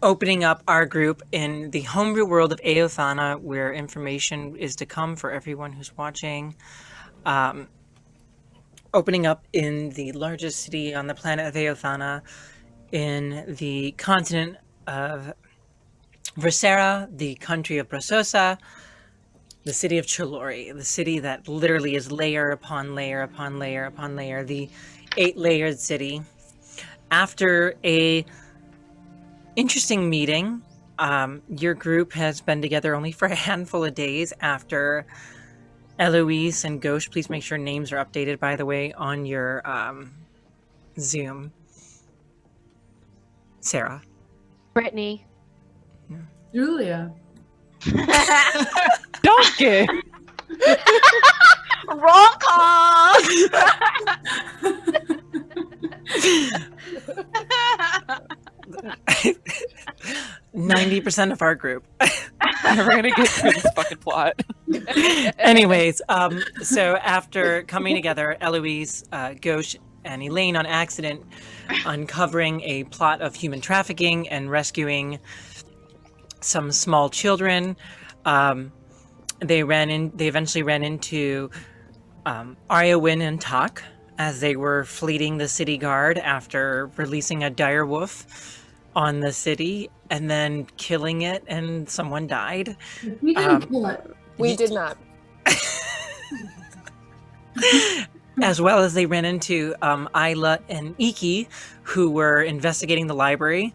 opening up our group in the homebrew world of Eothana, where information is to come for everyone who's watching. Opening up in the largest city on the planet of Eothana, in the continent of Versera, the country of Brasosa, the city of Chalori, the city that literally is layer upon layer upon layer upon layer, the 8-layered city. After a interesting meeting, your group has been together only for a handful of days after Eloise and Ghosh. Please make sure names are updated, by the way, on your Zoom. Sarah. Brittany. Julia. Donkey! Wrong call! 90% of our group. Never gonna get through this fucking plot. Anyways, so after coming together, Eloise, Ghosh, and Elaine on accident uncovering a plot of human trafficking and rescuing some small children, they eventually ran into Arya, Wynn, and Tak as they were fleeing the city guard after releasing a dire wolf on the city and then killing it, and someone died. We didn't kill it. We did not. As well as they ran into Isla and Iki, who were investigating the library,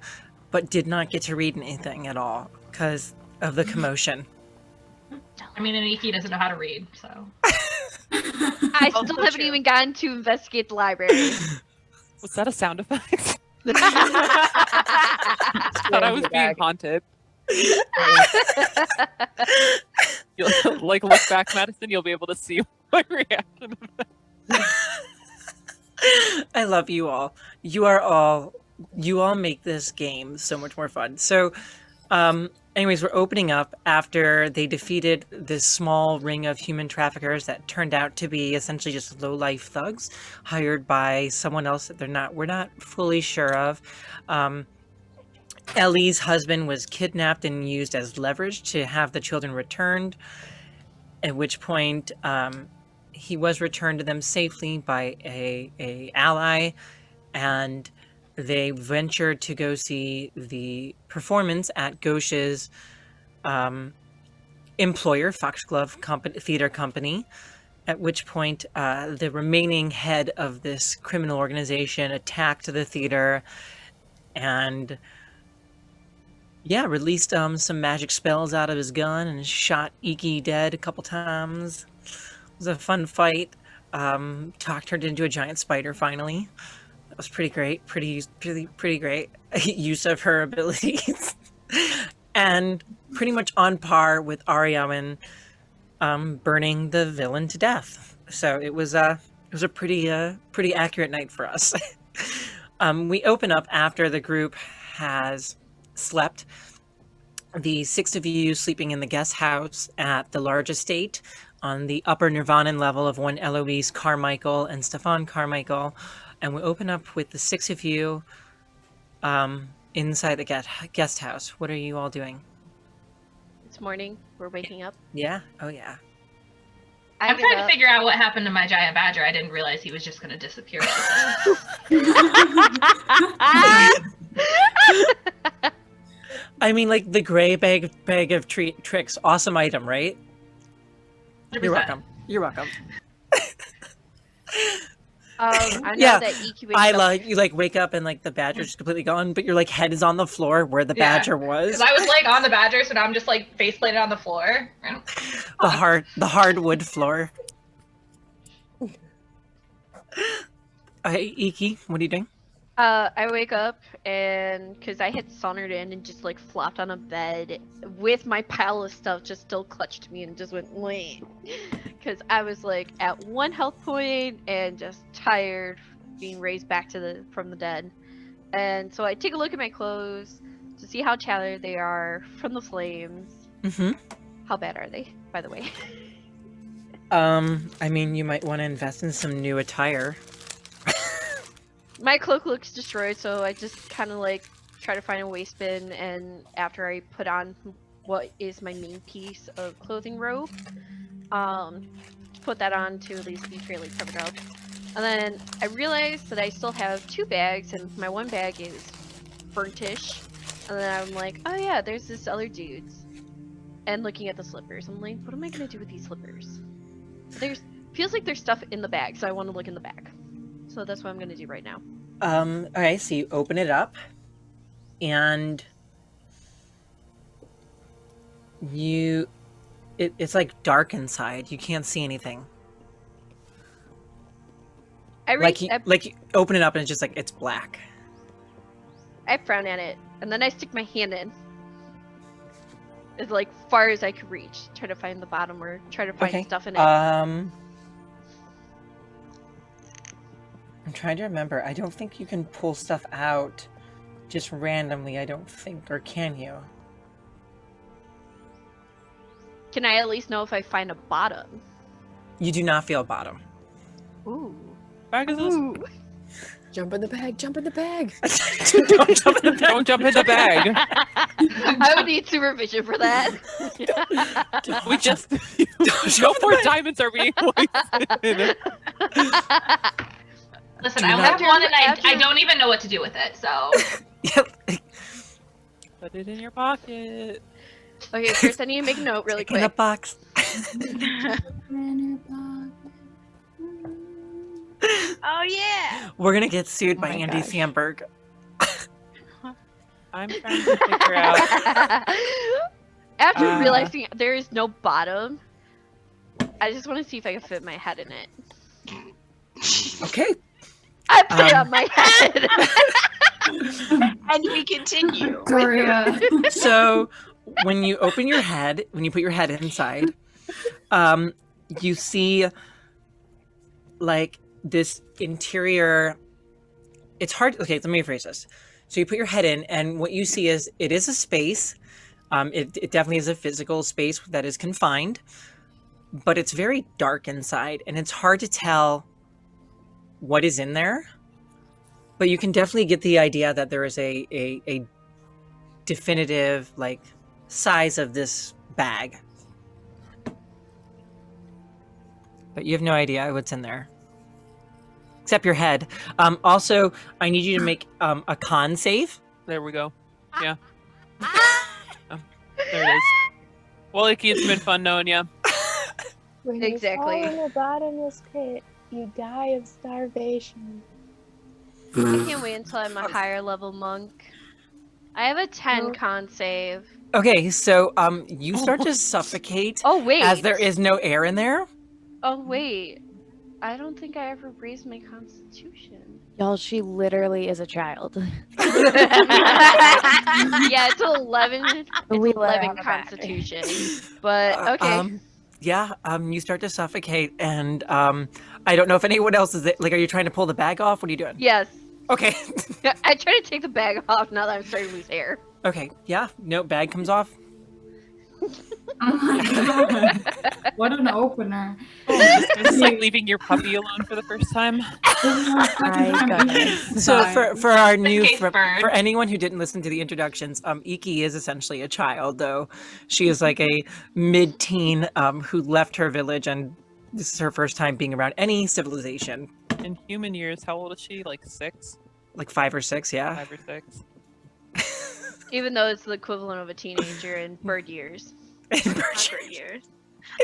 but did not get to read anything at all because of the commotion. I mean, and Iki doesn't know how to read, so. I still haven't even gotten to investigate the library. Was that a sound effect? I thought I was being haunted. You'll like look back, Madison. You'll be able to see my reaction. I love you all. You all make this game so much more fun. So, anyways, we're opening up after they defeated this small ring of human traffickers that turned out to be essentially just low-life thugs hired by someone else that we're not fully sure of. Ellie's husband was kidnapped and used as leverage to have the children returned, at which point he was returned to them safely by a ally, and they ventured to go see the performance at Ghosh's employer, Foxglove Theater Company, at which point the remaining head of this criminal organization attacked the theater and released some magic spells out of his gun and shot Iki dead a couple times. It was a fun fight. Tak turned into a giant spider finally. That was pretty great. Pretty great use of her abilities. And pretty much on par with Ariaman burning the villain to death. So it was a pretty accurate night for us. We open up after the group has slept. The 6 of you sleeping in the guest house at the large estate on the upper Nirvanan level of one Eloise Carmichael and Stefan Carmichael. And we open up with the 6 of you inside the guest house. What are you all doing? It's morning. We're waking up. Yeah? Oh, yeah. I'm trying to figure out what happened to my giant badger. I didn't realize he was just going to disappear. I mean, like the gray bag of tricks. Awesome item, right? 100%. You're welcome. You're welcome. I know that EQ Isla, you like wake up and like the badger's just completely gone, but your like head is on the floor where the badger was. Because I was like on the badger, so now I'm just like face planted on the floor. The hardwood floor. Iki, what are you doing? I wake up and because I had sauntered in and just like flopped on a bed with my pile of stuff just still clutched to me and just went because I was like at 1 health point and just tired being raised back from the dead. And so I take a look at my clothes to see how tattered they are from the flames. Mm-hmm. How bad are they, by the way? I mean, you might want to invest in some new attire. My cloak looks destroyed, so I just kind of like try to find a waste bin, and after I put on what is my main piece of clothing robe, put that on to at least be fairly covered up. And then I realized that I still have 2 bags, and my one bag is burntish. And then I'm like, oh yeah, there's this other dude's. And looking at the slippers, I'm like, what am I gonna do with these slippers? Feels like there's stuff in the bag, so I want to look in the bag. So that's what I'm gonna do right now. Okay, so you open it up, and it's like dark inside. You can't see anything. Like you open it up and it's just like it's black. I frown at it, and then I stick my hand in. As like far as I could reach, try to find the bottom or try to find stuff in it. I'm trying to remember. I don't think you can pull stuff out just randomly, I don't think. Or can you? Can I at least know if I find a bottom? You do not feel a bottom. Ooh. Bag is this? Ooh. Jump in the bag, jump in the bag. Don't jump in the bag. Don't jump in the bag. I would need supervision for that. We just no more diamonds are being wasted. Listen, I have one and I don't even know what to do with it, so. Yep. Put it in your pocket. Okay, first I need to make a note really In a quick. box. Oh yeah! We're gonna get sued by my Andy gosh. Samberg. I'm trying to figure out. After realizing there is no bottom, I just want to see if I can fit my head in it. Okay. I put it on my head! And we continue. Victoria. So when you open your head, when you put your head inside, you see like this interior. It's hard. Okay, let me rephrase this. So you put your head in, and what you see is it is a space. It definitely is a physical space that is confined, but it's very dark inside, and it's hard to tell what is in there. But you can definitely get the idea that there is a definitive like size of this bag. But you have no idea what's in there. Except your head. Also, I need you to make a con save. There we go. Yeah. There it is. Well, Icky, it's been fun knowing you. When Exactly. you fall in the bottomless pit, you die of starvation. I can't wait until I'm a higher level monk. I have a 10 con save. Okay, so you start to suffocate Oh wait! as there is no air in there. Oh wait. I don't think I ever raised my constitution. Y'all, she literally is a child. Yeah, it's 11. It's We let her 11 on the back. constitution. But okay. You start to suffocate, and I don't know if anyone else is like. Are you trying to pull the bag off? What are you doing? Yes. Okay. I try to take the bag off now that I'm starting to lose hair. Okay. Yeah. No, bag comes off. Oh my god. What an opener. It's like leaving your puppy alone for the first time. So for our new Case for bird. anyone who didn't listen to the introductions, Iki is essentially a child, though she is like a mid-teen who left her village, and this is her first time being around any civilization. In human years, how old is she? Like 6? Like 5 or 6, yeah. 5 or 6? Even though it's the equivalent of a teenager in bird years. Bird years.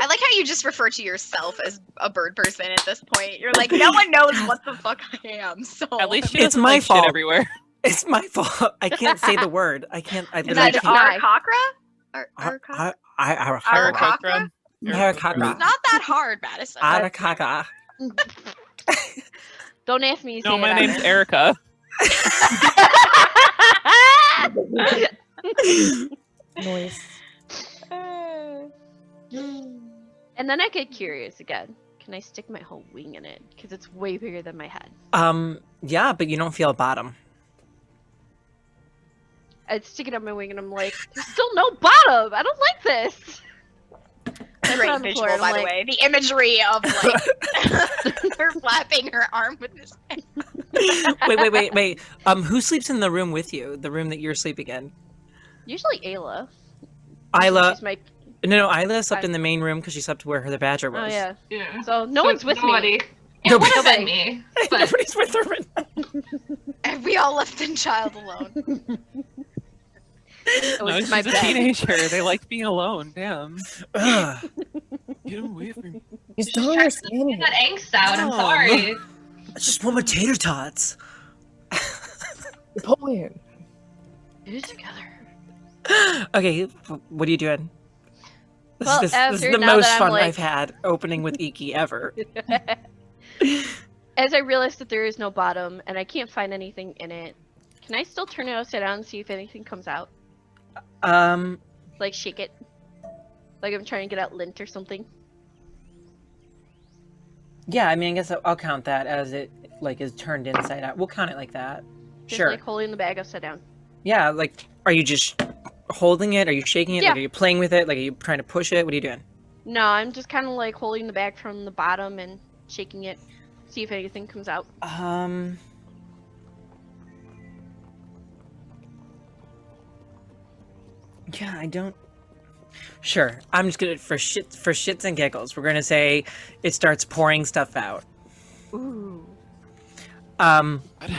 I like how you just refer to yourself as a bird person at this point. You're like, no one knows what the fuck I am. So At least she It's doesn't my like fault. shit everywhere. It's my fault. I can't say the word. I can't. I is literally that can't. Arakakra? Arakakra? Arakakra. It's not that hard, Madison. Arakakra. Don't ask me to say No, it my either. name's Erica. Noise. And then I get curious again. Can I stick my whole wing in it? Because it's way bigger than my head. Yeah, but you don't feel bottom. I'd stick it up my wing and I'm like, there's still no bottom! I don't like this! Great on the visual, floor, I'm by the like- way. The imagery of like her flapping her arm with this. Wait. Who sleeps in the room with you? The room that you're sleeping in? Usually Ayla. Isla. She's my... No, Isla slept in the main room because she slept where the badger was. Oh yeah. Yeah. So no one's with nobody. me. It would have Nobody. been me. But Nobody's with her right now. And we all left the child alone. It No, was she's my a bed. teenager. They like being alone. Damn. Ugh. Get away from me. You just don't trying to understand me. get that angst out. I'm Oh, sorry. I just want my tater tots. Napoleon. Get it together. Okay, what are you doing? Well, This is after the now most that I'm, fun like- I've had opening with Iki ever. As I realize that there is no bottom and I can't find anything in it, can I still turn it upside down and see if anything comes out? Like shake it? Like I'm trying to get out lint or something? Yeah, I mean, I guess I'll count that as it like is turned inside out. We'll count it like that. Just Sure. like holding the bag upside down. Yeah, like, are you just holding it? Are you shaking it? Yeah. Like, are you playing with it? Like, are you trying to push it? What are you doing? No, I'm just kind of like holding the bag from the bottom and shaking it. See if anything comes out. Yeah, I don't. Sure, I'm just gonna for shits and giggles. We're gonna say it starts pouring stuff out. Ooh.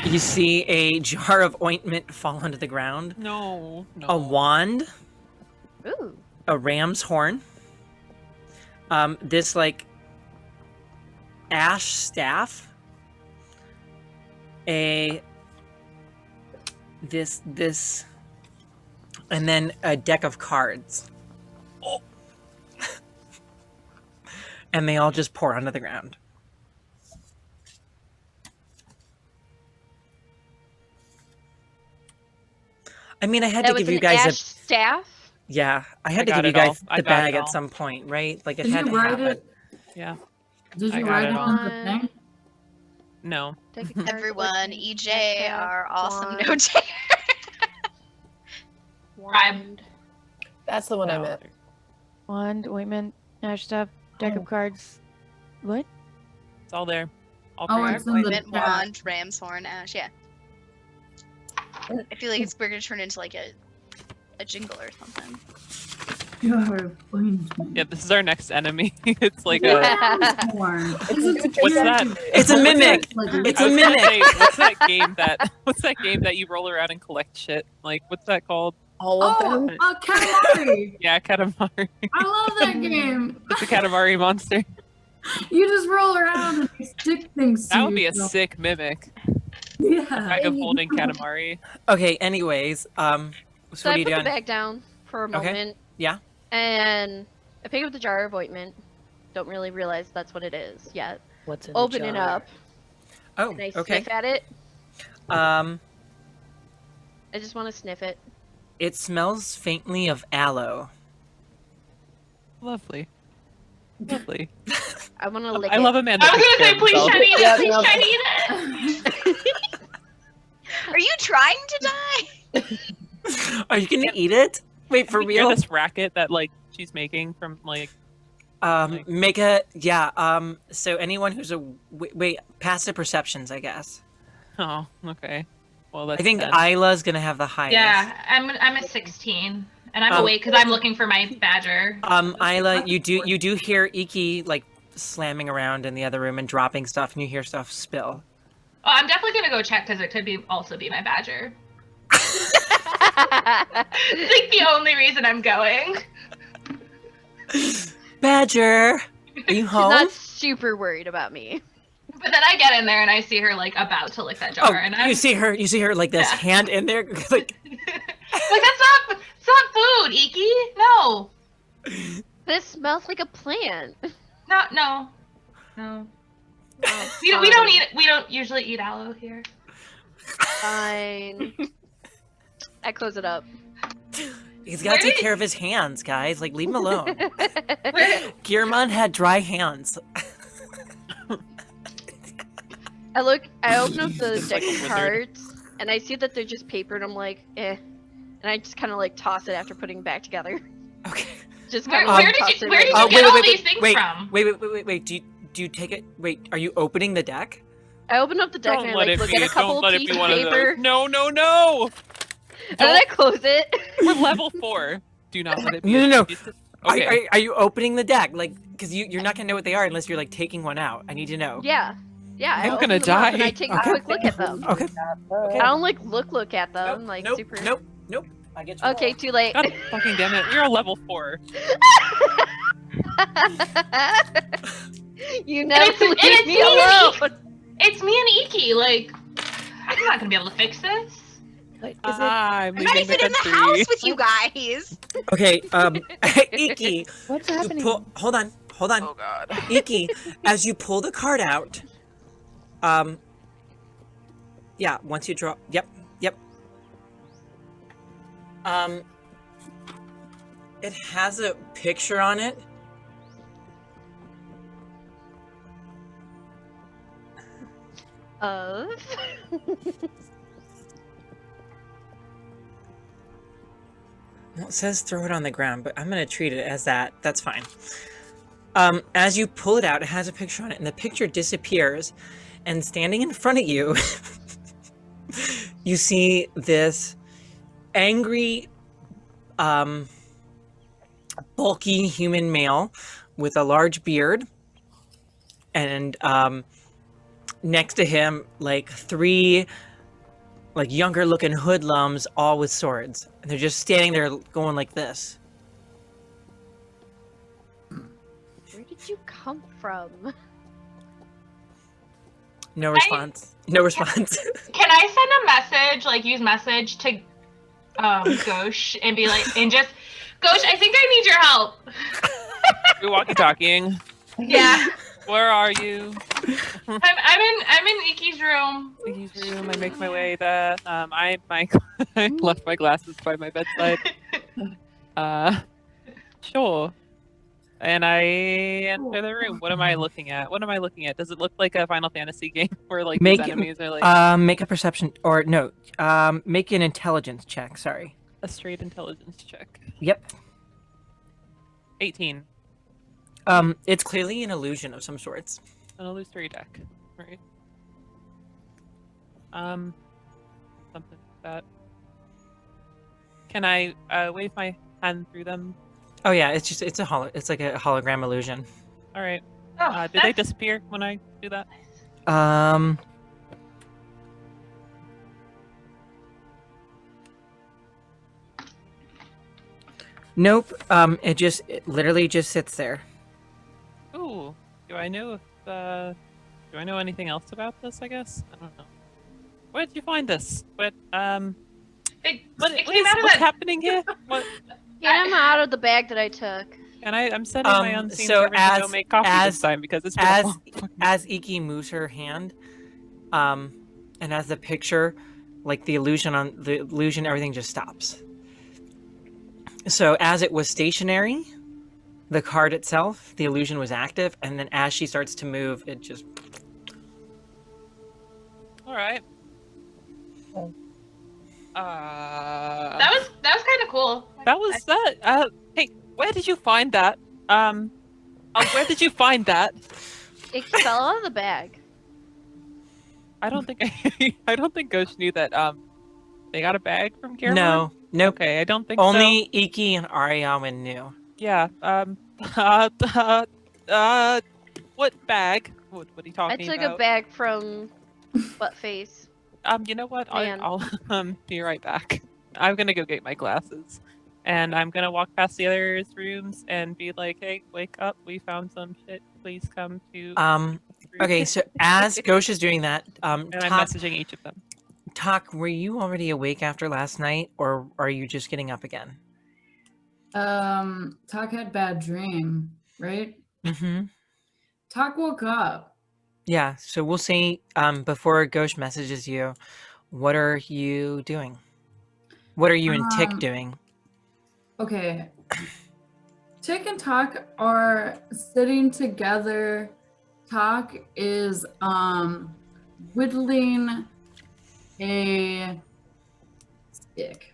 You see a jar of ointment fall onto the ground. No. A wand, Ooh. a ram's horn. This like ash staff. This, and then a deck of cards. And they all just pour onto the ground. I mean, I had That to was give an you guys ash staff? yeah, I had I to got give you it all. guys I the got it bag at all. some point, right? Like it Did had you to write happen. it? Yeah. Did I you got write it it all. on the thing? No. Deck of cards, Everyone, ointment, EJ, staff, our awesome wand, note taker. wand. That's the one I No. meant. Wand, ointment, ash stuff, deck Oh. of cards. What? It's all there. All Oh, three. it's in the Ointment, chat. wand, ram's horn, ash. Yeah. I feel like we're gonna turn into like a jingle or something. Your appointment. Yeah, this is our next enemy. It's like What a. else more? Isn't What's that? It's a mimic. It's I a was gonna mimic. say, what's that game that? What's that game that you roll around and collect shit? Like, what's that called? All of Oh, them? Katamari! Yeah, Katamari. I love that game. It's a Katamari monster. You just roll around and you stick things to That would be a yourself. sick mimic. Yeah. Bag of holding Katamari. Okay, anyways, so So what I are you put the doing? bag down for a Okay. moment. Yeah. And I pick up the jar of ointment. Don't really realize that's what it is yet. What's in Open the it jar? up. Oh, And I okay. sniff at it. Um, I just want to sniff it. it smells faintly of aloe. Lovely. Lovely. I want to lick I it. love Amanda. I was takes gonna say, care of please herself. try to eat Yeah, it. Please no. try to eat it. Are you trying to die? Are you gonna eat it? Wait, for You hear real? this racket that like she's making from like Make a yeah. So anyone who's a wait, passive perceptions, I guess. oh okay. Well that's I think 10. Isla's gonna have the highest. Yeah, I'm at 16, and I'm Um, awake because I'm looking for my badger. Isla, you do hear Iki like slamming around in the other room and dropping stuff, and you hear stuff spill. Oh, I'm definitely gonna go check because it could also be my badger. It's like the only reason I'm going. Badger, are you She's home? not super worried about me. But then I get in there and I see her like about to lick that jar, Oh, and I'm you see her like this Yeah. hand in there, like like, it's not food, Iki. No, But it smells like a plant. no. Oh, We don't usually eat aloe here. Fine. I close it up. he's gotta Where take did- care of his hands, guys. Like leave him alone. Where, Gearman had dry hands. I open up the It's deck like a of wizard. cards, and I see that they're just paper, and I'm like, eh. And I just kind of like toss it after putting it back together. Okay. Just where, kind of like where toss did you it where right did back. you get all these things wait, from? Wait. Do you take it? Wait, are you opening the deck? I open up the deck Don't and I let like it look be. at a couple Don't let it pieces be of one of paper, those. No, no, no! and then I close it. We're level 4. Do not let it be. No, no, no. Okay. Are you opening the deck? Like, because you're not gonna know what they are unless you're like taking one out. I need to know. Yeah. Yeah, I I'm open gonna them up and die. I take a Okay. quick look at them. Okay. I don't like look at them like nope, super. Nope. Nope. I get you. Okay, too late. God fucking damn it. We're a level 4. You never it's leave me me and alone. It's me and Iki. Like, I'm not gonna be able to fix this. What is it? I'm I'm not leaving the even in the country. house with you guys. Okay. Iki. What's You happening? hold on. Hold on. Oh god. Iki, as you pull the card out, yeah, once you draw, yep. It has a picture on it. Of. Well, it says throw it on the ground, but I'm gonna treat it as that. That's fine. As you pull it out, it has a picture on it, and the picture disappears, and standing in front of you, you see this angry, bulky human male with a large beard, and next to him, like 3 like younger looking hoodlums, all with swords, and they're just standing there going like this. Where did you come from? No response. No response. Can I send a message, like use message to Ghosh and be like, and just Ghosh, I think I need your help. You're walkie-talkieing. Yeah. Where are you? I'm in Iki's room. Iggy's room. I make my way there. I left my glasses by my bedside. Sure. And I enter the room. What am I looking at? What am I looking at? Does it look like a Final Fantasy game where like these enemies are like make a perception or no, make an intelligence check. Sorry. a straight intelligence check? Yep. 18. It's clearly an illusion of some sorts. An illusory deck. Right. Something like that. Can I wave my hand through them? Oh yeah, it's like a hologram illusion. All right. Oh, Do they disappear when I do that? Nope. It literally just sits there. Ooh. Do I know anything else about this? I guess I don't know. Where did you find this? What's happening here? What? Get him out of the bag that I took. And I'm setting my unseen so servant to go make coffee this time because it's been a long fucking- as Iki moves her hand, and as the picture, like the illusion, everything just stops. So as it was stationary, the card itself, the illusion was active, and then as she starts to move, it just. All right. that was kind of cool. That was that. Hey, where did you find that? Where did you find that? It fell out of the bag. I don't think Ghost knew that. They got a bag from Caroline? No, nope. Okay, I don't think Only so. Iki and Ariyaman knew. Yeah. What bag? What are you I talking took about? a bag from Buttface. You know what? Man. I'll be right back. I'm gonna go get my glasses, and I'm gonna walk past the others' rooms and be like, "Hey, wake up! We found some shit. Please come to." Okay, so as Ghosh is doing that, and I'm messaging each of them. Talk, were you already awake after last night, or are you just getting up again? Talk had bad dream, right? Mm-hmm. Talk woke up. Yeah, so we'll see, before Ghosh messages you, what are you doing? What are you and Tick doing? Okay. Tick and Talk are sitting together. Talk is whittling a stick.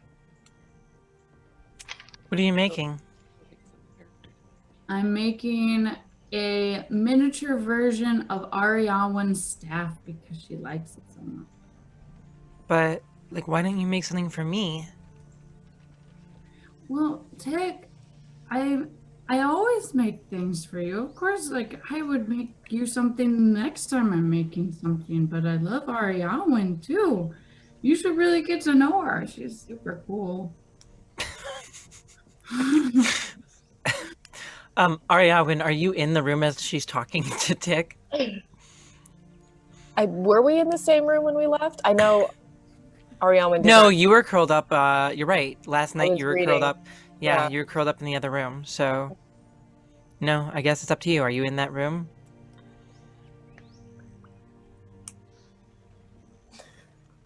What are you making? I'm making a miniature version of Ariawan's staff because she likes it so much. But like, why don't you make something for me? Well, Tick, I always make things for you. Of course, like I would make you something next time I'm making something, but I love Ariawan too. You should really get to know her. She's super cool. Ariadne, are you in the room as she's talking to Tick? Were we in the same room when we left? I know Ariana did No, not. you were curled up. You're right. Last night was you were reading. curled up. Yeah, Yeah. you were curled up in the other room. So, no, I guess it's up to you. Are you in that room?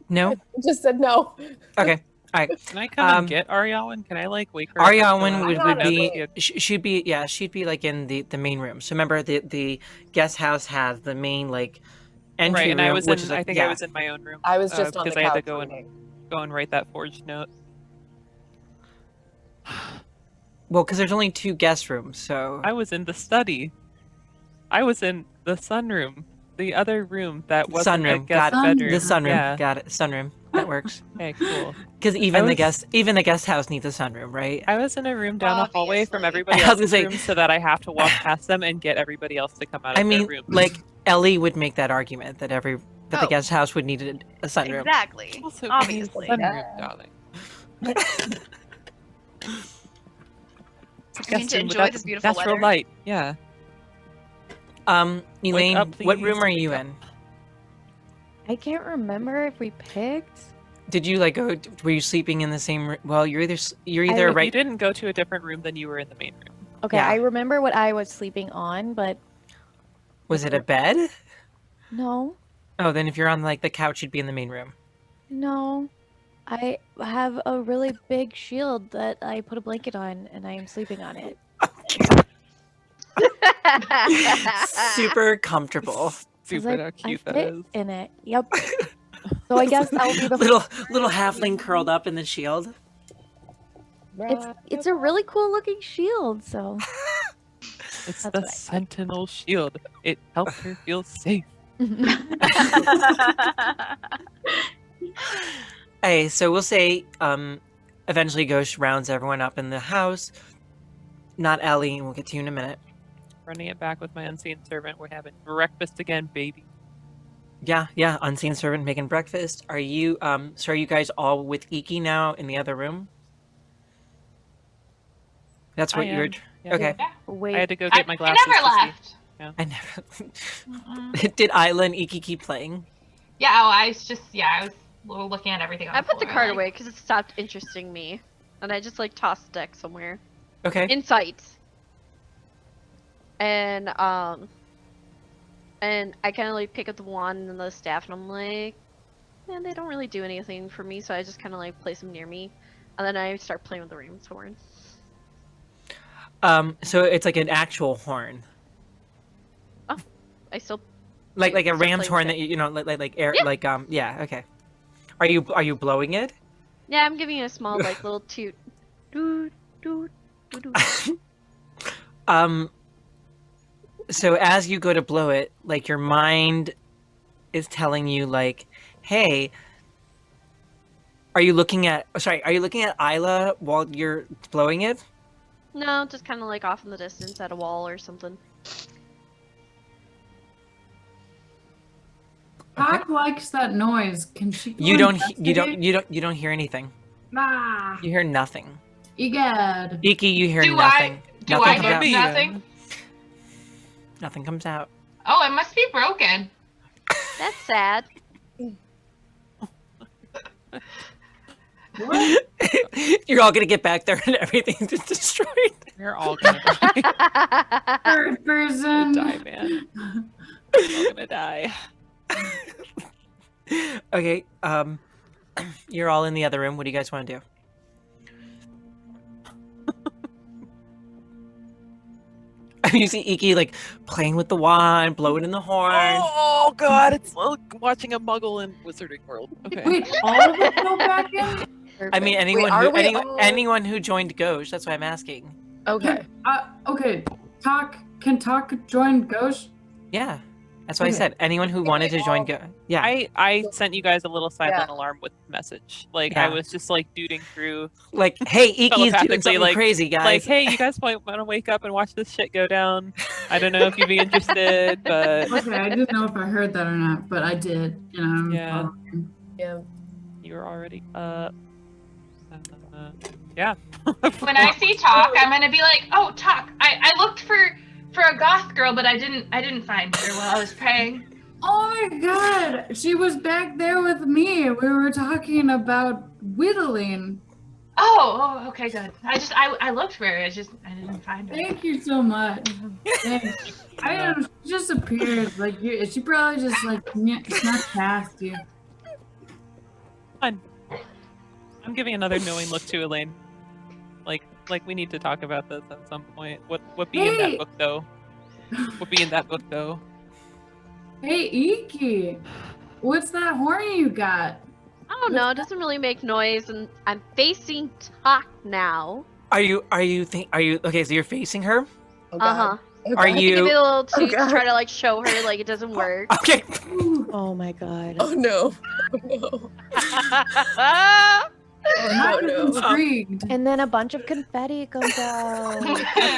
No? Just said no. Okay. All right. Can I come and get Ariawan? Can I like wake her? Ariawan up? would not be she'd be like in the main room. So remember the guest house has the main like entry Right, and room, I was which in. is like, I think I was in my own room. I was just on the because I had to couch go reading. and write that forged note. Well, because there's only 2 guest rooms, so I was in the study. I was in the sunroom, the other room that wasn't a sunroom. guest Got it. bedroom. The sunroom. Yeah. Got it. Sunroom. That works. Okay, cool. Because even the was- guest house needs a sunroom, right? I was in a room down a hallway from Obviously. everybody I was gonna else's say- room, so that I have to walk past them and get everybody else to come out of I mean, their room. like Ellie would make that argument that the Oh. guest house would need a sunroom. Exactly. Also, Obviously. sunroom, darling. You need to enjoy this beautiful natural weather. light. Yeah. Elaine, up, what please. room are you Wake up. in? I can't remember if we picked. Did you like go? Were you sleeping in the same room? Well, you're either You right. didn't go to a different room than you were in the main room. Okay, Yeah. I remember what I was sleeping on, but Was it a bed? no, Oh, then if you're on like the couch, you'd be in the main room. no. I have a really big shield that I put a blanket on, and I am sleeping on it. Super comfortable. 'Cause Super how I cute that fit is. in it. Yep. So I guess that'll be the little halfling curled up in the shield. It's a really cool looking shield. So It's That's the what I- Sentinel shield. It helps her feel safe. Hey, so we'll say eventually Ghost rounds everyone up in the house. Not Ellie, and we'll get to you in a minute. Running it back with my unseen servant. We're having breakfast again, baby. Yeah, unseen servant making breakfast. Are you so are you guys all with Iki now in the other room? That's what I you're am, yeah. okay. wait, I had to go I, get my I glasses. never to see. left. I never Mm-mm. did Isla and Iki keep playing? Yeah, I was looking at everything on I put the floor, card like- away because it stopped interesting me, and I just like tossed the deck somewhere Okay. in sight. And I kind of like pick up the wand and the staff, and I'm like, man, they don't really do anything for me, so I just kind of like place them near me, and then I start playing with the Raven's Horn. So it's like an actual horn. I still Like a still ram's play horn with that you know like air Yeah. yeah, okay. Are you blowing it? Yeah, I'm giving it a small like little toot. Doot, doot, doot, doot. So as you go to blow it, like your mind is telling you like, hey, are you looking at Isla while you're blowing it? No, just kind of like off in the distance at a wall or something. Pac likes that noise. Can she? go You don't investigate? hear anything. Ah, You hear nothing. egad. Iki, you hear Do nothing. do nothing I comes hear out. Me, nothing? Nothing comes out. Oh, it must be broken. That's sad. What? You're all gonna get back there and everything's just destroyed. We're all gonna die. Third We're person. gonna die, man. We're all gonna die. Okay, you're all in the other room. What do you guys want to do? I mean, you see Iki like playing with the wand, blowing in the horn. Oh god, it's like watching a muggle in Wizarding World. Okay. Wait, all of us go back in? I mean, anyone are who we all- anyone who joined Ghost. That's why I'm asking. Okay. Okay, talk. can Talk join Ghost? Yeah. That's what I Okay. said. Anyone who wanted to join, go. Yeah. I sent you guys a little silent Yeah. alarm with the message. Like Yeah. I was just like dooting through, Like, hey, Iki's doing telepathically, something like- crazy, guys. like, hey, you guys might want to wake up and watch this shit go down. I don't know if you'd be interested, but Okay, I didn't know if I heard that or not, but I did. You know, I'm Yeah. following. Yeah. you were already up. Yeah. When I see Talk, I'm gonna be like, "Oh, Talk! I looked for a goth girl, but I didn't find her while I was praying." Oh my god, she was back there with me. We were talking about whittling. Oh, okay, good. I looked for her. I didn't find her. Thank you so much. Thanks. I don't know, she just appeared. Like, she probably just, like, snuck past you. Fine. I'm giving another knowing look to Elaine. Like we need to talk about this at some point. What be in Hey! that book though? What be in that book though? Hey, Iki, what's that horn you got? I don't know. It doesn't really make noise, and I'm facing Talk now. Are you okay? So you're facing her. Oh, Uh God. huh. Oh, Are God. you- Give it a little toot to God. try to like show her like it doesn't work. Okay. Oh my god. Oh no. Oh no. I'm Oh no. intrigued. And then a bunch of confetti comes out.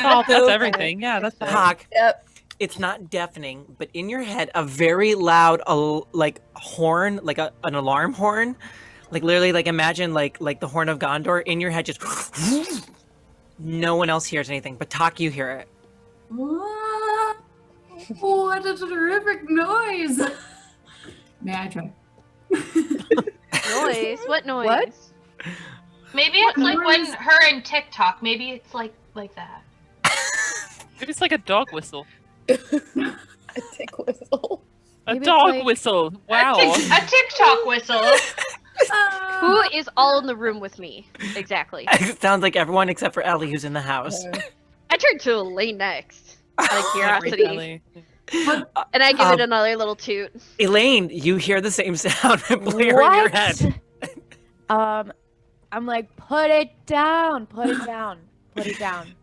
Oh, that's everything. Yeah, that's it. Hawk, Yep. it's not deafening, but in your head, a very loud, like horn, like an alarm horn, like literally, like imagine like the horn of Gondor in your head, just. No one else hears anything, but Talk, you hear it. Ah, what a terrific noise! May I try? Noise? What noise? What? Maybe it's like when noise? her and TikTok. Maybe it's like that. Maybe it's like a dog whistle. A tick whistle. A Maybe it's dog like- whistle. Wow. A TikTok whistle. Who is all in the room with me? Exactly. It sounds like everyone except for Ellie, who's in the house. I turn to Elaine next, out of curiosity, Ellie. and I give it another little toot. Elaine, you hear the same sound play in your head. I'm like, put it down, put it down, put it down.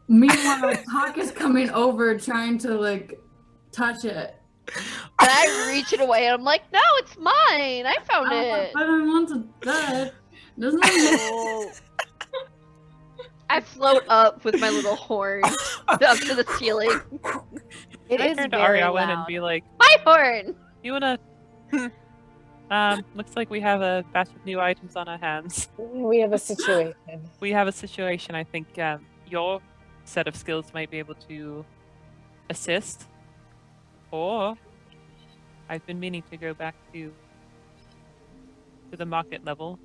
Meanwhile, Talk is coming over trying to, like, touch it. And I reach it away, and I'm like, no, it's mine. I found it. I don't want to touch. Doesn't it? Oh. I float up with my little horn up to the ceiling. It I is turn to very Ariawen loud. and be like, My horn. you wanna looks like we have a batch of new items on our hands. We have a situation. We have a situation. I think your set of skills might be able to assist. Or I've been meaning to go back to the market level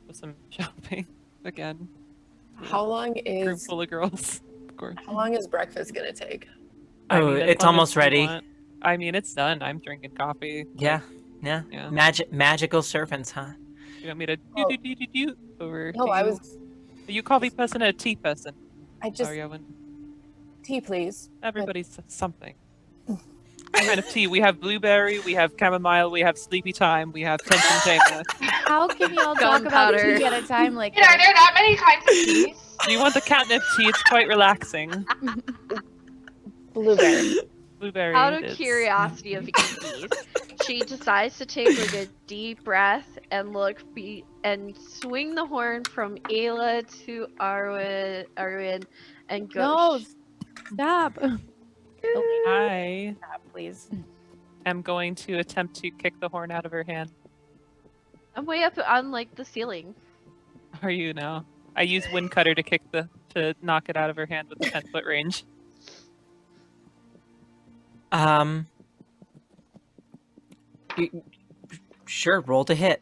for some shopping again. How long Room is full of girls, of course. breakfast gonna take? I Oh, mean, as it's long as almost you ready. want- I mean, it's done. I'm drinking coffee. Yeah. Yeah. Magical servants, huh? You want me to Oh. do over? No, do I you- was. Are you a coffee person or a tea person? I just Ariawen? tea, please. Everybody's something. What kind of tea? We have blueberry, we have chamomile, we have sleepy time, we have tension tamer. How can y'all talk about Gunpowder. tea at a time like And are that? there not many kinds of teas? Do you want the catnip tea? It's quite relaxing. Blueberry. Blueberry. Out it of is. curiosity of Evie's, she decides to take like a deep breath and and swing the horn from Ayla to Arwen and No, Ghosh. stop. I Please. am going to attempt to kick the horn out of her hand. I'm way up on like the ceiling. Are you now? I use wind cutter to knock it out of her hand with a 10-foot range. Sure, roll to hit.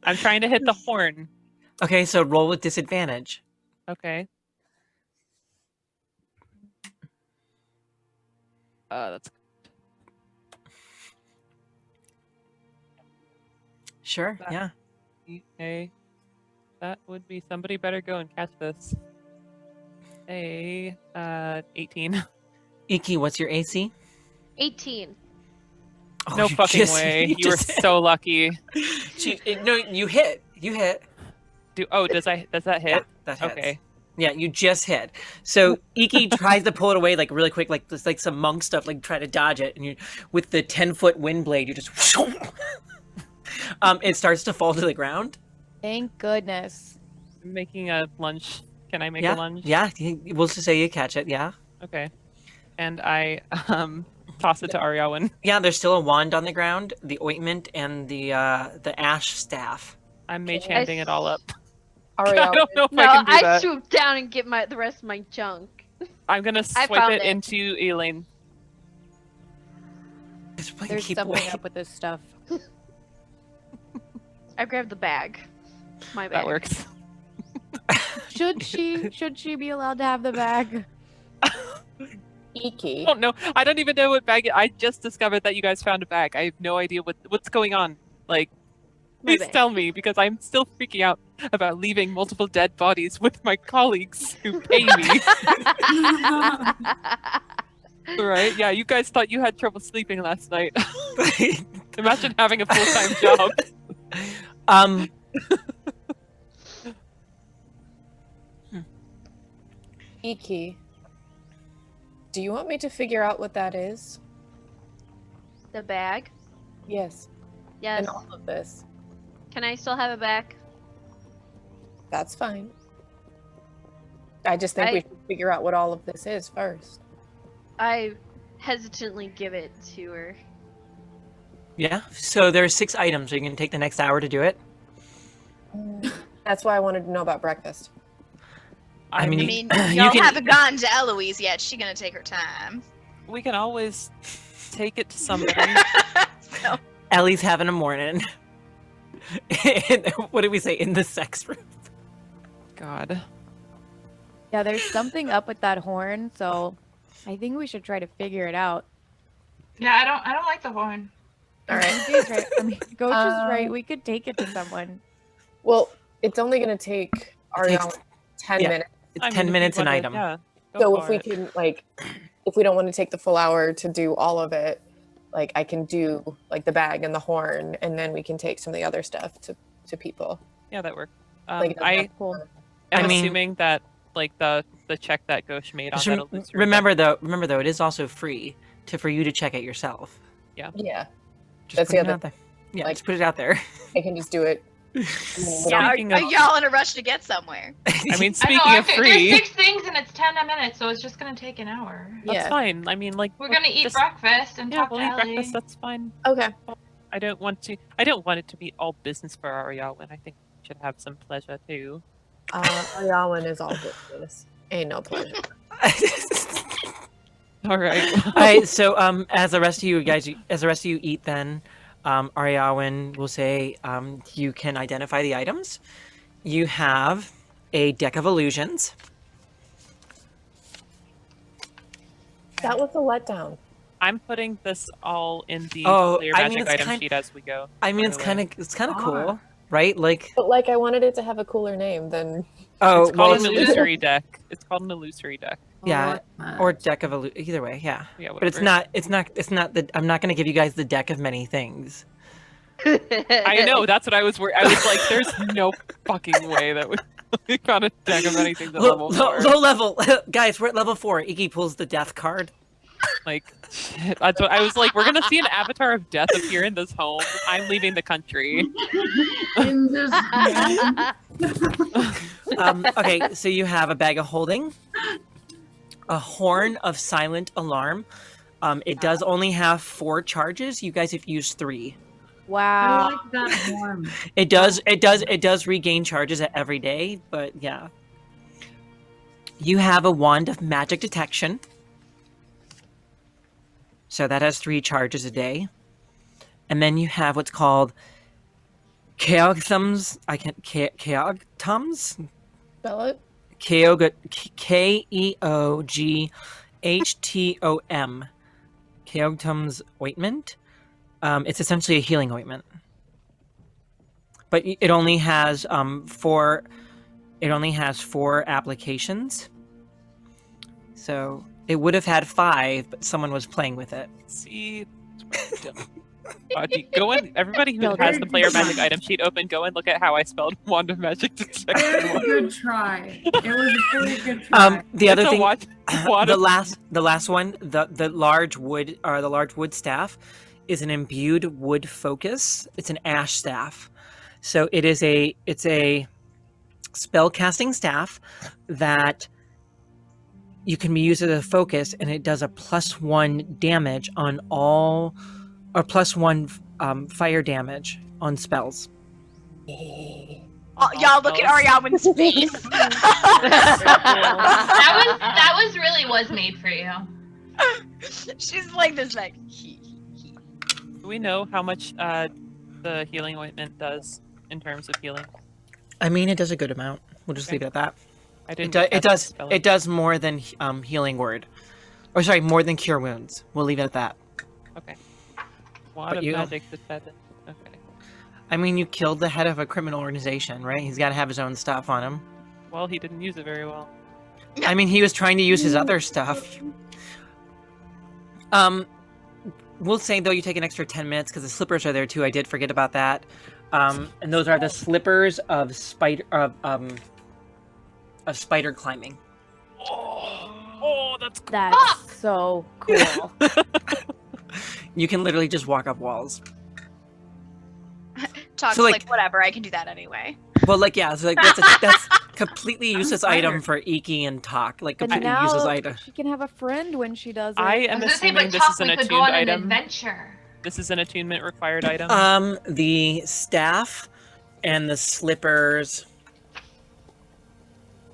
I'm trying to hit the horn. Okay, so roll with disadvantage. Okay. That's Sure, That- yeah. okay. That would be somebody better go and catch this. 18. Iki, what's your AC? 18. Oh, No you fucking just- way. You were just hit. so lucky. No, you hit. You hit. Does that hit? Yeah, that hits. Okay. Yeah, you just hit. So Iki tries to pull it away like really quick, like this, like some monk stuff, like try to dodge it, and you, with the 10-foot wind blade, you just, it starts to fall to the ground. Thank goodness. I'm making a lunge. Can I make Yeah, a lunge? yeah. We'll just say you catch it. Yeah, Okay. And I toss it to Ariawan. yeah. There's still a wand on the ground, the ointment, and the ash staff. I'm mage handing it all up. I Ariel, don't know if No, I can do I that. swoop down and get the rest of my junk. I'm gonna I swipe found it it. into Elaine. There's Keep something away. up with this stuff. I grabbed the bag. My bag. That works. Should she be allowed to have the bag? Iki. I don't know. I don't even know what bag. I just discovered that you guys found a bag. I have no idea what's going on. Like, My please bag. tell me, because I'm still freaking out about leaving multiple dead bodies with my colleagues who pay me. Right? Yeah, you guys thought you had trouble sleeping last night. Imagine having a full-time job. Iki. Do you want me to figure out what that is? The bag? Yes. Yes. And all of this. Can I still have it back? That's fine. I just think we I- should figure out what all of this is first. I hesitantly give it to her. Yeah. So there's 6 items. So you can take the next hour to do it. That's why I wanted to know about breakfast. I mean, I mean, you y'all can- haven't gotten to Eloise yet. She's gonna take her time. We can always take it to somebody. So, Ellie's having a morning. What did we say? In the sex room. God. Yeah, there's something up with that horn, so I think we should try to figure it out. Yeah, I don't like the horn. All right. He's right. I mean, Coach is right. We could take it to someone. Well, it's only going to take Ariel 10 yeah. minutes. It's I mean, 10 if you minutes an wanna- item. Yeah. Go So if for we it. can, like, if we don't want to take the full hour to do all of it, like, I can do, like, the bag and the horn, and then we can take some of the other stuff to people. Yeah, that worked. Like, it doesn't I have to- Cool. am I mean- assuming that like the check that Ghosh made on Just that illusory remember though, it is also free for you to check it yourself. Yeah. Just That's put the it other- out there. Yeah, like- just put it out there. I can just do it. yeah, Speaking are of- y'all in a rush to get somewhere? I mean, I know, speaking of free, there's 6 things and it's 10 a minute, so it's just gonna take an hour. that's Yeah. fine. I mean, like We're gonna eat just- breakfast and Yeah, talk we'll to eat Ellie. breakfast. That's fine. Okay. I don't want it to be all business for Ariel, and I think we should have some pleasure too. Ariawan is all business. Ain't no pleasure. All right. All right. So, as the rest of you eat, then, Ariawan will say, you can identify the items. You have a deck of illusions. That was a letdown. I'm putting this all in the Oh, clear I mean, magic it's item kind- sheet as we go. I mean, by it's the kind way. of cool, right? Like, But, like, I wanted it to have a cooler name than... oh, It's well, called an it's, illusory deck. It's called an illusory deck. yeah, or deck of either way, yeah. Yeah, But it's whatever. not the. I'm not going to give you guys the deck of many things. I know. That's what I was worried. I was like, "There's no fucking way that we got a deck of anything at level 4." Low level, guys. We're at level 4. Iki pulls the death card. Like, shit. That's what I was like. We're gonna see an avatar of death appear in this home. I'm leaving the country. In this Okay, so you have a bag of holding, a horn of silent alarm. It does only have 4 charges. You guys have used 3. I Wow. like that horn. It does regain charges every day, but yeah. You have a wand of magic detection. So that has 3 charges a day. And then you have what's called Keogtums. Keogtums? Spell it? Keogthom. Keogtums ointment. It's essentially a healing ointment. But it only has 4 applications. So it would have had 5, but someone was playing with it. See, Go in. Everybody who No, has they're the player magic different. item sheet open, go and look at how I spelled wand of magic detect. Very good try. It was a very good try. The other It's a thing, wand the of- last one, the large wood staff, is an imbued wood focus. It's an ash staff, so it's a spell casting staff that you can be used as a focus, and it does a +1 damage on all, or +1 fire damage on spells. Oh, y'all look at Ariawan's face. That was made for you. She's like this, like. Do we know how much the healing ointment does in terms of healing? I mean, it does a good amount. We'll just Okay. leave it at that. I didn't. It does more than healing word, or sorry, more than cure wounds. We'll leave it at that. Okay. Wand of magic detect. Okay. I mean, you killed the head of a criminal organization, right? He's got to have his own stuff on him. Well, he didn't use it very well. I mean, he was trying to use his other stuff. We'll say though, you take an extra 10 minutes because the slippers are there too. I did forget about that. And those are the slippers of spider climbing. Oh, that's cool. That's so cool. You can literally just walk up walls. Talks So, like- like whatever. I can do that anyway. Well, like yeah, so like that's completely useless item for Iki and Talk. Like And completely now useless item. she can have a friend when she does it. I I am was gonna say, assuming but this talk, is an we could attuned go on an item. adventure. This is an attunement required item. The staff and the slippers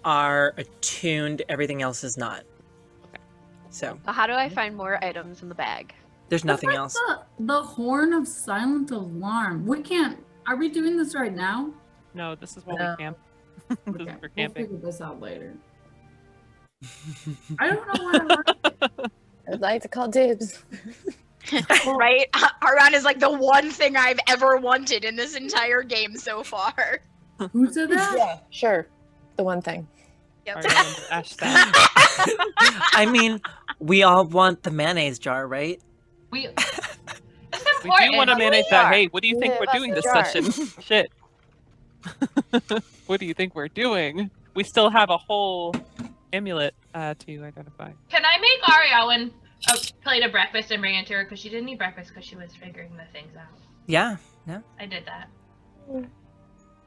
are attuned. Everything else is not. So So how do I find more items in the bag? there's nothing What else. about the horn of silent alarm. We can't. Are we doing this right now? No, this is what No. we camp. This Okay, is for we'll camping. figure this out later. I don't know what I like. I'd like to call dibs. Right? Ariana is like the one thing I've ever wanted in this entire game so far. Who said that? Yeah, sure. The one thing. Yep. Ariane's ash staff. I mean, we all want the mayonnaise jar, right? We. It's We important. do want to manage that. Hey, what do you think Yeah, we're that's doing the this jar. session? Shit. What do you think we're doing? We still have a whole amulet to identify. Can I make Ariawan a plate of breakfast and bring it to her because she didn't eat breakfast because she was figuring the things out. Yeah. I did that.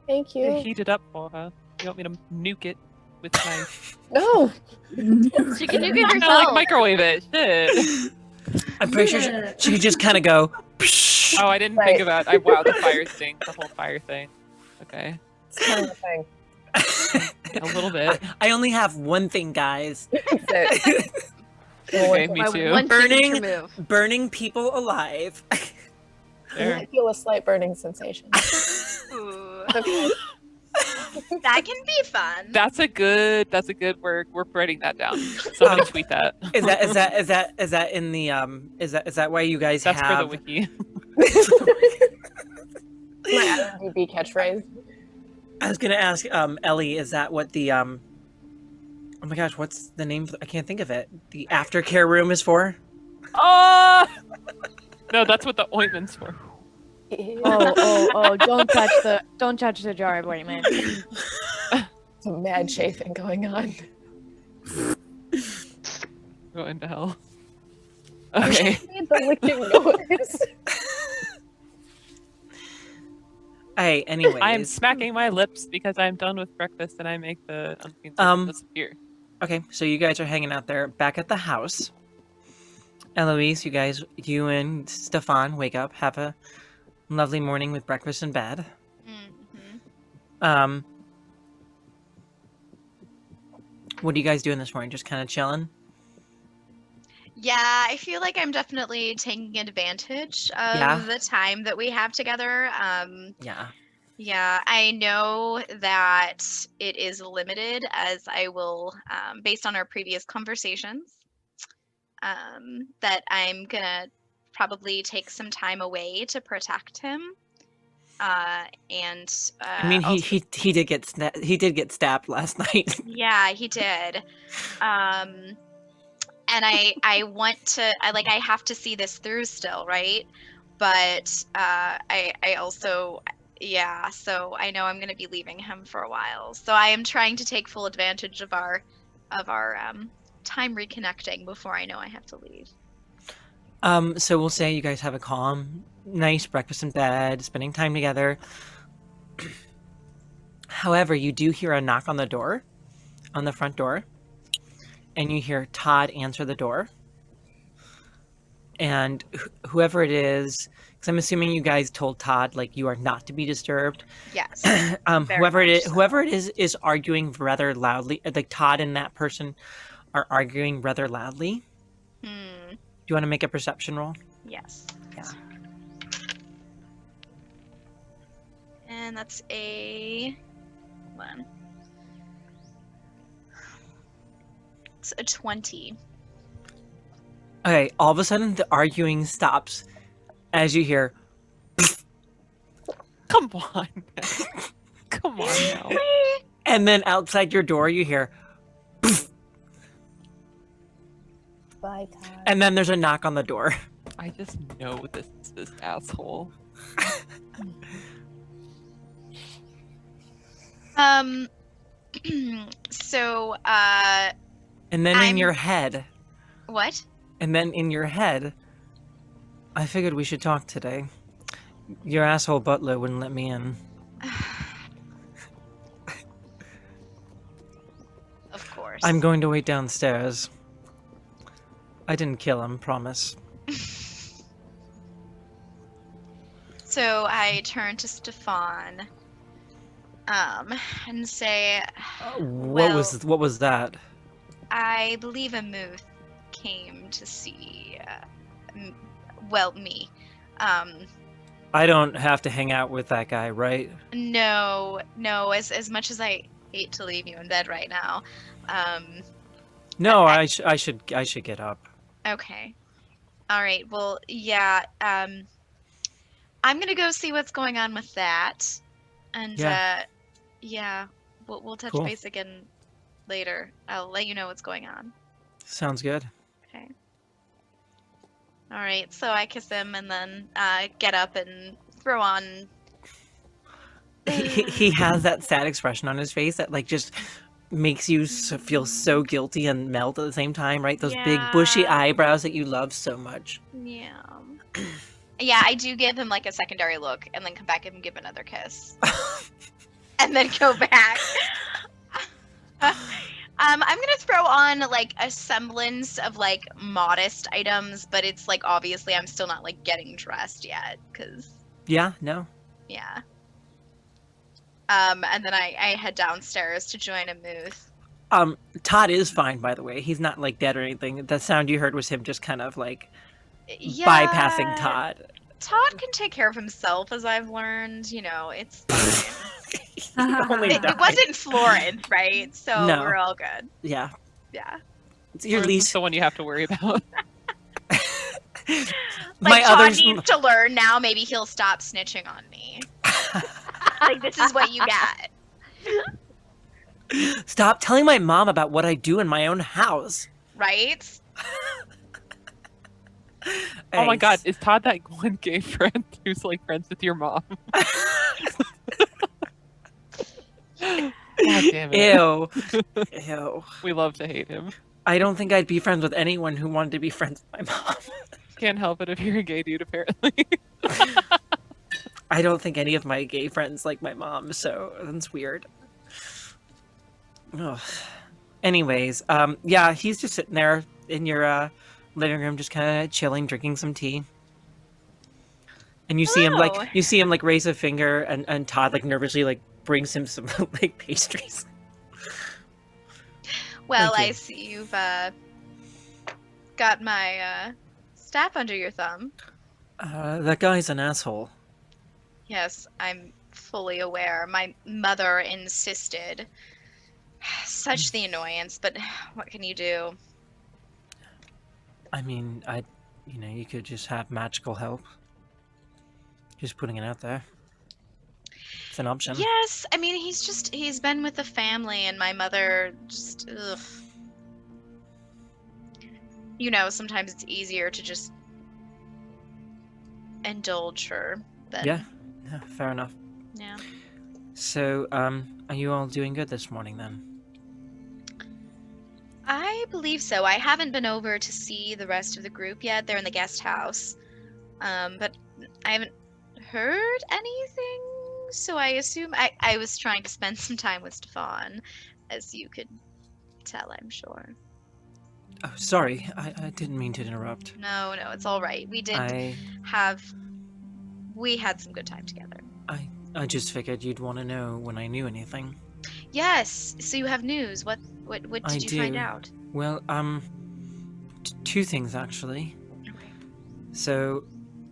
Thank You you. heat it up for her. You want me to nuke it with my... No. She can do it I like herself. microwave it. Shit. I'm pretty sure she could just kind of go. Oh, I didn't Right. think about. Wow, the fire thing, the whole fire thing. Okay, It's kind of a thing. a little bit. I only have one thing, guys. That's it. Okay, me My too. one Burning- signature move. Burning people alive. I There. might feel a slight burning sensation. Ooh. Okay. That can be fun. That's a good. We're writing that down. Somebody tweet that. Is that in the is that why you guys That's have for the wiki. My IMDb catchphrase. I was gonna ask Ellie, is that what the oh my gosh, what's the name I can't think of it. The aftercare room is for? Oh no, that's what the ointment's for. Oh, don't touch the jar of ointment. Some mad chafing going on. Go into hell. Okay. The licking noise. Hey, anyway. I am smacking my lips because I'm done with breakfast and I make the unseen serpent disappear. Okay, so you guys are hanging out there back at the house. Eloise, you and Stefan wake up, have a lovely morning with breakfast in bed. Mhm. What are you guys doing this morning? Just kind of chilling? Yeah, I feel like I'm definitely taking advantage of Yeah. the time that we have together. Yeah. Yeah, I know that it is limited, as I will, based on our previous conversations, that I'm gonna probably take some time away to protect him. And I mean, also- he did get stabbed last night. Yeah, he did. And I want to, I have to see this through still, right? but I also, yeah, so I know I'm going to be leaving him for a while. So I am trying to take full advantage of our time reconnecting before I know I have to leave. So we'll say you guys have a calm, nice breakfast in bed, spending time together. However, you do hear a knock on the door, on the front door, and you hear Todd answer the door. And whoever it is, because I'm assuming you guys told Todd like you are not to be disturbed. Yes. Whoever it is arguing rather loudly. Like Todd and that person are arguing rather loudly. Do you want to make a perception roll? Yes. Yeah. And that's a one. It's a 20. Okay, all of a sudden the arguing stops as you hear, Come on. Come on now. and then outside your door you hear, Bye, Todd. and then there's a knock on the door. I just know this is this asshole. So, And then in your head, what? and then in your head, I figured we should talk today. Your asshole butler wouldn't let me in. Of course. I'm going to wait downstairs. I didn't kill him, promise. So I turn to Stefan, and say, What was that? I believe a Muth came to see, me. I don't have to hang out with that guy, right? No, as much as I hate to leave you in bed right now. No, I should get up. Okay. All right. Well, yeah. I'm gonna go see what's going on with that, and Yeah. we'll touch Cool. base again later. I'll let you know what's going on. Sounds good. Okay. All right. So I kiss him and then get up and throw on. He has that sad expression on his face that like just makes you feel so guilty and melt at the same time, right? Those big bushy Yeah. eyebrows that you love so much. Yeah. Yeah, I do give him like a secondary look and then come back and give another kiss. And then go back. I'm gonna throw on like a semblance of like modest items, but it's like obviously I'm still not like getting dressed yet, cause Yeah, no. yeah. And then I head downstairs to join a Muth. Todd is fine, by the way. He's not like dead or anything. The sound you heard was him just kind of like Yeah, bypassing Todd. Todd can take care of himself, as I've learned. You know, it's fine. Only It died. wasn't Florence, right? So No. we're all good. Yeah. Yeah. It's your Florence is least. the one you have to worry about. Like Todd Todd needs to learn now. Maybe he'll stop snitching on me. Like this is what you got. Stop telling my mom about what I do in my own house. Right? Oh my Hey, god, is Todd that one gay friend who's like friends with your mom? God damn it. Ew. Ew. We love to hate him. I don't think I'd be friends with anyone who wanted to be friends with my mom. Can't help it if you're a gay dude, apparently. I don't think any of my gay friends like my mom, so that's weird. Ugh. Anyways, yeah, he's just sitting there in your living room, just kind of chilling, drinking some tea. And you see him Hello. like raise a finger, and Todd like nervously like brings him some like pastries. Well, Thank you. I see you've got my staff under your thumb. That guy's an asshole. Yes, I'm fully aware. My mother insisted. Such the annoyance, but what can you do? I mean, you could just have magical help. Just putting it out there. It's an option. Yes, I mean he's been with the family, and my mother just ugh. You know, sometimes it's easier to just indulge her, then Yeah, fair enough. yeah. So, are you all doing good this morning then? I believe so. I haven't been over to see the rest of the group yet. They're in the guest house. But I haven't heard anything, so I assume I was trying to spend some time with Stefan, as you could tell, I'm sure. Oh, sorry, I didn't mean to interrupt. No, it's all right. We had some good time together. I just figured you'd want to know when I knew anything. Yes, so you have news. What did you find out? Well, two things actually. Okay. So,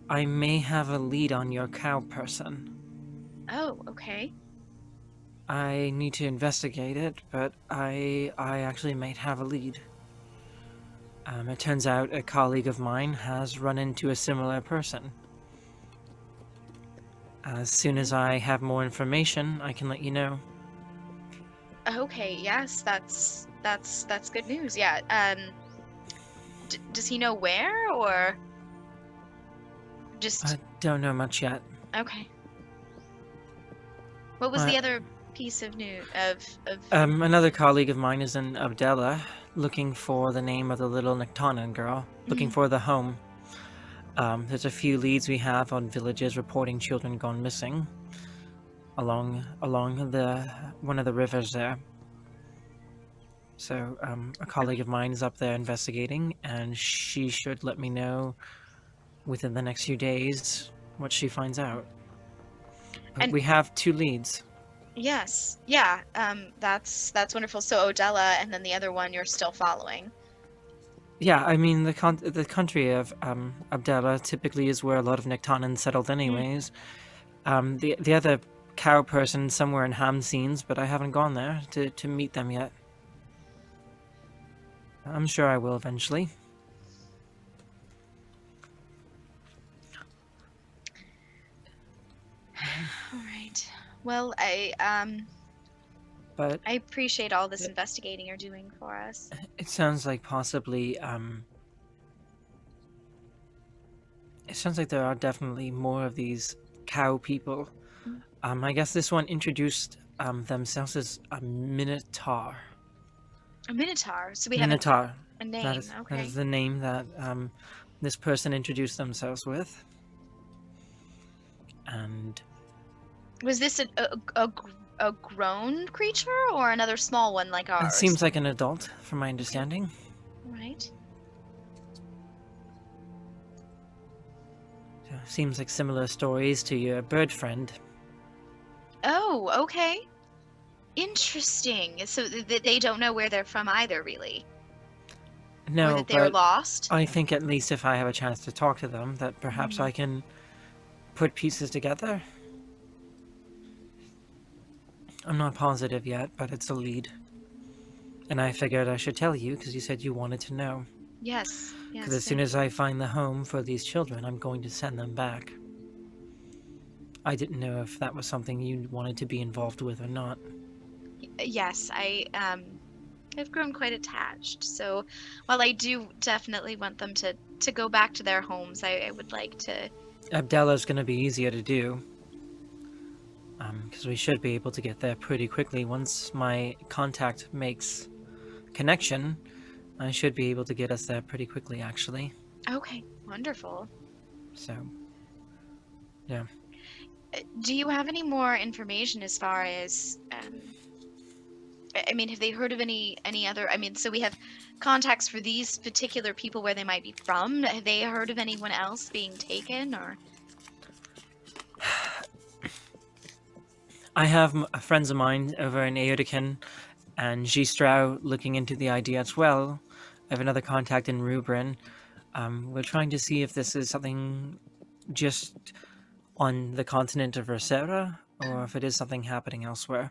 I may have a lead on your cow person. Oh, okay. I need to investigate it, but I actually might have a lead. It turns out a colleague of mine has run into a similar person. As soon as I have more information, I can let you know. Okay, yes, that's good news. Yeah. Does he know where, or just? I don't know much yet. Okay. What was the other piece of news of? Another colleague of mine is in Abdella, looking for the name of the little Eothana girl, looking for the home. There's a few leads we have on villages reporting children gone missing along one of the rivers there. So, a colleague of mine is up there investigating, and she should let me know within the next few days what she finds out. But And- we have two leads. Yes. Yeah. That's wonderful. So Odella, and then the other one you're still following. Yeah, I mean, the country of Abdella typically is where a lot of Nectanans settled anyways. The other cow person somewhere in Hamsines, but I haven't gone there to meet them yet. I'm sure I will eventually. All right. Well, But I appreciate all this investigating you're doing for us. it sounds like possibly, it sounds like there are definitely more of these cow people. I guess this one introduced themselves as a Minotaur. A Minotaur. So we have Minotaur. a name. That Okay. is the name that this person introduced themselves with. And Was this a grown creature or another small one like ours? it seems like an adult, from my understanding. Right. So, seems like similar stories to your bird friend. Oh, okay. Interesting. So they don't know where they're from either, really. Or No, that they were but lost. I think at least if I have a chance to talk to them, that perhaps I can put pieces together. I'm not positive yet, but it's a lead. And I figured I should tell you, because you said you wanted to know. Yes. Because as soon as I find the home for these children, I'm going to send them back. I didn't know if that was something you wanted to be involved with or not. Yes, I've grown quite attached. So while I do definitely want them to go back to their homes, I would like to. Abdella's going to be easier to do. Because we should be able to get there pretty quickly. Once my contact makes connection, I should be able to get us there pretty quickly, actually. Okay, wonderful. So, yeah. Do you have any more information as far as? I mean, have they heard of any other? I mean, so we have contacts for these particular people where they might be from. Have they heard of anyone else being taken, or? I have friends of mine over in Eothana and Gistrow looking into the idea as well. I have another contact in Rubrin. We're trying to see if this is something just on the continent of Rosera, or if it is something happening elsewhere.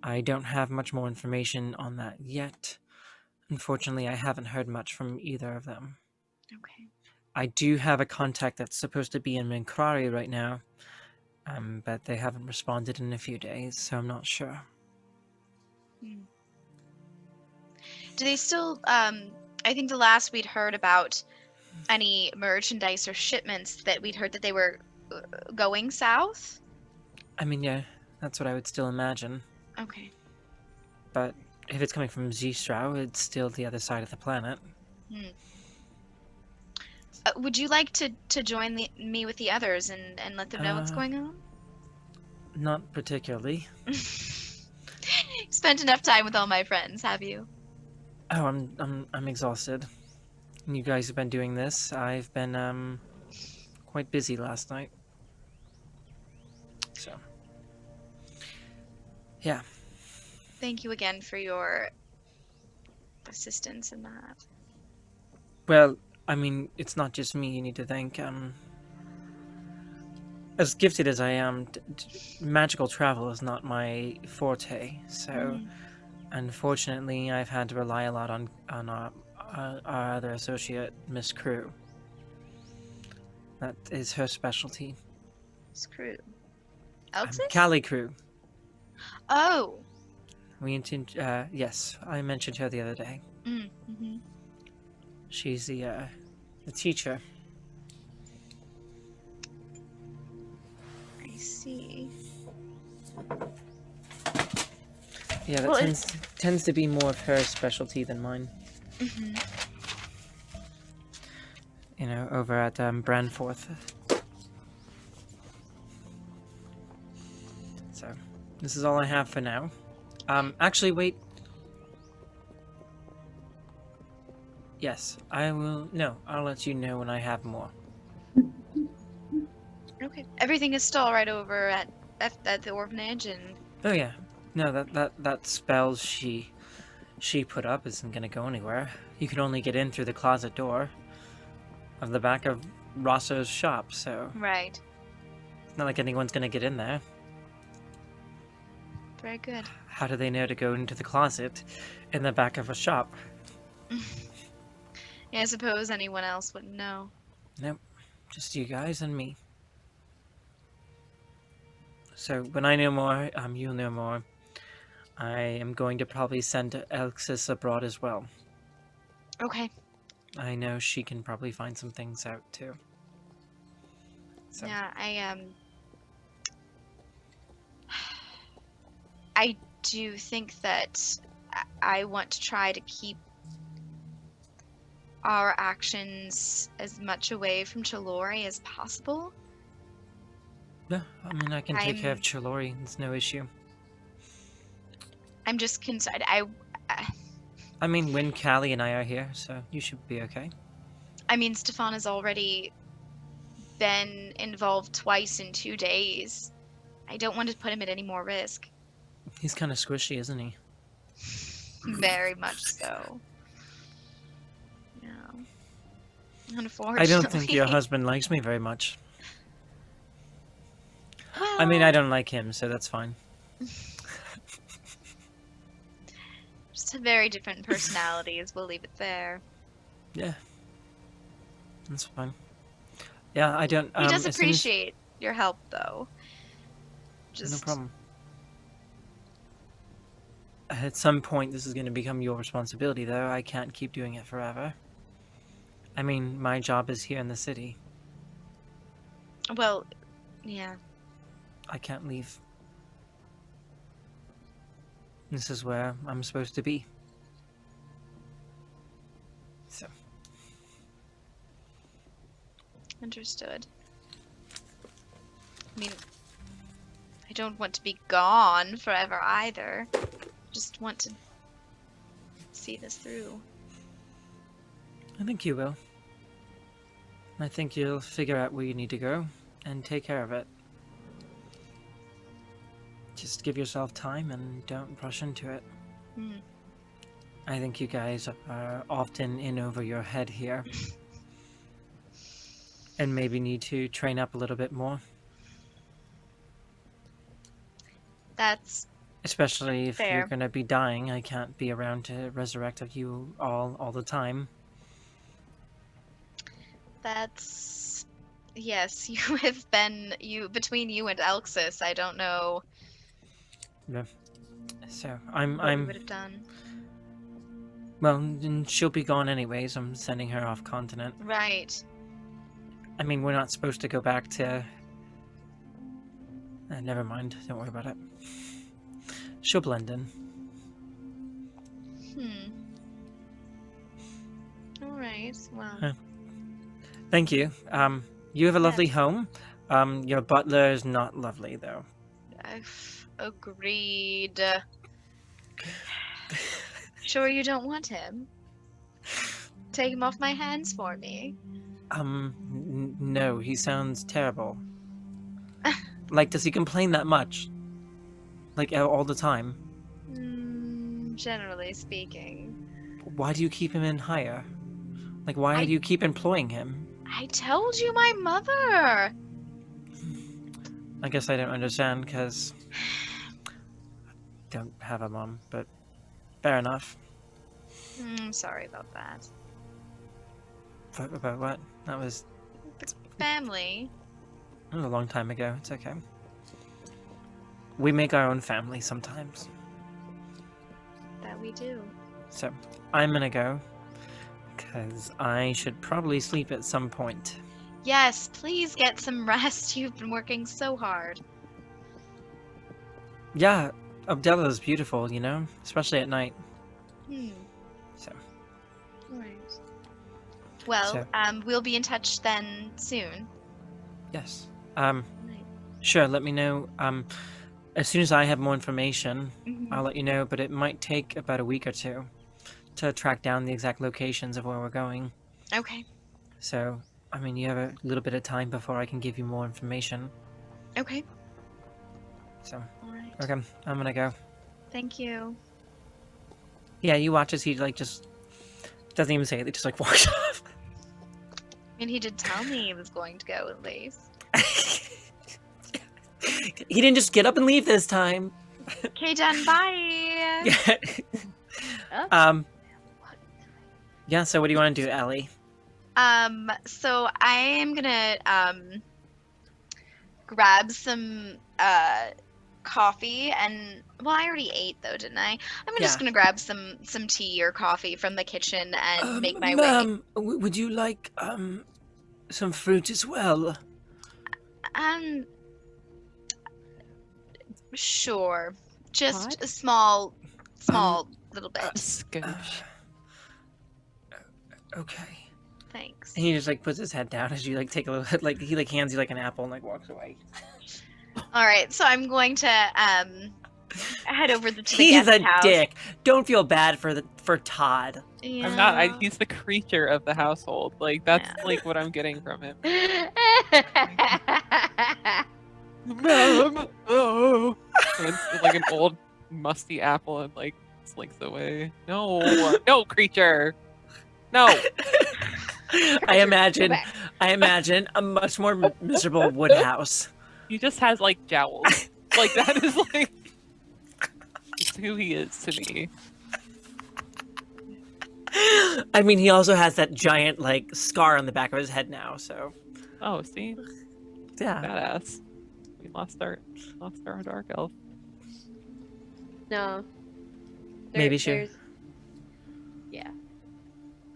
I don't have much more information on that yet. Unfortunately, I haven't heard much from either of them. Okay. I do have a contact that's supposed to be in Minkrari right now, but they haven't responded in a few days, so I'm not sure. Do they still? I think the last we'd heard about any merchandise or shipments that we'd heard that they were going south? I mean, yeah, that's what I would still imagine. Okay. But if it's coming from Zistrow, it's still the other side of the planet. Would you like to join me with the others and let them know what's going on? Not particularly. Spent enough time with all my friends, have you? Oh, I'm exhausted. You guys have been doing this. I've been quite busy last night. So, yeah. Thank you again for your assistance in that. Well, I mean, it's not just me you need to thank. As gifted as I am, magical travel is not my forte. So, unfortunately, I've had to rely a lot on our other associate, Miss Crew. That is her specialty. Miss Crew. Alexis? Callie Crew. Oh. Yes, I mentioned her the other day. Mm-hmm. She's the teacher. I see. Yeah, that Well, tends to be more of her specialty than mine. Mm-hmm. You know, over at Branforth. So, this is all I have for now. Actually, wait. Yes, I will. No, I'll let you know when I have more. Okay. Everything is still right over at the orphanage, and Oh yeah, no, that spell she put up isn't gonna go anywhere. You can only get in through the closet door of the back of Rosso's shop, so right. it's not like anyone's gonna get in there. Very good. How do they know to go into the closet in the back of a shop? Yeah, I suppose anyone else wouldn't know. Nope, just you guys and me. So when I know more, you'll know more. I am going to probably send Alexis abroad as well. Okay. I know she can probably find some things out too. So. Yeah, I do think that I want to try to keep our actions as much away from Chalori as possible. Yeah, I mean, I can take care of Chalori. It's no issue. I'm just concerned. I mean, when Callie and I are here, so you should be okay. I mean, Stefan has already been involved twice in 2 days. I don't want to put him at any more risk. He's kind of squishy, isn't he? Very much so. Yeah. Unfortunately. I don't think your husband likes me very much. Well, I mean, I don't like him, so that's fine. just have very different personalities. We'll leave it there. Yeah. That's fine. Yeah, I don't... He does as soon as- appreciate your help, though. Just No problem. At some point, this is going to become your responsibility, though. I can't keep doing it forever. I mean, my job is here in the city. Well, yeah. I can't leave. This is where I'm supposed to be. So. Understood. I mean, I don't want to be gone forever either. Just want to see this through. I think you will. I think you'll figure out where you need to go and take care of it. Just give yourself time and don't rush into it. I think you guys are often in over your head here. And maybe need to train up a little bit more. That's Especially if fair. you're going to be dying. I can't be around to resurrect you all the time. That's yes, you have been between you and Alexis, I don't know Yeah. So what we would have done. Well, then she'll be gone anyways. I'm sending her off continent. Right. I mean, we're not supposed to go back to... never mind. Don't worry about it. She'll blend in. All right. Well. Huh. Thank you. You have a lovely Yes. home. Your butler is not lovely, though. I've agreed. Sure you don't want him? Take him off my hands for me. No, he sounds terrible. Like, does he complain that much? Like, all the time? Generally speaking. Why do you keep him in hire? Like, why do you keep employing him? I told you my mother! I guess I don't understand, because... I don't have a mom, but... Fair enough. I'm sorry about that. About what? That was... Family. a long time ago. It's okay. We make our own family sometimes. That we do. So, I'm gonna go. Because I should probably sleep at some point. Yes, please get some rest. You've been working so hard. Yeah, Abdella is beautiful, you know? Especially at night. So, Right. Well, So- we'll be in touch then soon. yes. Sure, let me know. As soon as I have more information, I'll let you know, but it might take about a week or two to track down the exact locations of where we're going. Okay. So, I mean, you have a little bit of time before I can give you more information. Okay. So, All right. okay, I'm gonna go. Thank you. Yeah, you watch as he, like, just doesn't even say it, he just, like, walks off. I mean, he did tell me he was going to go at least. He didn't just get up and leave this time. Okay, done. Bye. Yeah, so what do you want to do, Ellie? So I am gonna grab some coffee and well, I already ate though, didn't I? I'm just Yeah. gonna grab some tea or coffee from the kitchen and make my way. Ma'am, would you like some fruit as well? Sure. Just What? a small little bit. Skosh. Okay. Thanks. And he just like puts his head down as you like take a little like he like hands you like an apple and like walks away. All right, so I'm going to head over to the He's guest a house. dick. Don't feel bad for Todd. Yeah. I'm not. He's the creature of the household. Like that's like what I'm getting from him. Ma'am, oh, and it's like an old musty apple and like slinks away. No, no creature. No. I imagine a much more miserable wood house. He just has like jowls. Like that is like it's who he is to me. I mean, he also has that giant like scar on the back of his head now. So Oh, see, yeah, badass. We lost our dark elf. No. Maybe she- there's- Yeah.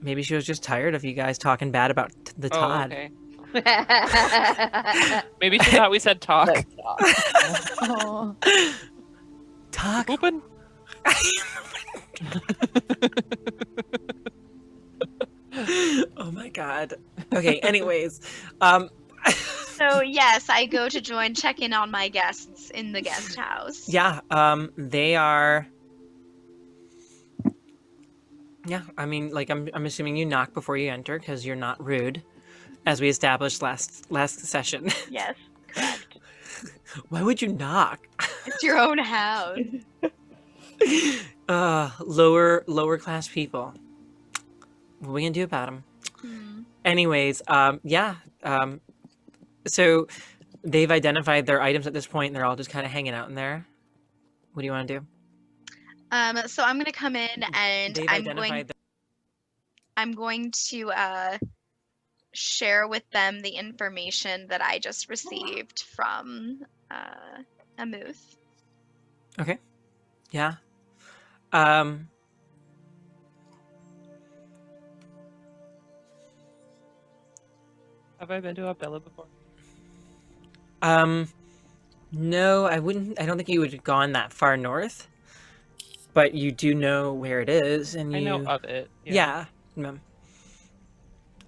maybe she was just tired of you guys talking bad about the Oh, Todd. okay. Maybe she thought we said talk. Oh. Talk. Open. Oh my god. Okay. Anyways, So yes, I go to check in on my guests in the guest house. yeah. They are. Yeah. I mean, like, I'm assuming you knock before you enter because you're not rude, as we established last session. Yes, correct. Why would you knock? It's your own house. Lower class people. What are we gonna do about them? Anyways, yeah. So they've identified their items at this point, and they're all just kind of hanging out in there. What do you want to do? So I'm gonna come in and They've I'm identified. going to share with them the information that I just received from Amuth. Okay. Yeah. Have I been to Abdullah before? No, I wouldn't. I don't think you would have gone that far north, but you do know where it is, and I know you. of it. Yeah.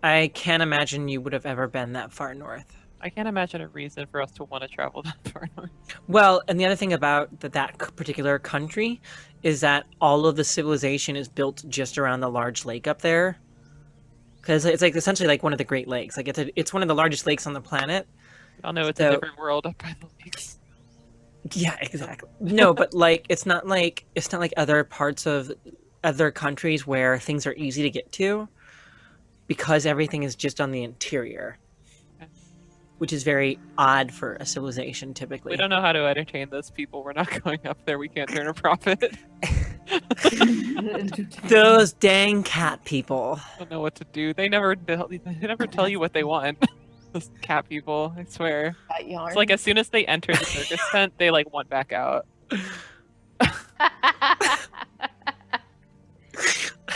I can't imagine you would have ever been that far north. I can't imagine a reason for us to want to travel that far north. Well, and the other thing about that particular country is that all of the civilization is built just around the large lake up there. Because it's like essentially like one of the Great Lakes. Like it's one of the largest lakes on the planet. Y'all know it's So- a different world up by the lakes. Yeah, exactly. No, but like it's not like other parts of other countries where things are easy to get to, because everything is just on the interior, Okay. which is very odd for a civilization typically. We don't know how to entertain those people. We're not going up there. We can't turn a profit. Those dang cat people. Don't know what to do. They never tell you what they want. Those cat people, I swear. That yarn. It's like as soon as they enter the circus tent, they like want back out.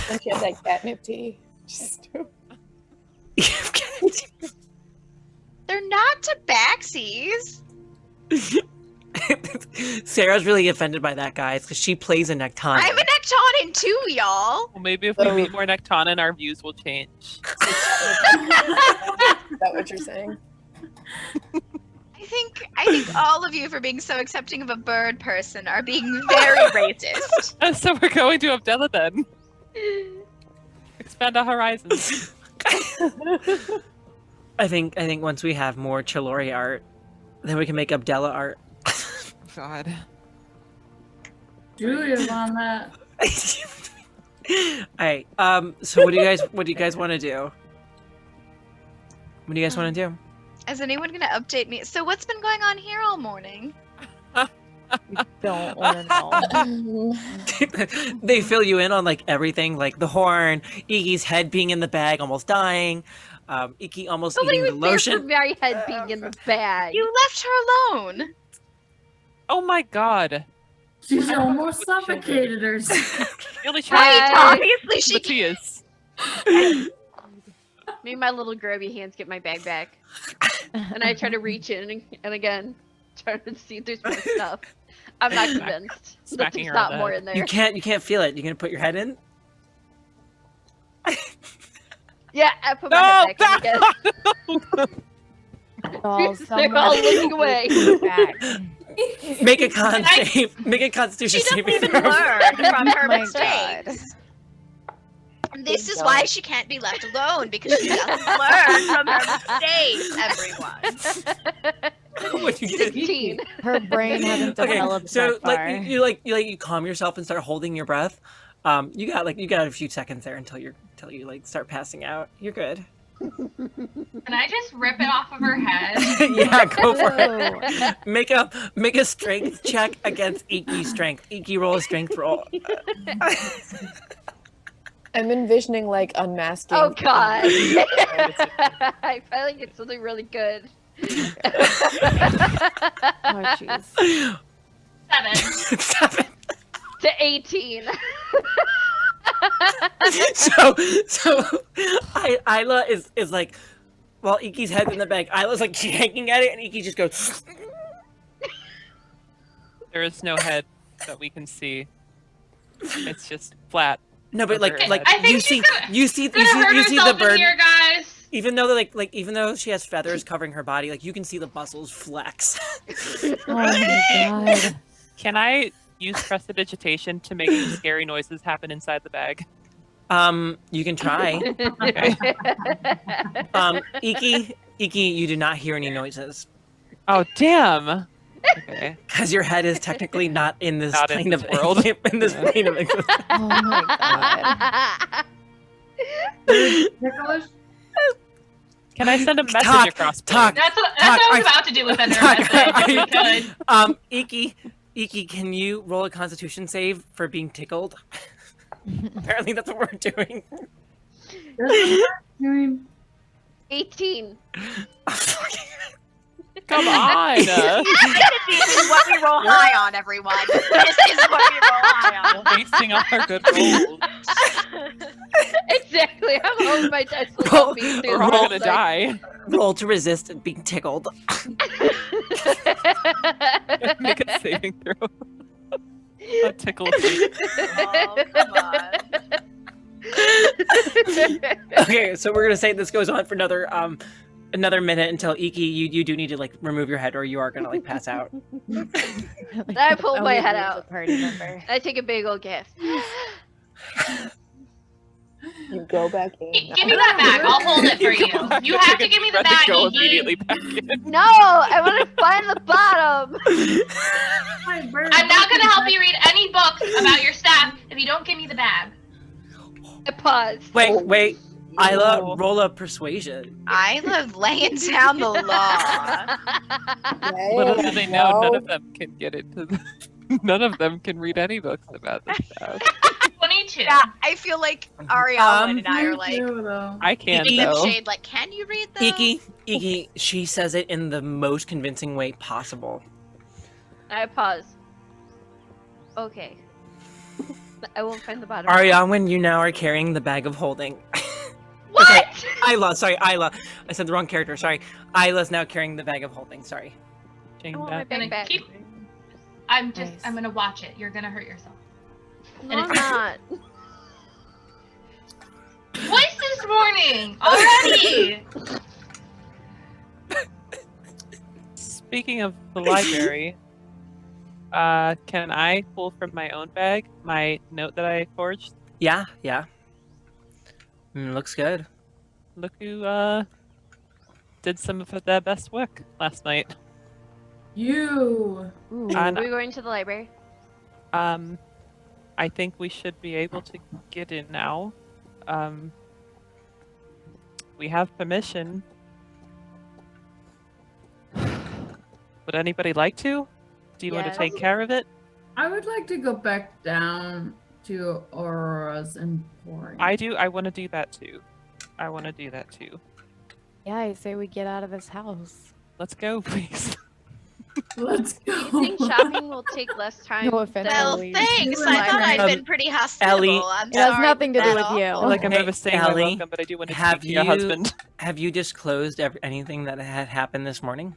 Don't you have that catnip tea? Just They're not tabaxis. Sarah's really offended by that, guys, because she plays a Nectana. I'm a Nectonin too, y'all. Well, maybe if we meet more Nectana, our views will change. Is that what you're saying? I think all of you, for being so accepting of a bird person, are being very racist. So we're going to Abdullah then. Expand our horizons. I think once we have more Chilori art, then we can make Abdella art. God. Julia's on that. Alright, so what do you guys want to do? What do you guys want to do? Is anyone gonna update me? So what's been going on here all morning? Don't want to know. They fill you in on like everything, like the horn, Iggy's head being in the bag, almost dying, Iggy almost Nobody eating the was there for lotion. my head being in the bag. You left her alone. Oh my God. She's almost suffocated herself. The only Hi. child Obviously, she Matthias. Maybe my little grubby hands get my bag back. And I try to reach in and again, try to see if there's more stuff. I'm not convinced. Smacking There's her not on the more head. in there. You can't feel it. You gonna put your head in? Yeah, I put my No! head back in again. Oh, They're all looking away. back. Make a con save. Make a Constitution doesn't saving even throw. learn from her My mistakes. And this Good is why God. she can't be left alone, because she doesn't learn from her mistakes, everyone. What you get? 16. Her brain hasn't Okay, developed so that far. you calm yourself and start holding your breath. You got a few seconds there until you like start passing out. You're good. Can I just rip it off of her head? Yeah, go for it. Ew. Make a strength check against Iki's strength. Iki, roll a strength roll. I'm envisioning like unmasking. Oh god. I finally get something really good. Oh, jeez. 7. 7. To 18. So Isla is like, while Iki's head's in the bag, Isla's like yanking at it, and Iki just goes. There is no head that we can see. It's just flat. No, but like Okay, I think you she's see gonna- you see Gonna hurt you see the herself in bird. here, guys. Even though even though she has feathers covering her body, like you can see the muscles flex. Oh my god. Can I use prestidigitation to make scary noises happen inside the bag? You can try. Okay. Iki, you do not hear any noises Oh, damn. Okay. because your head is technically not in this Not in plane this of world. in this plane of existence. Oh my god. Nicholas? Can I send a message Talk, across? talk. That's what Talk, I was I- about to do with under Talk, message. If we could. Iki, can you roll a Constitution save for being tickled? Apparently, that's what we're doing. Doing 18. Come on. This is what we roll high on, everyone. This is what we roll high on. Wasting all our good rolls. Exactly. I'm hoping my dice will Roll- help me through We're all roll gonna die. Roll to resist being tickled. Make a saving throw. A tickle feat. Oh, come on. Okay, so we're gonna say this goes on for another minute until Iki, you do need to like remove your head or you are gonna like pass out. I pull my head leave out. the party member. I take a big old gift. You go back in. Give me that bag. I'll hold it for you. You have to give me the Ready to bag, go Iki. immediately back in. No, I want to find the bottom. I'm not going to help you read any books about your staff if you don't give me the bag. I pause. Wait. Isla, Oh. roll a persuasion. I love laying down the law. Little do they know, none of them can get into none of them can read any books about this stuff. 22. Yeah, I feel like Ariel and I are like I can't Iki- giving though. shade. Like, can you read those? Iki, she says it in the most convincing way possible. I pause. Okay. I won't find the bottom. Ariawen, you now are carrying the bag of holding. What? Okay, Isla. I said the wrong character, sorry. Isla's now carrying the bag of holding, sorry. Chained I want my up. bag back. Keep- Nice. I'm going to watch it. You're going to hurt yourself. No, I'm not. Twice this morning already. Speaking of the library, can I pull from my own bag my note that I forged? Yeah. Looks good. Look who did some of their best work last night. You. Ooh. And Are we going to the library? I think we should be able to get in now. We have permission. Would anybody like to? Do you want Yes. to take care of it? I would like to go back down to Aurora's Emporium. I do. I want to do that too. Yeah, I say we get out of this house. Let's go, please. Let's go. Do you think shopping will take less time? No offense, than- Well, Ellie. thanks. You I and thought I'd Um, been pretty hospitable. Ellie- I'm It has sorry nothing to do that with awful. you. I feel like I'm Hey, overstaying my Ellie, welcome, but I do want to have speak to your you- husband. Have you disclosed anything that had happened this morning?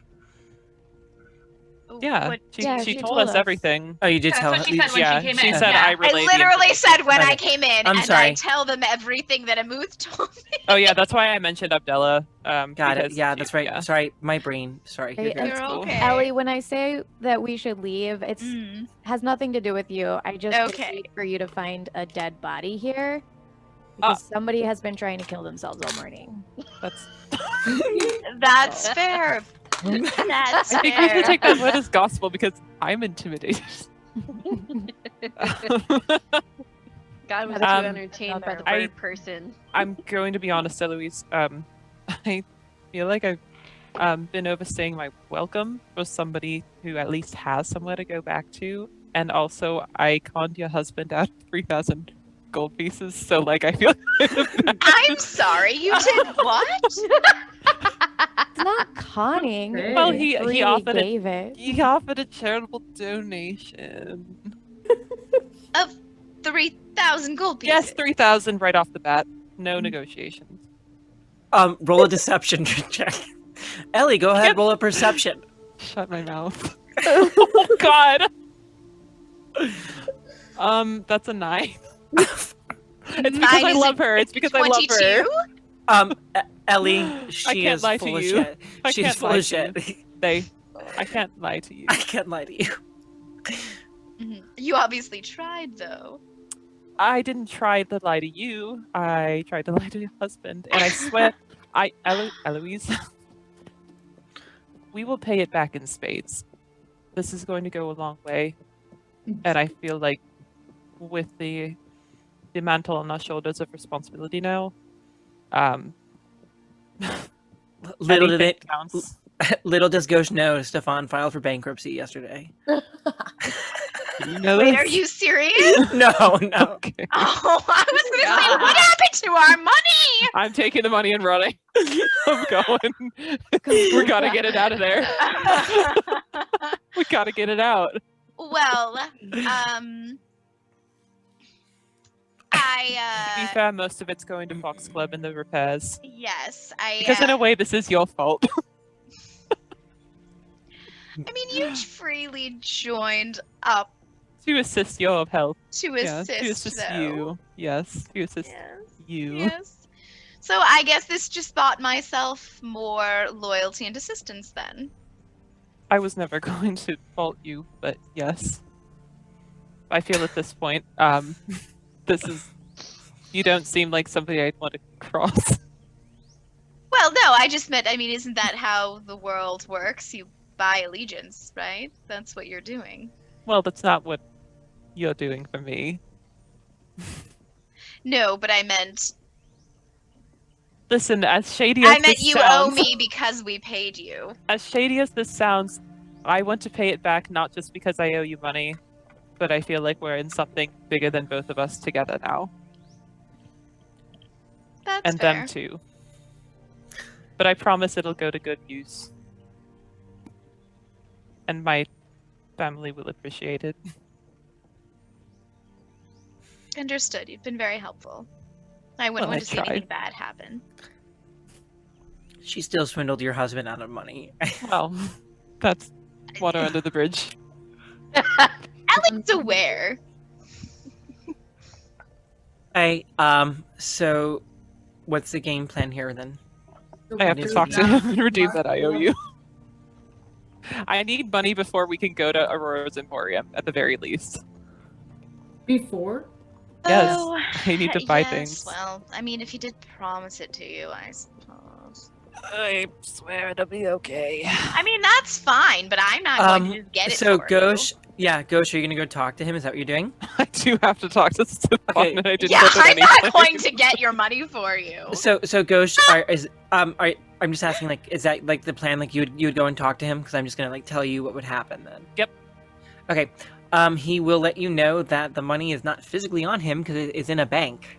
Yeah, What- she told us everything. Oh, you did That's tell what her. she said when Yeah, she came she in. said yeah. I I relayed the literally information. said when I Okay. came in, I'm and sorry. I tell them everything that Amuth told me. Oh yeah, that's why I mentioned Abdella. Got it. because Yeah, she- that's right. yeah. Sorry, my brain. Sorry. Hey, You're good. You're cool. okay. Ellie, when I say that we should leave, it's Mm. has nothing to do with you. I just would Okay. hate for you to find a dead body here because somebody has been trying to kill themselves all morning. That's. That's fair. That's I think we fair. should take that word as gospel because I'm intimidated. God was too Um, entertained by the I- word person. I'm going to be honest, Eloise. I feel like I've been overstaying my welcome for somebody who at least has somewhere to go back to, and also I conned your husband out of 3,000 gold pieces. So like I feel. I'm sorry, you did what? It's not conning. Well, You he freely offered it. gave it. He offered a charitable donation. 3,000 gold pieces. Yes, 3,000 right off the bat. No negotiations. Roll a deception check. Ellie, go ahead. Yep. Roll a perception. Shut my mouth. Oh God. That's a 9. It's because Nine I is love her. It's because I love her. 22? Ellie, she can't is lie to full of you. shit. I She's can't full lie of to shit. I can't lie to you. I can't lie to you. Mhm. You obviously tried, though. I didn't try to lie to you. I tried to lie to your husband, and I swear, Eloise, we will pay it back in spades. This is going to go a long way, and I feel like with the mantle on our shoulders of responsibility now, Little did anything it. counts. Little does Ghost know Stefan filed for bankruptcy yesterday. You know Wait, this? are you serious? No. Okay. Oh, I was gonna say, what happened to our money? I'm taking the money and running. I'm going. We gotta get it out of there. We gotta get it out. Well, To be fair, most of it's going to Fox Club and the repairs. Yes, Because in a way, this is your fault. I mean, you freely joined up To assist your health. to Yeah, assist, to assist though. you. Yes, to assist Yes. you. Yes. So I guess this just bought myself more loyalty and assistance then. I was never going to fault you, but yes. I feel at this point, this is... You don't seem like somebody I'd want to cross. Well, no, I just meant, I mean, isn't that how the world works? You buy allegiance, right? That's what you're doing. Well, that's not what you're doing for me. No, but I meant... Listen, as shady as I meant this you sounds, owe me because we paid you. as shady as this sounds, I want to pay it back not just because I owe you money, but I feel like we're in something bigger than both of us together now. That's And fair. them too. But I promise it'll go to good use. And my family will appreciate it. Understood. You've been very helpful. I wouldn't Well, want I to see anything tried. bad happen. She still swindled your husband out of money. Well, that's water under the bridge. Alex aware. So what's the game plan here then? I have to talk to him and redeem that I owe you. I need money before we can go to Aurora's Emporium, at the very least. Before? Yes, Oh, I need to buy yes, things. Well, I mean, if he did promise it to you, I suppose. I swear it'll be okay. I mean, that's fine, but I'm not going to just get it So for Ghosh, are you gonna go talk to him? Is that what you're doing? I do have to talk to Stefan, Okay. and I you. didn't Yeah, look at I'm not anything. going to get your money for you. So Ghosh, I'm just asking, like, is that like the plan? Like you would go and talk to him? Because I'm just gonna like tell you what would happen then. Yep. Okay. He will let you know that the money is not physically on him because it is in a bank.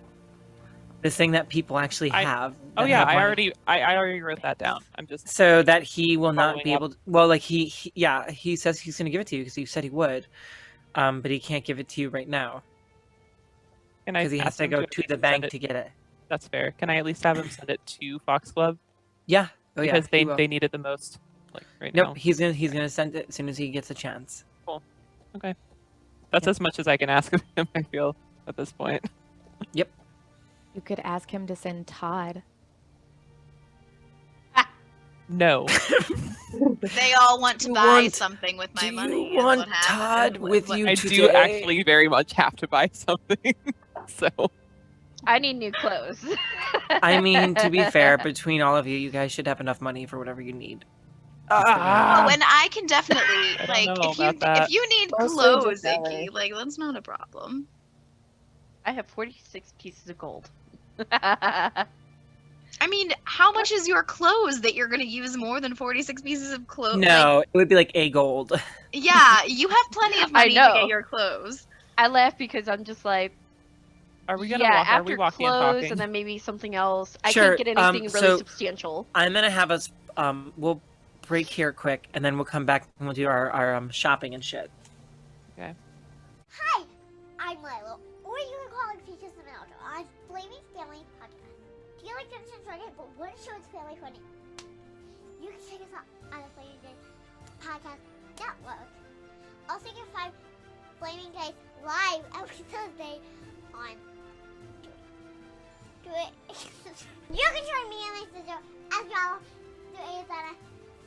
This thing that people actually have. Oh that yeah, have I money. already wrote that down. I'm just So that he will not Following be up. able to, well, like he says he's going to give it to you because he said he would. But he can't give it to you right now Can I because he has ask to him go at to least the send bank it- to get it. That's fair. Can I at least have him send it to Fox Club? Yeah. Oh yeah. Because he will. they need it the most, like right Nope, now. he's gonna send it as soon as he gets a chance. That's as much as I can ask of him, I feel, at this point. You could ask him to send Todd. No. They all want to You buy want- something with my Do money. you is want what happens. Todd with you I today? do actually very much have to buy something. So I need new clothes. I mean, to be fair, between all of you, you guys should have enough money for whatever you need. Oh, and I can definitely I don't like know if you about that. if you need Mostly clothes, just Ellie. Icky, like that's not a problem. I have 46 pieces of gold. I mean, how much is your clothes that you're gonna use more than 46 pieces of clothes? No, it would be like a gold. Yeah, you have plenty of I money to know. get your clothes. I laugh because I'm just like, are we gonna yeah, walk? Are we after walking and clothes talking? and then maybe something else. I Sure, can't get anything really so- substantial. I'm gonna have us. We'll break here quick, and then we'll come back and we'll do our shopping and shit. Hi, I'm Lilo, or you can call it Peaches the Melody on Flaming Family Podcast. Do you like Dungeons and Dragons but want to show it's family funny? You can check us out on the Flaming Days Podcast Network. Also, you can find Flaming Days live every Thursday on Twitch. You can join me and my sister as well through Eothana.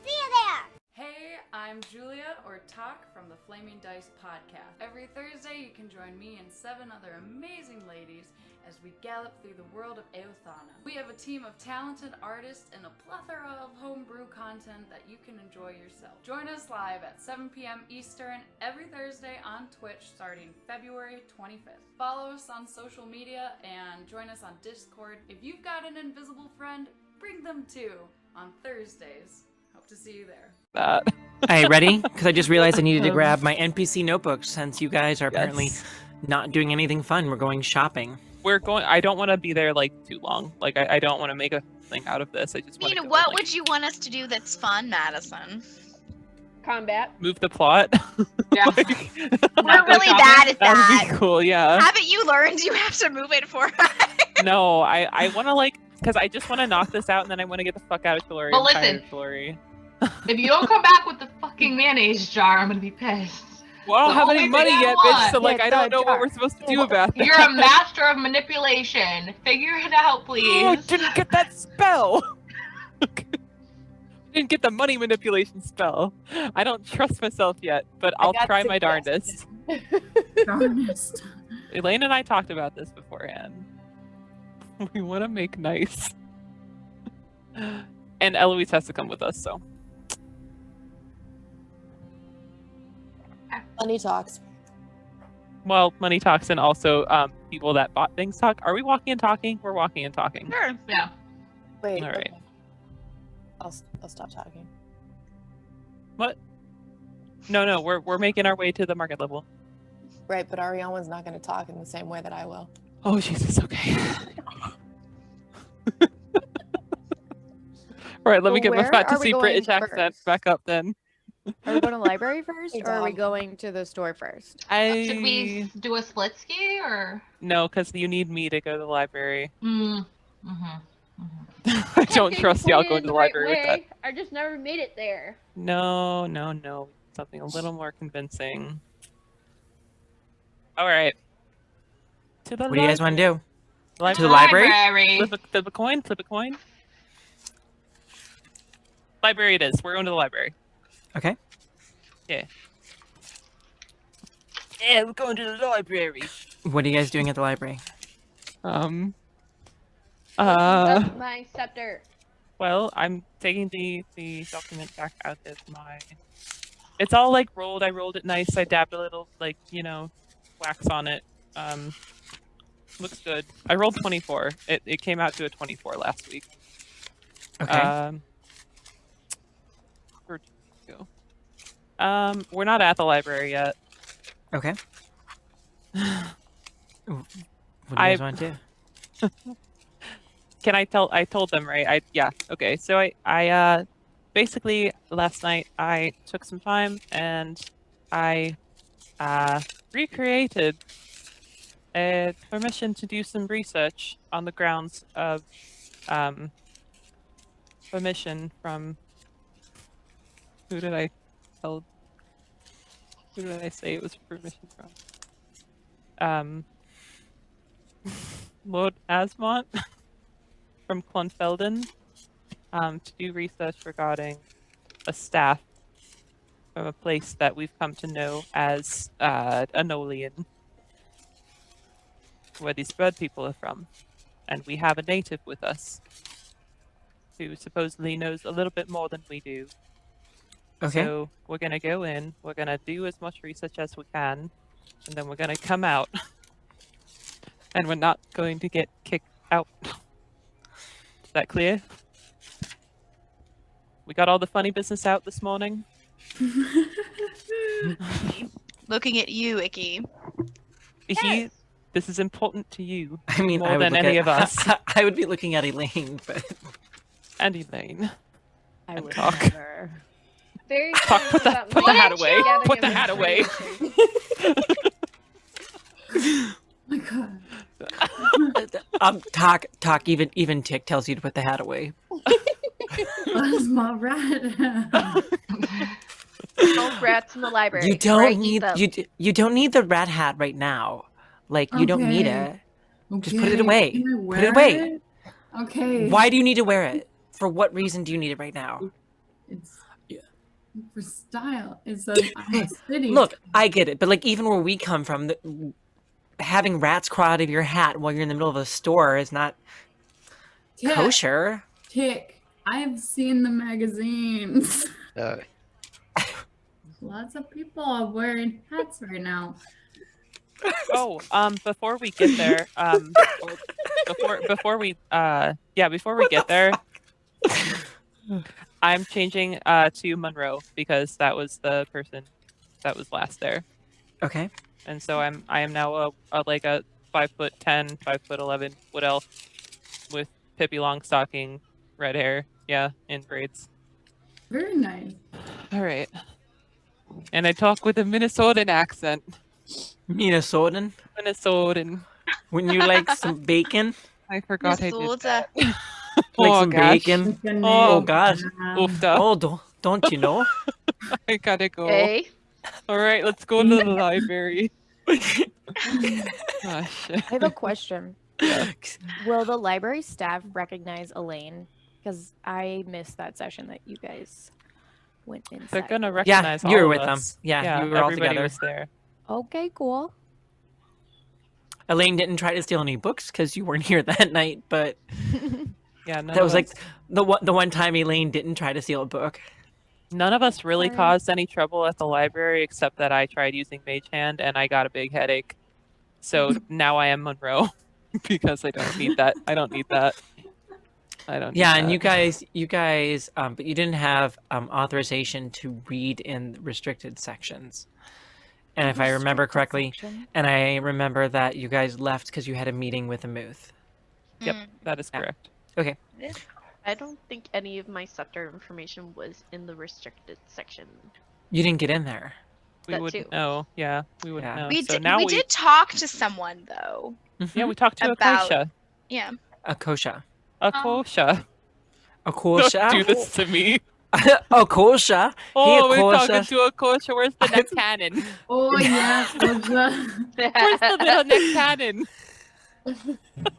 See you there! Hey, I'm Julia, or Talk, from the Flaming Dice Podcast. Every Thursday, you can join me and 7 other amazing ladies as we gallop through the world of Eothana. We have a team of talented artists and a plethora of homebrew content that you can enjoy yourself. Join us live at 7 p.m. Eastern every Thursday on Twitch starting February 25th. Follow us on social media and join us on Discord. If you've got an invisible friend, bring them too on Thursdays. Hope to see you there. That. Hey, ready? Because I just realized I needed to grab my NPC notebook since you guys are apparently Yes. not doing anything fun. We're going shopping. We're going. I don't want to be there like too long. Like I don't want to make a thing out of this. I just I want mean, to. what would you want us to do that's fun, Madison? Combat. move the plot? Yeah. Like, We're really bad at that would that. be cool. Yeah. Haven't you you learned you have to move it for? No, I want to because I just want to knock this out and then I want to get the fuck out of Shilori. But I'm tired listen. of Shilori. If you don't come back with the fucking mayonnaise jar, I'm gonna be pissed. Well, I don't The have any only money thing I yet, bitch. So want- I don't know what we're supposed to do about that. You're a master of manipulation. Figure it out, please. Oh, I didn't get that spell. Didn't get the money manipulation spell. I don't trust myself yet, but I'll try my darndest. Darndest. Elaine and I talked about this beforehand. We want to make nice. And Eloise has to come with us, so. Money talks. Well, money talks and also people that bought things talk. Are we walking and talking? We're walking and talking. Sure. Yeah. Wait. All right. Okay. I'll stop talking. What? No, we're making our way to the market level. Right, but Ariana's not going to talk in the same way that I will. Oh, Jesus, okay. All right, let me Well, get my where are fantasy we British going accent first? back up then. Are we going to the library first, Hey, or are we Dom. going to the store first? Should we do a split ski or? No, because you need me to go to the library. Mm-hmm. I don't trust y'all going to the library with that. I just never made it there. No. Something a little more convincing. All right. To the What do you guys want to do? Library. To the library? Flip a coin. Flip a coin. Library it is. We're going to the library. Okay. Yeah, we're going to the library. What are you guys doing at the library? That's my scepter. Well, I'm taking the document back out of my... It's all rolled. I rolled it nice. I dabbed a little wax on it. Looks good. I rolled 24. It came out to a 24 last week. Okay. Where'd you go? We're not at the library yet. Okay. What do you guys want to do? Can I tell? I told them, right? Yeah. Okay. So I basically last night I took some time and I recreated a permission to do some research on the grounds of permission from who did I say it was permission from? Lord Asmont from Clonfelden to do research regarding a staff from a place that we've come to know as Anolian, where these bird people are from. And we have a native with us who supposedly knows a little bit more than we do. Okay. So we're going to go in, we're going to do as much research as we can, and then we're going to come out. And we're not going to get kicked out. Is that clear? We got all the funny business out this morning. Looking at you, Icky. Icky, this is important to you. I mean, more I would than look any at, of us. I would be looking at Elaine, but And Elaine. I And would talk. never. Very Talk, put the hat away. gathering Put the of hat away. information. Oh my god. talk. Even Tick tells you to put the hat away. Where's my rat? No rats in the library. You or I don't eat need them. you don't need the rat hat right now. You don't need Okay. it. Just put it away. Can I Put wear it away. it? Okay. Why do you need to wear it? For what reason do you need it right now? It's for style. It's a city. Look, I get it, but even where we come from, having rats crawl out of your hat while you're in the middle of a store is not Tick, kosher. Tick. I've seen the magazines. Lots of people are wearing hats right now. Oh, before we get there, before we get there, I'm changing to Monroe because that was the person that was last there, Okay. and so I am now a 5'10", 5'11" wood elf with Pippi Longstocking, red hair, in braids. Very nice. All right, and I talk with a Minnesotan accent. Minnesotan. Minnesotan. Wouldn't you like some bacon? I forgot I did Miss that. Like Oh, some gosh. bacon? Oh, Oh gosh. Oofda. Oh, don't you know? I gotta go. Okay. All right, let's go to the library. Gosh. I have a question. Yeah. Will the library staff recognize Elaine? Because I missed that session that you guys went inside. They're gonna with. Yeah, recognize you were all with of them. us. Yeah, you were all everybody together. was there. Okay, cool. Elaine didn't try to steal any books because you weren't here that night, but Yeah, none that of was like us, the one time Elaine didn't try to steal a book. none of us really Sorry. caused any trouble at the library except that I tried using Mage Hand and I got a big headache. So now I am Monroe because I don't need that. I don't need that. I don't need Yeah, that. and you guys, but you didn't have authorization to read in restricted sections. And if I remember Restricted correctly, section. and I remember that you guys left because you had a meeting with a Muth. Yep, Mm. that is Yeah. correct. Okay. I don't think any of my scepter information was in the restricted section. You didn't get in there. We That wouldn't too. know. Yeah, we wouldn't Yeah. know. We So did. now We did talk to someone though. Yeah, we talked to About- Akosha. Yeah. Akosha. Akosha. Don't Akosha? do this to me. Akosha? Oh, we're Akosha. talking to Akosha. Where's the neck cannon? Oh yes, Where's the little neck cannon?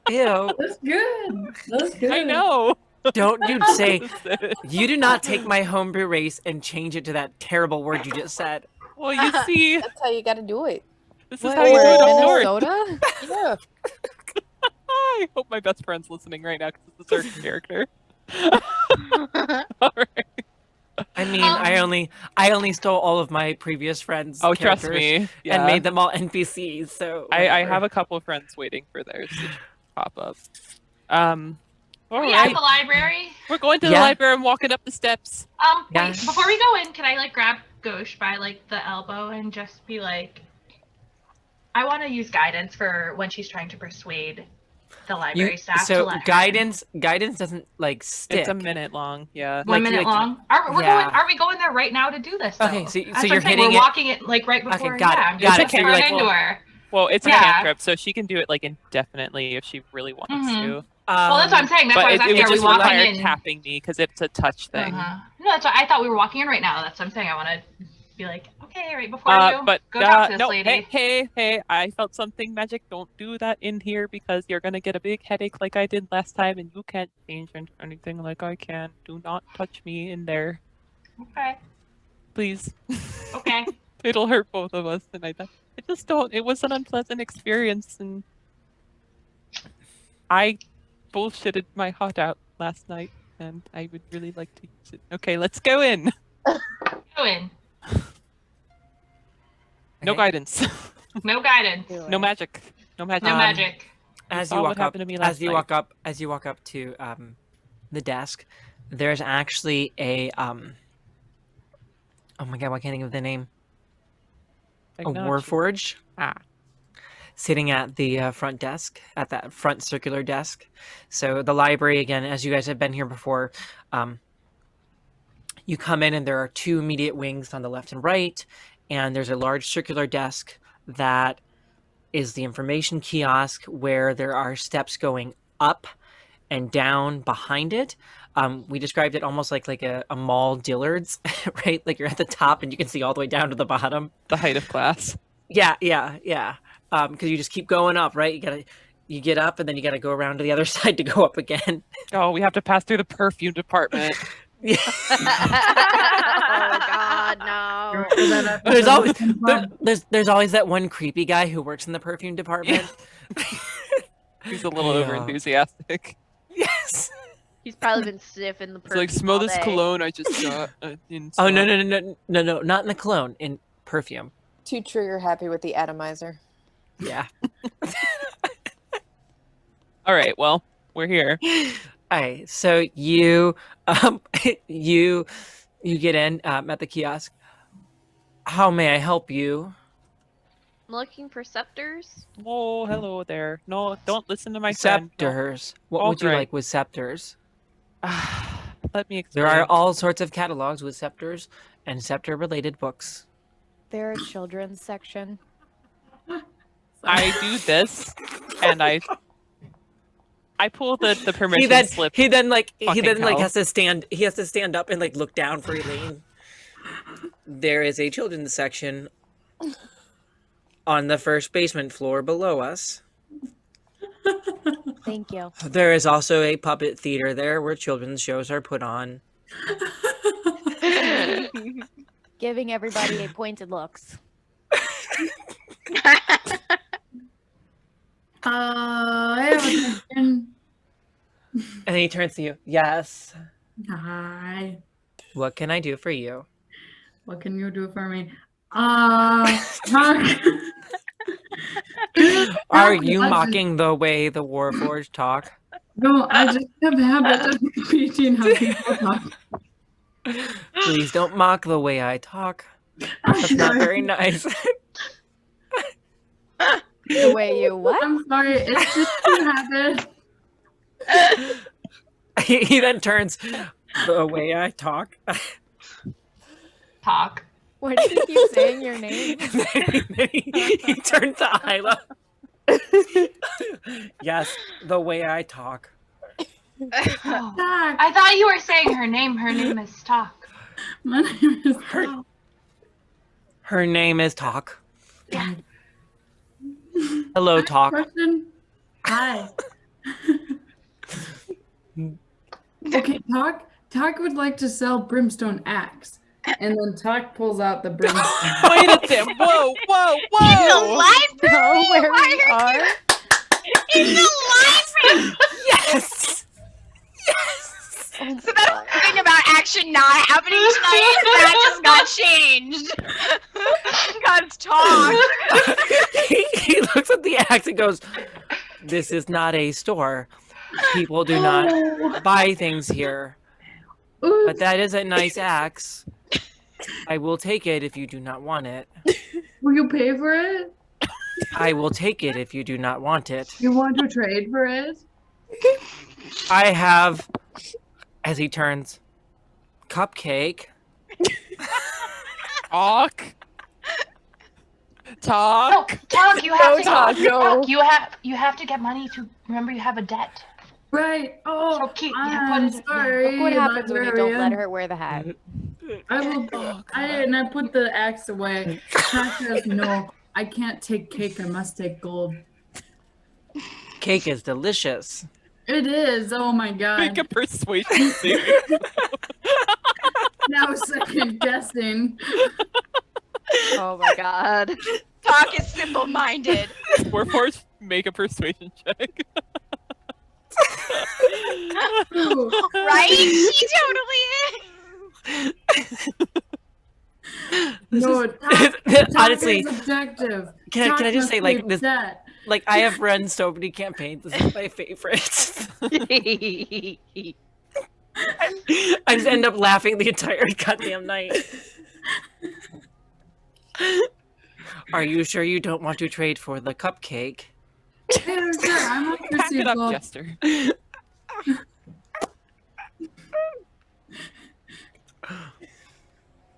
Ew. that's good. That's good. I know. Don't you say, This is it. you do not take my homebrew race and change it to that terrible word you just said. Well, you see, That's how you got to do it. this is What, how you do we're it in up north. Minnesota? Yeah. I hope my best friend's listening right now because it's a certain character. All right. I mean, I only stole all of my previous friends' Oh, trust characters me. Yeah. and made them all NPCs. So I whatever. have a couple of friends waiting for theirs to pop up. All Are we at right. the library? We're going to the Yeah. library and walking up the steps. Yeah. Wait, before we go in, can I like grab Ghosh by like the elbow and just be like, I want to use guidance for when she's trying to persuade the library staff to so let her. guidance doesn't like stick. It's a minute long. Yeah. 1 like, minute like- long. yeah. Are we going there right now to do this? Though? Okay, so That's what you're I'm saying. hitting We're it- walking it like right Okay, before. got it, yeah, I'm got just it. So gonna you're run like, into well- her. Well, it's a Yeah. cantrip, so she can do it like indefinitely if she really wants to. Well, that's what I'm saying. That's why I was But it asking, would are we just walking require in? tapping me because it's a touch thing. No, that's what I thought we were walking in right now. That's what I'm saying. I want to be like, okay, right before you But go talk to this no, lady. hey, I felt something magic. Don't do that in here because you're gonna get a big headache like I did last time, and you can't change into anything like I can. Do not touch me in there, Okay. please. Okay. It'll hurt both of us, and I just don't. It was an unpleasant experience, and I bullshitted my heart out last night, and I would really like to use it. Okay, let's go in. Go in. No Okay. guidance. No guidance. No magic. No magic. No magic. As saw you what walk up, happened to me last as you night. walk up to the desk, there's actually a oh my god, why can't I think of the name? A Acknowledge you. Warforge. Ah. Sitting at the front desk, at that front circular desk. So the library, again, as you guys have been here before, you come in and there are two immediate wings on the left and right, and there's a large circular desk that is the information kiosk where there are steps going up and down behind it. We described it almost like a mall Dillard's, right? Like you're at the top and you can see all the way down to the bottom. The height of class. Yeah. Because you just keep going up, right? You get up and then you gotta go around to the other side to go up again. Oh, we have to pass through the perfume department. Yeah. Oh god, no. There's always there's always that one creepy guy who works in the perfume department. He's a little Yeah. over enthusiastic. Yes. He's probably been sniffing the It's perfume like, smell all this day. cologne I just got. In Oh stock." no, not in the cologne, in perfume. Too true. You're happy with the atomizer. Yeah. All right, well, we're here. Alright, so you you get in at the kiosk. How may I help you? I'm looking for scepters. Oh, hello there. No, don't listen to my friend. No. Scepters. What would you Alright. like with scepters? Let me explain. There are all sorts of catalogs with scepters and scepter related books. There a children's section? I do this, and I pull the permission He then slip. he then like Fucking hell. has to stand. He has to stand up and like look down for Elaine. There is a children's section on the first basement floor below us. Thank you. There is also a puppet theater there where children's shows are put on. Giving everybody a pointed looks. I have a question. And he turns to you. Yes. Hi. What can I do for you? What can you do for me? Mark. Are you mocking the way the Warforged talk? No, I just have a habit of repeating how people talk. Please don't mock the way I talk. That's not very nice. The way you what? I'm sorry, it's just a habit. He then turns the way I talk. Talk. Why do you keep saying your name? he turns to Isla. Yes, the way I talk. Oh, I thought you were saying her name. Her name is Talk. My name is Her name is Talk. Yeah. Hello, Talk. Question? Hi. Okay, Talk would like to sell Brimstone Axe. And then Talk pulls out the Brimstone. Wait a second. Whoa, whoa, In the whoa! library? Know where Why we are you are? in the library? Yes! Yes! Oh my So that's God. the thing about action not happening tonight. That just got changed. God's talk. he looks at the axe and goes, "This is not a store. People do not buy things here. But that is a nice axe. I will take it if you do not want it. Will you pay for it? I will take it if you do not want it. You want to trade for it? I have," as he turns, "cupcake." Talk. No, Talk. Talk. You have No, to Talk, no. Talk, you have to get money to remember you have a debt. Right. Oh, So keep. I'm put it, sorry. Look what happens when you don't librarian. let her wear the hat. I will. And I put the axe away. Talk says, "No, I can't take cake. I must take gold." Cake is delicious. It is. Oh my god. Make a persuasion saving. Now second guessing. Oh my god. Talk is simple-minded. Warforged, make a persuasion check. Ooh. Right? She totally is. No, Talk Honestly, is objective. can I just Talk say, must like, be this, upset. like, I have run so many campaigns. This is my favorite. I just end up laughing the entire goddamn night. Are you sure you don't want to trade for the cupcake? Yeah, sure. I'm up to Pack see it up, gold. Jester.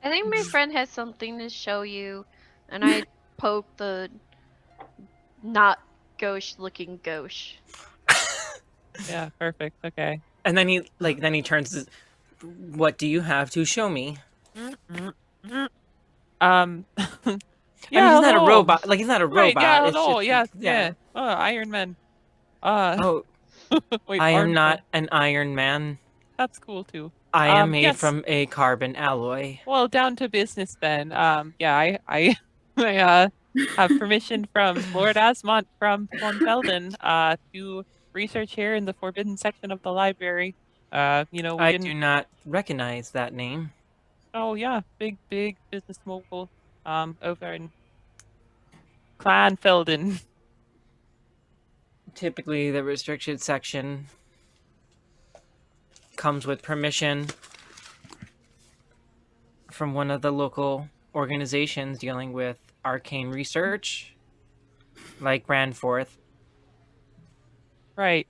I think my friend has something to show you, and I poke the not gauche looking gauche. Yeah, perfect. Okay. And then he turns. What do you have to show me? Yeah, I mean, he's not a hello. robot. Like, he's not a Right, robot. yeah, It's hello, just, yes, yeah. yeah. Oh, Iron Man. Oh, Wait, I am Arm not Man. an Iron Man. That's cool too. I am made yes. from a carbon alloy. Well, down to business then. Yeah, I have permission from Lord Asmont from Von Felden to research here in the forbidden section of the library. You know, we I didn't. do not recognize that name. Oh yeah, big business mogul. Over in Clan Felden. Typically, the restricted section comes with permission from one of the local organizations dealing with arcane research, like Brandforth. Right.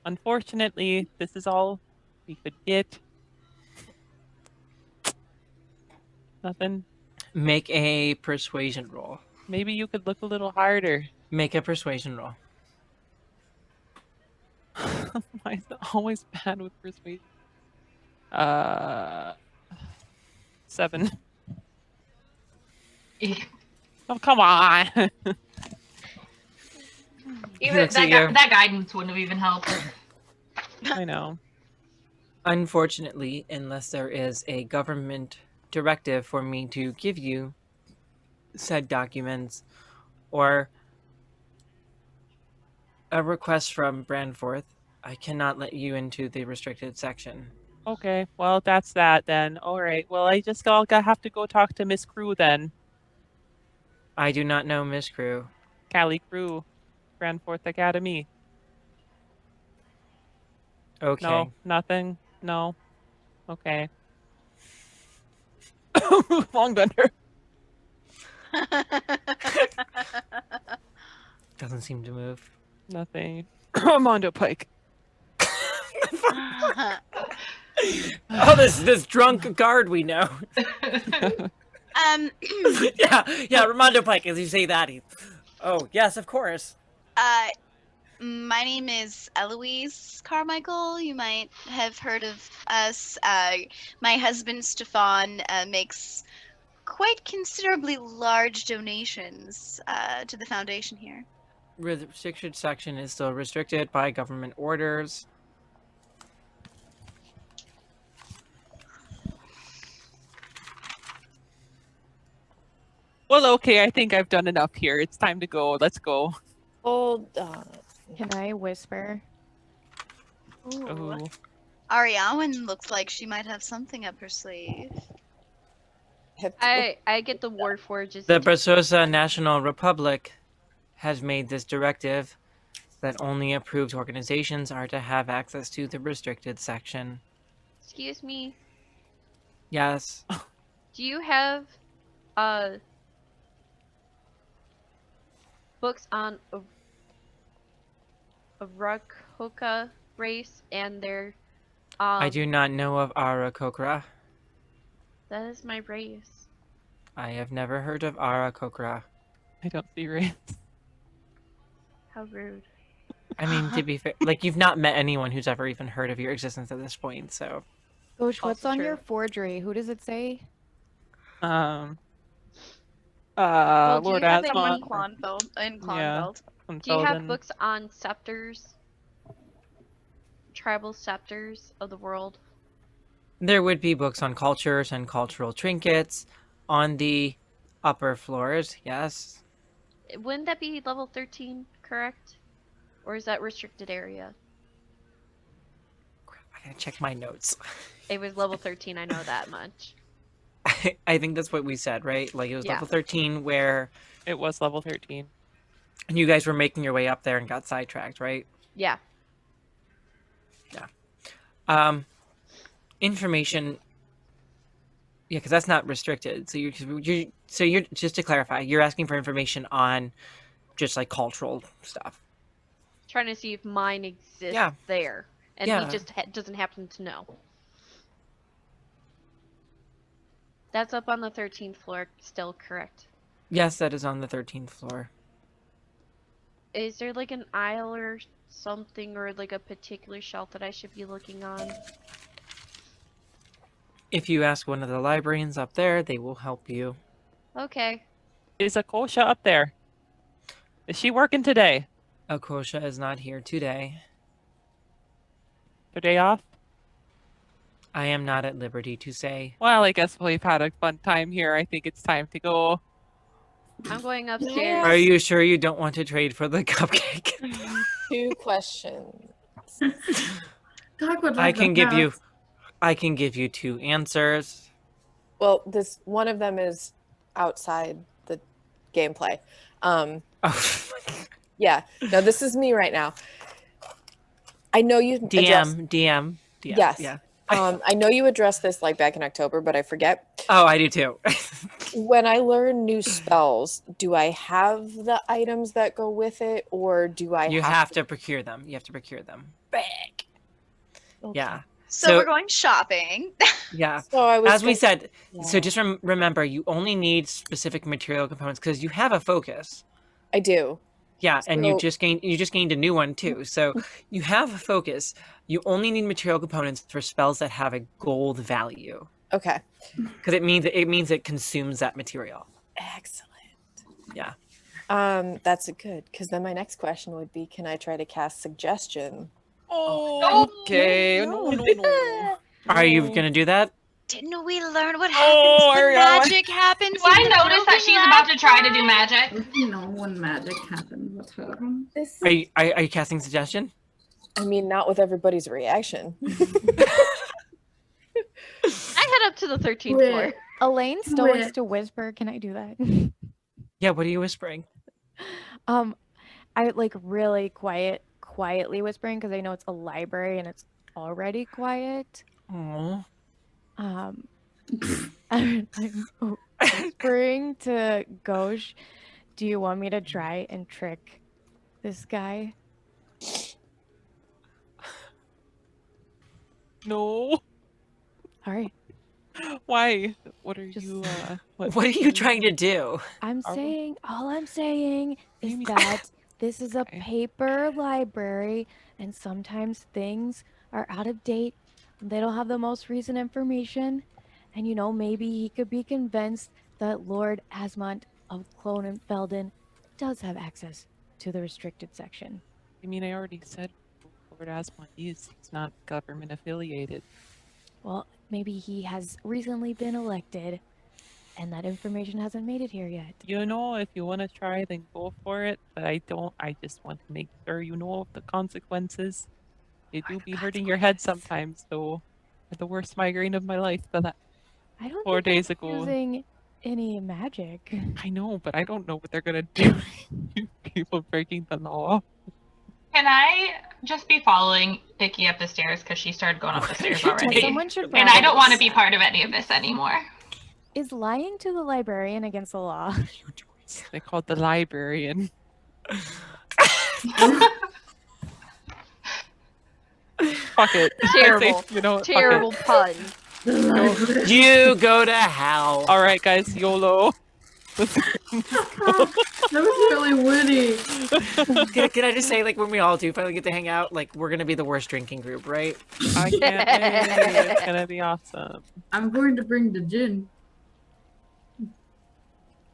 Unfortunately, this is all we could get. Nothing. Make a persuasion roll. Maybe you could look a little harder. Make a persuasion roll. Why is it always bad with persuasion? 7. Oh, come on. Even looks at you. that guidance wouldn't have even helped. I know. Unfortunately, unless there is a government directive for me to give you said documents or a request from Brandforth, I cannot let you into the restricted section. Okay, well, that's that then. All right. Well, I just have to go talk to Miss Crew then. I do not know Miss Crew. Callie Crew, Brandforth Academy. Okay. No, nothing. No. Okay. Long Thunder. Doesn't seem to move. Nothing. Armando Pike. Oh, this drunk guard we know. yeah, Armando Pike. As you say that, oh yes, of course. My name is Eloise Carmichael. You might have heard of us. My husband Stefan makes quite considerably large donations to the foundation here. Restricted section is still restricted by government orders. Well, okay, I think I've done enough here. It's time to go. Let's go. Hold on. Can I whisper? Ooh. Ariawan looks like she might have something up her sleeve. I get the word for it. Just The Bersosa National Republic has made this directive that only approved organizations are to have access to the restricted section. Excuse me. Yes. Do you have books on a Rakhoka race and their I do not know of Arakokra. That is my race. I have never heard of Arakokra. I don't see race. How rude. I mean, to be fair, like, you've not met anyone who's ever even heard of your existence at this point, so. Gosh, what's Also on true. your forgery? Who does it say? Well, do Lord you have Asma. any- In Clonfeld. Yeah. Do you have Felden. books on scepters? Tribal scepters of the world? There would be books on cultures and cultural trinkets on the upper floors, yes. Wouldn't that be level 13, correct? Or is that restricted area? I gotta check my notes. It was level 13, I know that much. I think that's what we said, right? Like, it was Yeah. level 13 where It was level 13. you guys were making your way up there and got sidetracked, right? Yeah. Information. Yeah, because that's not restricted. So you're just to clarify, you're asking for information on just like cultural stuff. Trying to see if mine exists Yeah. there. And Yeah. he just doesn't happen to know. That's up on the 13th floor, still correct. Yes, that is on the 13th floor. Is there like an aisle or something, or like a particular shelf that I should be looking on? If you ask one of the librarians up there, they will help you. Okay. Is Akosha up there? Is she working today? Akosha is not here today. Her day off? I am not at liberty to say. Well, I guess we've had a fun time here. I think it's time to go. I'm going upstairs. Are you sure you don't want to trade for the cupcake? 2 questions. Talk about I the can give you past. I can give you 2 answers. Well, this one of them is outside the gameplay. Oh, Yeah. No, this is me right now. I know you addressed, DM. Yes. Yeah. I know you addressed this like back in October, but I forget. Oh, I do too. When I learn new spells, do I have the items that go with it, or do I You have to procure them. You have to procure them. Big. Okay. Yeah. So we're going shopping. Yeah. So I was As we said, Yeah. so just remember, you only need specific material components because you have a focus. I do. Yeah, and you So- just gained a new one too. So you have a focus. You only need material components for spells that have a gold value Okay. because it means it consumes that material. Excellent. Yeah. That's good because then my next question would be, can I try to cast suggestion? Oh, okay. No. Are you gonna do that? Didn't we learn what happens when Ariana. magic happens? Do I notice that she's about to try to do magic? You know when magic happens, what happens? This. Are you casting suggestion? I mean, not with everybody's reaction. I head up to the 13th Wait. floor. Elaine still Wait. wants to whisper. Can I do that? Yeah. What are you whispering? I like really quietly whispering because I know it's a library and it's already quiet. Oh. I'm whispering to Ghosh, do you want me to try and trick this guy? No. All right. Why? What are Just- you? What are you trying to do? All I'm saying is Amy. that this is a Okay. paper library and sometimes things are out of date. And they don't have the most recent information. And maybe he could be convinced that Lord Asmont of Clonenfelden does have access to the restricted section. I mean, I already said Lord Asmont is. He's not government affiliated. Well, maybe he has recently been elected and that information hasn't made it here yet. If you want to try, then go for it. But I don't. I just want to make sure you know of the consequences. They do be hurting your head sometimes, though. I had the worst migraine of my life. But I don't 4 think days I'm ago. using any magic. I know, but I don't know what they're gonna do. People breaking the law. Can I just be following Vicky up the stairs because she started going up the stairs already? Someone should And I don't want to probably- be part of any of this anymore. Is lying to the librarian against the law? They call it the librarian. Fuck it. I Terrible. think, fuck it. Terrible pun. You go to hell. All right, guys, YOLO. That was really witty. Can I just say, like, when we all do finally get to hang out, like, we're gonna be the worst drinking group, right? I can't wait. It's gonna be awesome. I'm going to bring the gin.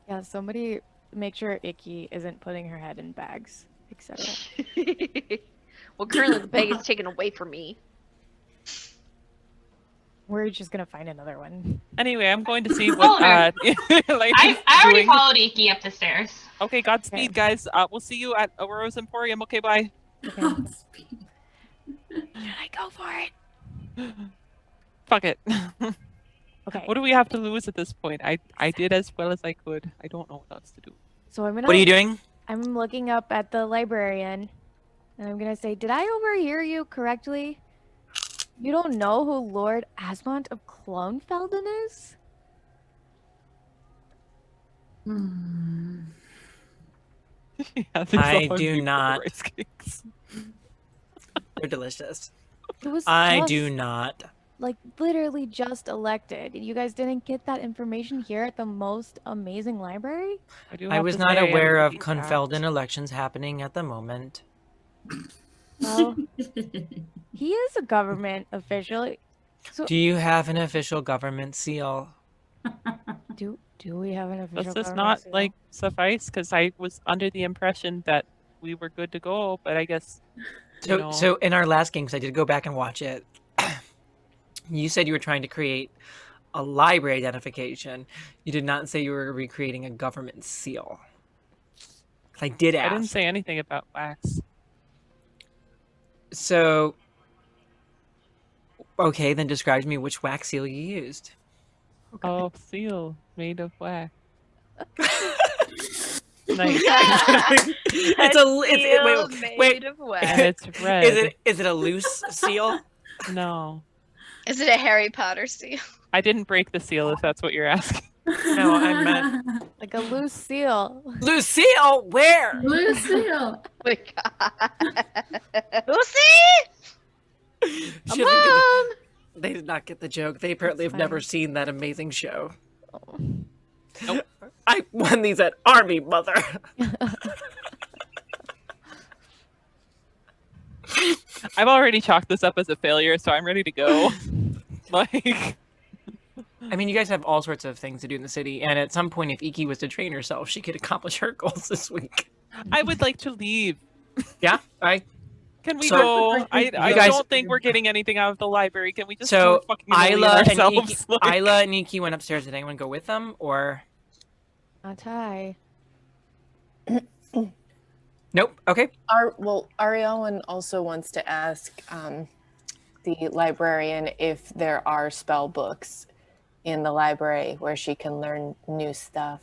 Yeah, somebody make sure Icky isn't putting her head in bags, etc. Well, currently the bag is taken away from me. We're just gonna find another one. Anyway, I'm going to see Oh, what I already doing. followed Iki up the stairs. Okay, Godspeed, Okay. guys. We'll see you at Aurora's Emporium. Okay, bye. Okay. Should I go for it? Fuck it. Okay. What do we have to lose at this point? I did as well as I could. I don't know what else to do. So I'm gonna. What are you doing? I'm looking up at the librarian, and I'm gonna say, did I overhear you correctly? You don't know who Lord Asmont of Clonenfelden is? Hmm. Yeah, these I all do new not. rice cakes. They're delicious. It was I just, do not. like literally just elected. You guys didn't get that information here at the most amazing library? do I have was to not say, aware I'm of pretty shocked. Confelden elections happening at the moment. Well, he is a government official. So Do you have an official government seal? do we have an official Does this government not seal? like suffice? Because I was under the impression that we were good to go, but I guess So in our last game, because I did go back and watch it, you said you were trying to create a library identification. You did not say you were recreating a government seal. I did I ask. didn't say anything about wax. So, okay, then describe to me which wax seal you used. Oh, seal made of wax. Nice. Wait. And it's red. Is it a loose seal? No. Is it a Harry Potter seal? I didn't break the seal if that's what you're asking. No, I meant Like a loose seal. loose seal. Where? Lucille. Oh my god. Lucy! She doesn't get the- They did not get the joke. They apparently That's have never fine. seen that amazing show. Oh. Nope. I won these at Army, mother. I've already chalked this up as a failure, so I'm ready to go. Like, I mean, you guys have all sorts of things to do in the city, and at some point, if Iki was to train herself, she could accomplish her goals this week. I would like to leave. Yeah, I. Can we So- go? I guys- don't think we're getting anything out of the library. Can we just So do it fucking Emily Isla and, ourselves? Iki, Like- Isla and Iki went upstairs. Did anyone go with them, or Atai. nope? Okay. Ariellen also wants to ask the librarian if there are spell books in the library where she can learn new stuff.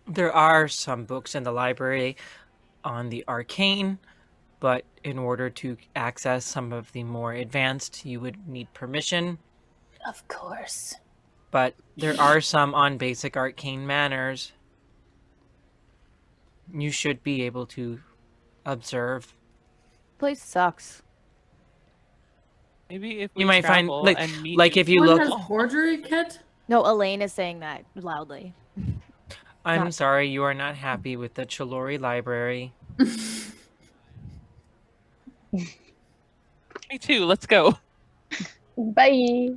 There are some books in the library on the arcane, but in order to access some of the more advanced, you would need permission. Of course. But there are some on basic arcane manners. You should be able to observe. Place sucks. Maybe if You we might find, travel like- and meet like if you One look- has forgery kit. No, Elaine is saying that loudly. I'm Not- sorry, you are not happy with the Chalori library. Me too. Let's go. Bye.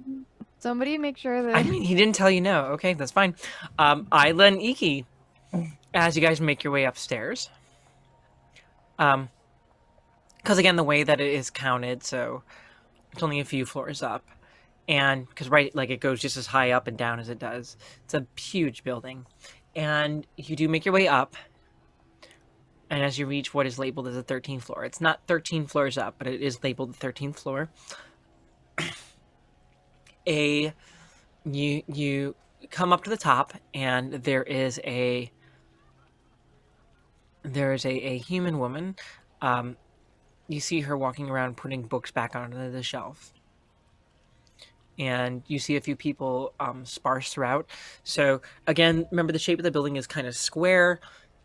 Somebody make sure that I mean, he didn't tell you no. Okay, that's fine. Isla and Iki, as you guys make your way upstairs. Because again, the way that it is counted, so it's only a few floors up. And because it goes just as high up and down as it does. It's a huge building. And you do make your way up. And as you reach what is labeled as the 13th floor, it's not 13 floors up, but it is labeled the 13th floor. You come up to the top, and there is a human woman. You see her walking around putting books back onto the shelf. And you see a few people sparse throughout. So again, remember the shape of the building is kind of square,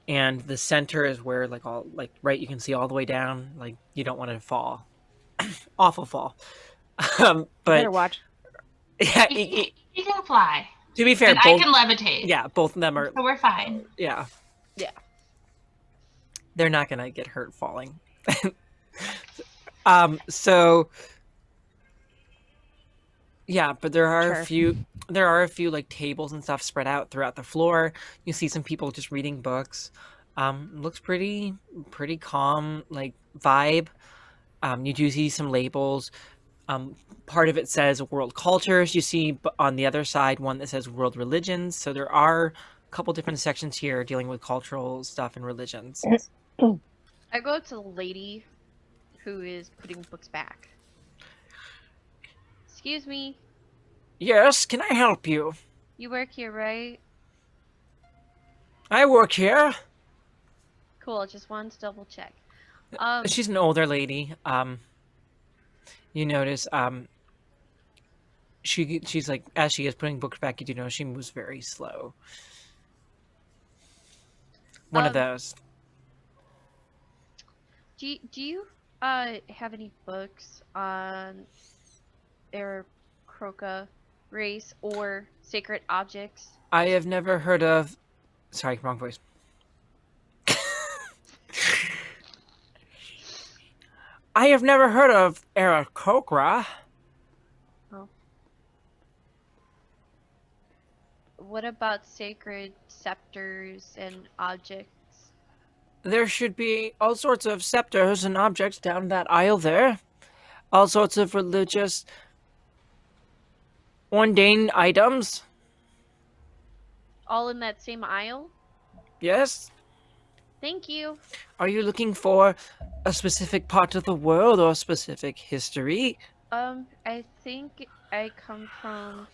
and the center is where you can see all the way down. Like, you don't want to fall. Awful fall. better But watch. yeah, He can fly, to be fair, and both, I can levitate. yeah, both of them are, So we're fine. yeah. Yeah. They're not gonna get hurt falling. So yeah, but there are Sure. a few like tables and stuff spread out throughout the floor. You see some people just reading books. Looks pretty calm, like vibe. You do see some labels. Part of it says world cultures. You see on the other side one that says world religions. So there are a couple different sections here dealing with cultural stuff and religions. I go up to the lady who is putting books back. Excuse me, Yes, can I help you? you work here, right? I work here. Cool, just wanted to double check. She's an older lady. You notice she's like, as she is putting books back, you do know she moves very slow. One of Um, those. do you have any books on Croca race or sacred objects? I have never heard of. Sorry, wrong voice. I have never heard of Aarakocra. What about sacred scepters and objects? There should be all sorts of scepters and objects down that aisle there. All sorts of religious, mundane items. All in that same aisle? Yes? Thank you. Are you looking for a specific part of the world or a specific history? I think I come from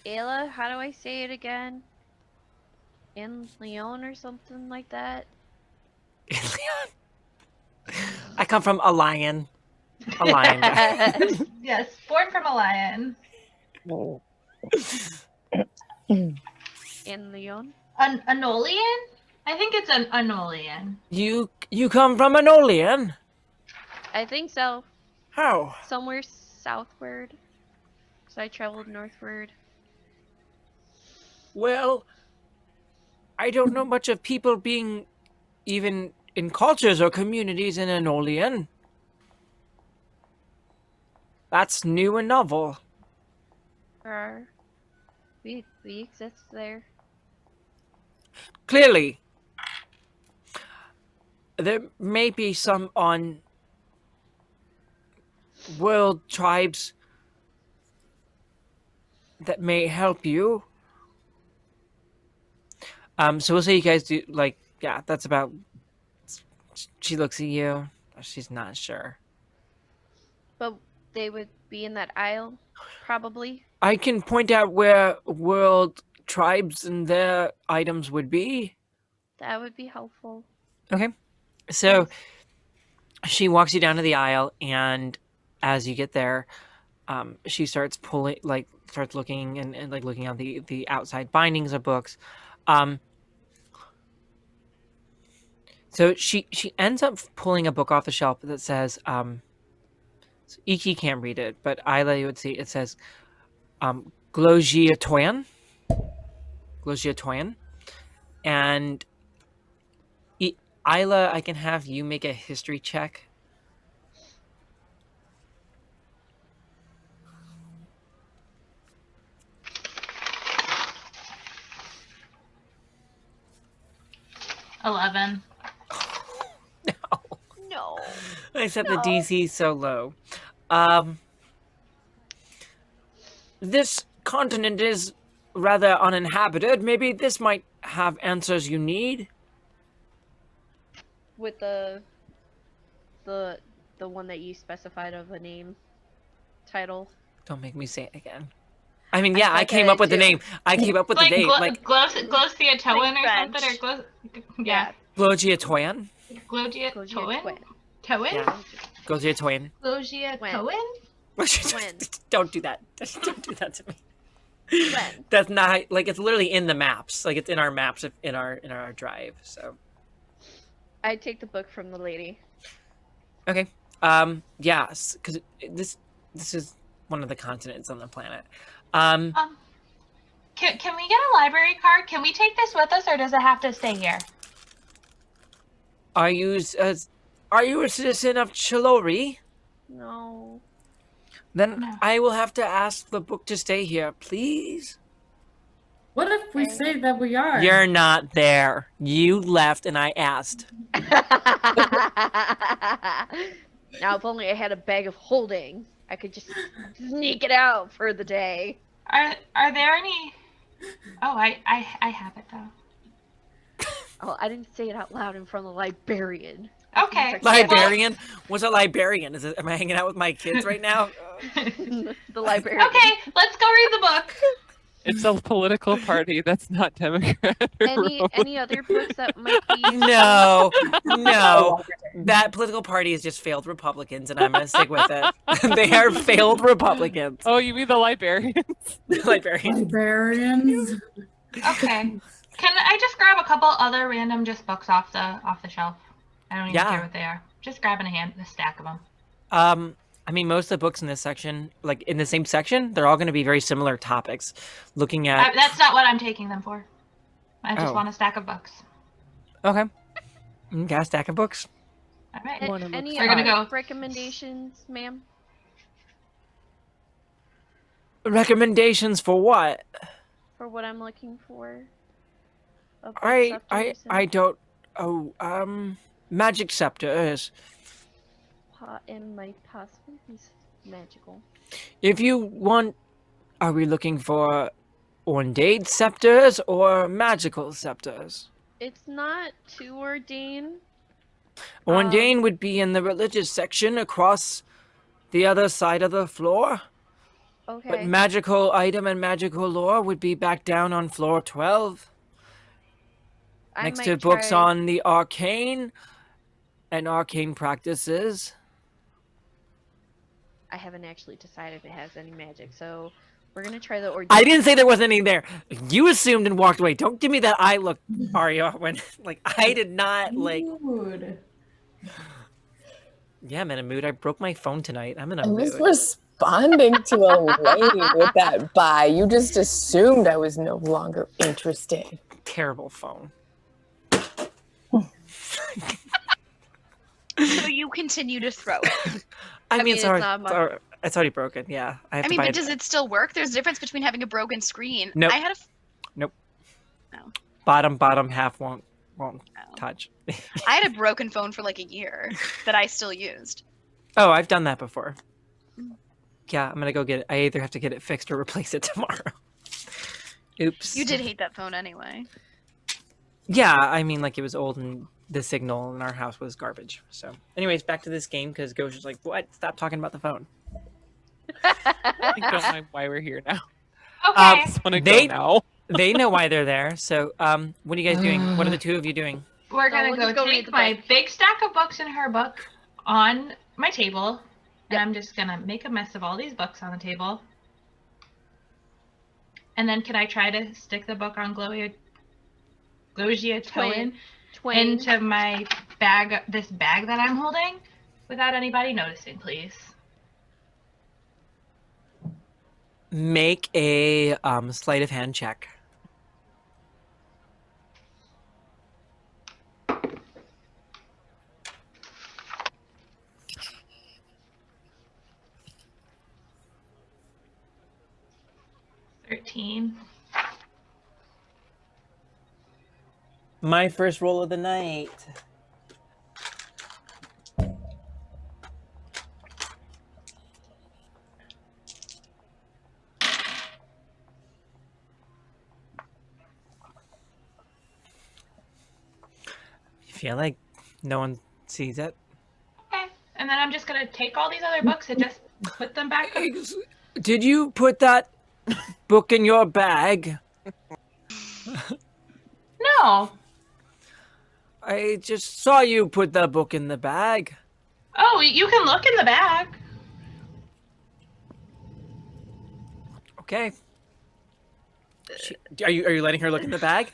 Ayla. How do I say it again? In Leon or something like that? I come from a lion. A lion guy. Yes, born from a lion. In Leon? An Anolian? I think it's an Anolian. You come from an Olean? I think so. How? Somewhere southward. So I traveled northward. Well, I don't know much of people being even in cultures or communities in Anolian. That's new and novel. We exist there. Clearly, there may be some on world tribes that may help you. So we'll say you guys do, like, yeah, that's about, she looks at you, she's not sure. But they would be in that aisle, probably. I can point out where world tribes and their items would be. That would be helpful. Okay. So she walks you down to the aisle, and as you get there, she starts starts looking and like looking on the outside bindings of books. So she ends up pulling a book off the shelf that says, Iki can't read it, but Isla, you would see it says, Glogia Toyan. And Isla, I can have you make a history check. $11. No. Except the DC is so low. This continent is rather uninhabited. Maybe this might have answers you need. With the one that you specified of a name title. Don't make me say it again. I mean, yeah, I came up with the name. I came up with the name. Glosia Towan or something? Or yeah. Glogia Toyan. Glogia Towan? Towan? Yeah. Glogia Toyan. Glogia Towan? Don't do that. Don't do that to me. When? That's not, like, it's literally in the maps. Like, it's in our maps in our drive, so. I take the book from the lady. Okay. Yes, because this is one of the continents on the planet. Can we get a library card? Can we take this with us, or does it have to stay here? Are you a citizen of Chalori? No. Then No. I will have to ask the book to stay here, please. What if we say that we are? You're not there. You left and I asked. Now, if only I had a bag of holding, I could just sneak it out for the day. Are there any? Oh, I have it though. Oh, I didn't say it out loud in front of the librarian. Okay. Librarian? What's a librarian? Am I hanging out with my kids right now? The librarian. Okay, let's go read the book. It's a political party that's not Democrat. or Any other books that might be No. That political party is just failed Republicans, and I'm going to stick with it. They are failed Republicans. Oh, you mean the librarians? Librarians. Okay. Can I just grab a couple other random just books off the shelf? I don't even care what they are. Just grabbing a stack of them. I mean, most of the books in this section, like in the same section, they're all going to be very similar topics. Looking at... That's not what I'm taking them for. I just want a stack of books. Okay. Got a stack of books? All right. Any We're gonna go. recommendations, ma'am? Recommendations for what? For what I'm looking for? I don't... Magic scepters. It might possibly be magical. If you want... Are we looking for ordained scepters or magical scepters? It's not too ordained. Ordained would be in the religious section across the other side of the floor. Okay. But magical item and magical lore would be back down on floor 12. Next to books on the arcane and arcane practices. I haven't actually decided if it has any magic, so we're gonna try the ordained. I didn't say there wasn't any there. You assumed and walked away. Don't give me that eye look, Aria. When I did not Mood. Yeah, I'm in a mood. I broke my phone tonight. I'm in a I was mood. responding to a lady with that bye. You just assumed I was no longer interested. Terrible phone. So you continue to throw it. I mean, it's not much. it's already broken. Yeah, I have I to mean, buy but does it still work? There's a difference between having a broken screen. Nope. I had a. Nope. No. Bottom half won't touch. I had a broken phone for like a year that I still used. Oh, I've done that before. Yeah, I'm gonna go get it. I either have to get it fixed or replace it tomorrow. Oops. You did hate that phone anyway. Yeah, I mean, like, it was old and the signal in our house was garbage. So, anyways, back to this game because Ghost is like, "What? Stop talking about the phone." I don't mind why we're here now. Okay. I just want to They- go now. They know why they're there. So, what are you guys doing? What are the two of you doing? We're So gonna we'll just go go read take the my book. big stack of books in her book on my table, and I'm just gonna make a mess of all these books on the table. And then can I try to stick the book on Glogia Toin Twain. into my bag, this bag that I'm holding, without anybody noticing, please? Make a sleight of hand check. $13. My first roll of the night. You feel like no one sees it? Okay. And then I'm just gonna take all these other books and just put them back. Did you put that book in your bag? No. I just saw you put that book in the bag. Oh, you can look in the bag. Okay. Are you letting her look in the bag?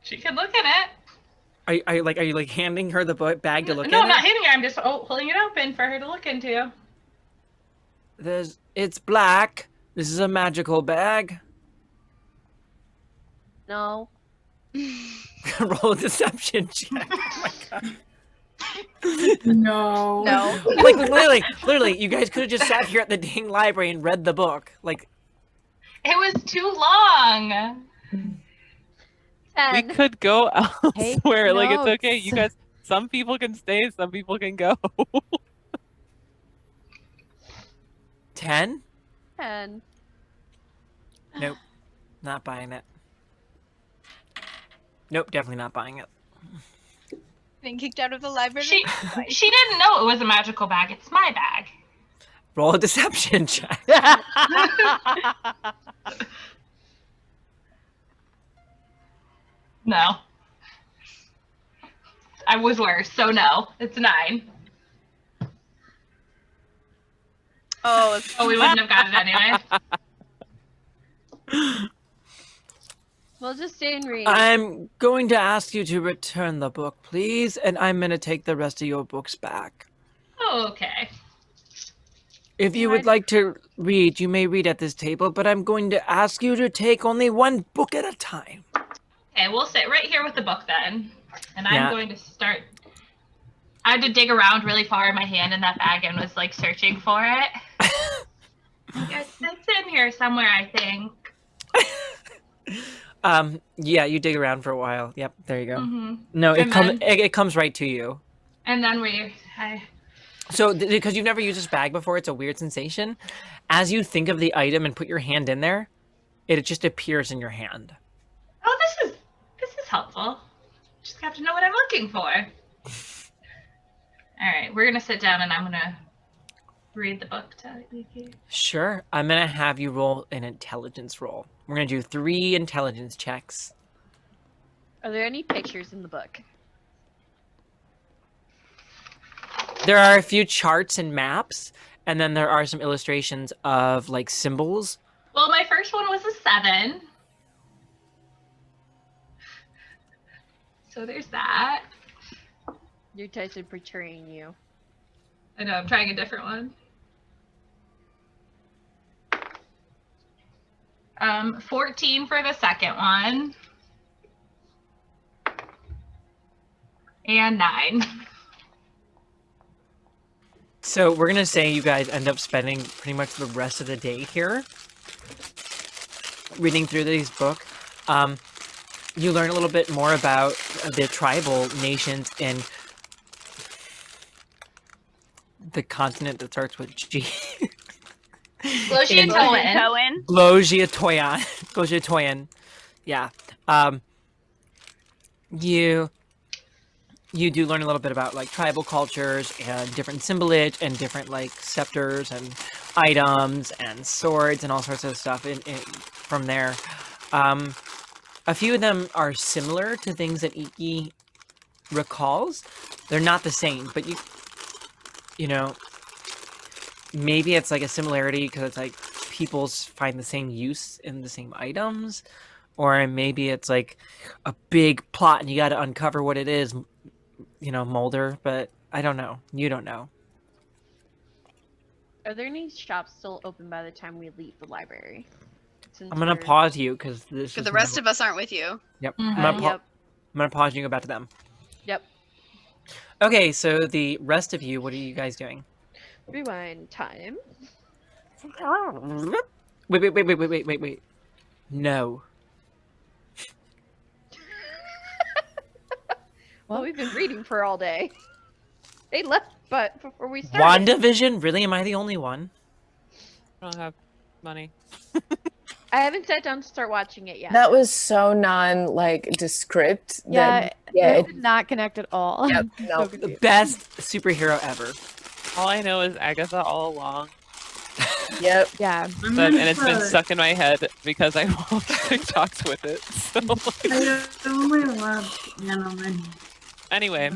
She can look in it. Are you like handing her the bag to look No, in? I'm not hitting her. I'm just holding it open for her to look into. It's black. This is a magical bag. No. Roll a deception check. Oh my god. No. No. Like literally, you guys could have just sat here at the dang library and read the book. Like, It was too long. We 10. could go Take elsewhere. Like, it's okay. notes. You guys, some people can stay, some people can go. 10? 10. Nope. Not buying it. Nope, definitely not buying it. Being kicked out of the library. She didn't know it was a magical bag. It's my bag. Roll a deception check. No. I was worse, so no. It's 9. Oh, Oh, we wouldn't have got it anyway. We'll just stay and read. I'm going to ask you to return the book, please, and I'm going to take the rest of your books back. Oh, okay. If you would like to read, you may read at this table, but I'm going to ask you to take only one book at a time. Okay, we'll sit right here with the book then. And Yeah. I'm going to start. I had to dig around really far in my hand in that bag and was like searching for it. It's in here somewhere, I think. Yeah, you dig around for a while. Yep, there you go. Mm-hmm. No, And it comes right to you. And then So, because you've never used this bag before, it's a weird sensation. As you think of the item and put your hand in there, it just appears in your hand. oh, this is helpful. Just have to know what I'm looking for. All right, we're gonna sit down and I'm gonna read the book to you. Sure. I'm going to have you roll an intelligence roll. We're going to do 3 intelligence checks. Are there any pictures in the book? There are a few charts and maps, and then there are some illustrations of, like, symbols. Well, my first one was a 7. So there's that. Your dice are betraying you. I know, I'm trying a different one. 14 for the second one. And 9. So we're gonna say you guys end up spending pretty much the rest of the day here, reading through these book. You learn a little bit more about the tribal nations in the continent that starts with G. Glojiatoan. Glojiatoyan. Yeah. You do learn a little bit about like tribal cultures and different symbolage and different like scepters and items and swords and all sorts of stuff from there. A few of them are similar to things that Iki recalls. They're not the same, but you know, maybe it's like a similarity because it's like people find the same use in the same items, or maybe it's like a big plot and you got to uncover what it is, you know, Mulder, but I don't know. You don't know. Are there any shops still open by the time we leave the library? I'm going to pause you because this is the rest of us aren't with you. Yep. Mhm. I'm going to pause you and go back to them. Yep. Okay, so the rest of you, what are you guys doing? Rewind time. Wait. No. Well, we've been reading for all day. They left, but before we started. WandaVision? Really? Am I the only one? I don't have money. I haven't sat down to start watching it yet. That was so descript. Yeah, It did not connect at all. Yep, I'm no. so The confused. best superhero ever. All I know is Agatha all along, Yep. Yeah. I'm and gonna it's been put- stuck in my head because I watched TikToks with it. So, like, I only love anime. anyway,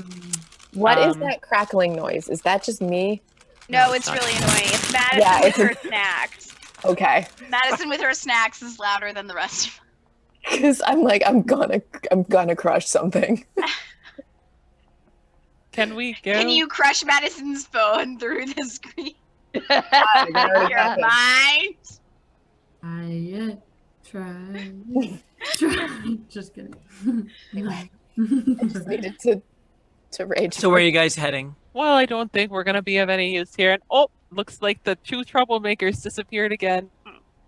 What is Um, that crackling noise? Is that just me? No, No, it's it's not. really annoying. It's Madison Yeah, with it's her snacks. Okay. Madison with her snacks is louder than the rest of Because I'm like, I'm gonna crush something. can we go? Can you crush Madison's phone through the screen? That already Your happened. mind? I yet try. Just kidding. Anyway. Just needed to rage. So where are you guys heading? Well, I don't think we're gonna be of any use here. And looks like the two troublemakers disappeared again.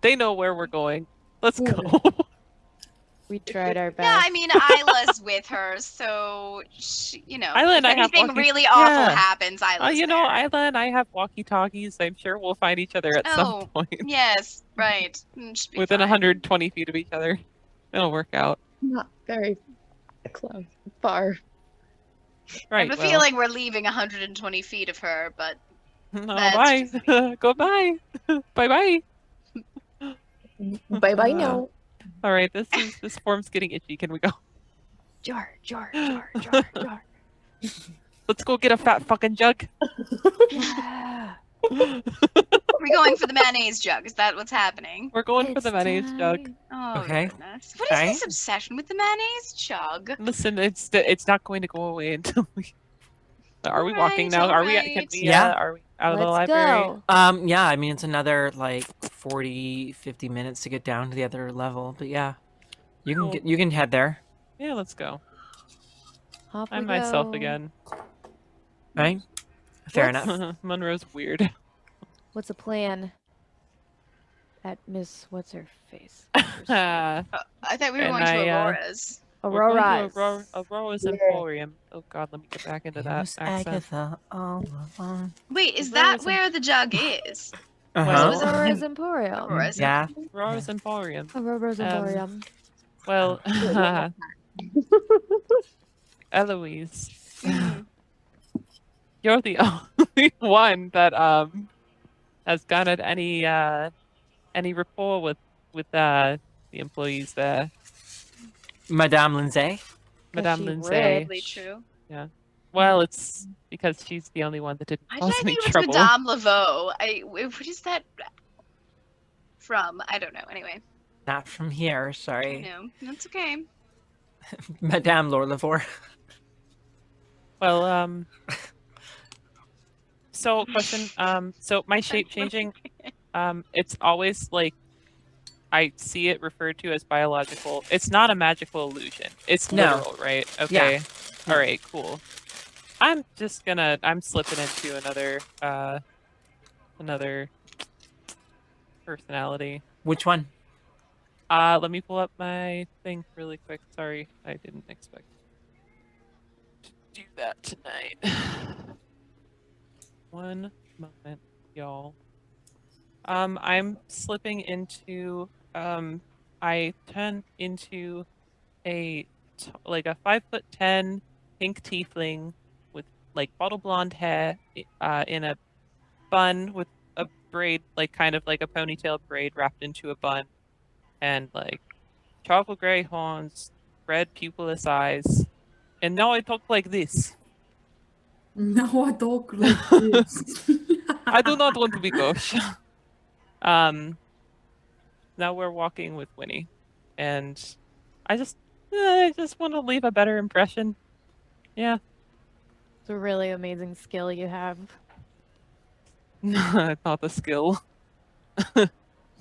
They know where we're going. Let's go. We tried our best. Yeah, I mean, Isla's with her, so Isla and if I have anything walkie- really awful yeah. happens, Isla's You know, there. Isla and I have walkie-talkies. I'm sure we'll find each other at some Oh, point yes, right. Should be within fine. 120 feet of each other. It'll work out. Not very close. Far. I Right. have a well. feeling we're leaving 120 feet of her, but No, That's bye. just Goodbye. Bye-bye. Bye bye now. All right, this form's getting itchy. Can we go? Jar. Let's go get a fat fucking jug. Yeah. we're going for the mayonnaise jug. Is that what's happening? We're going for It's the mayonnaise jug. time. Oh, Okay. goodness. What is Okay. this obsession with the mayonnaise jug? Listen, it's not going to go away until we. Are we walking Alright, now? Are we? Can alright. we? Yeah. Are we out of the Let's library? go. Yeah, I mean, it's another like 40, 50 minutes to get down to the other level, but yeah, Cool. you can head there, Yeah, let's go. Off we I'm myself go. again. right? Fair What's- enough. Monroe's weird. What's the plan? At Miss what's her face? Ah, I thought we were And going to I, Aurora's. we're going to Aurora's. Aurora's Yeah. Emporium. Oh God, let me get back into that Here's accent. Agatha all along. Wait, is Aurora's that em- where the jug is? Uh-huh. was it- Aurora's Emporium. Aurora's Yeah. Aurora's Emporium. Aurora's Emporium. Well, Eloise, you're the only one that has gotten any rapport with the employees there, Madame Lindsay. Madame she Lindsay. rich? Probably true. Well, it's because she's the only one that didn't Why cause did I any think it was trouble. Madame Laveau? What is that from? I don't know. Anyway, Not from here, sorry. no, that's okay. Madame Lorlavor. Well, so question, so my shape changing, it's always like I see it referred to as biological. It's not a magical illusion. It's No. literal, right? Yeah. Okay. All right, cool. I'm slipping into another personality. Which one? Let me pull up my thing really quick. Sorry, I didn't expect to do that tonight. One moment, y'all. I'm slipping into I turn into like a 5'10" pink tiefling with like bottle blonde hair in a bun with a braid, like kind of like a ponytail braid wrapped into a bun, and like charcoal gray horns, red pupilless eyes, and now I talk like this. No, I don't like this. I do not want to be gauche. Now we're walking with Winnie, and I just want to leave a better impression. Yeah. It's a really amazing skill you have. It's not the skill.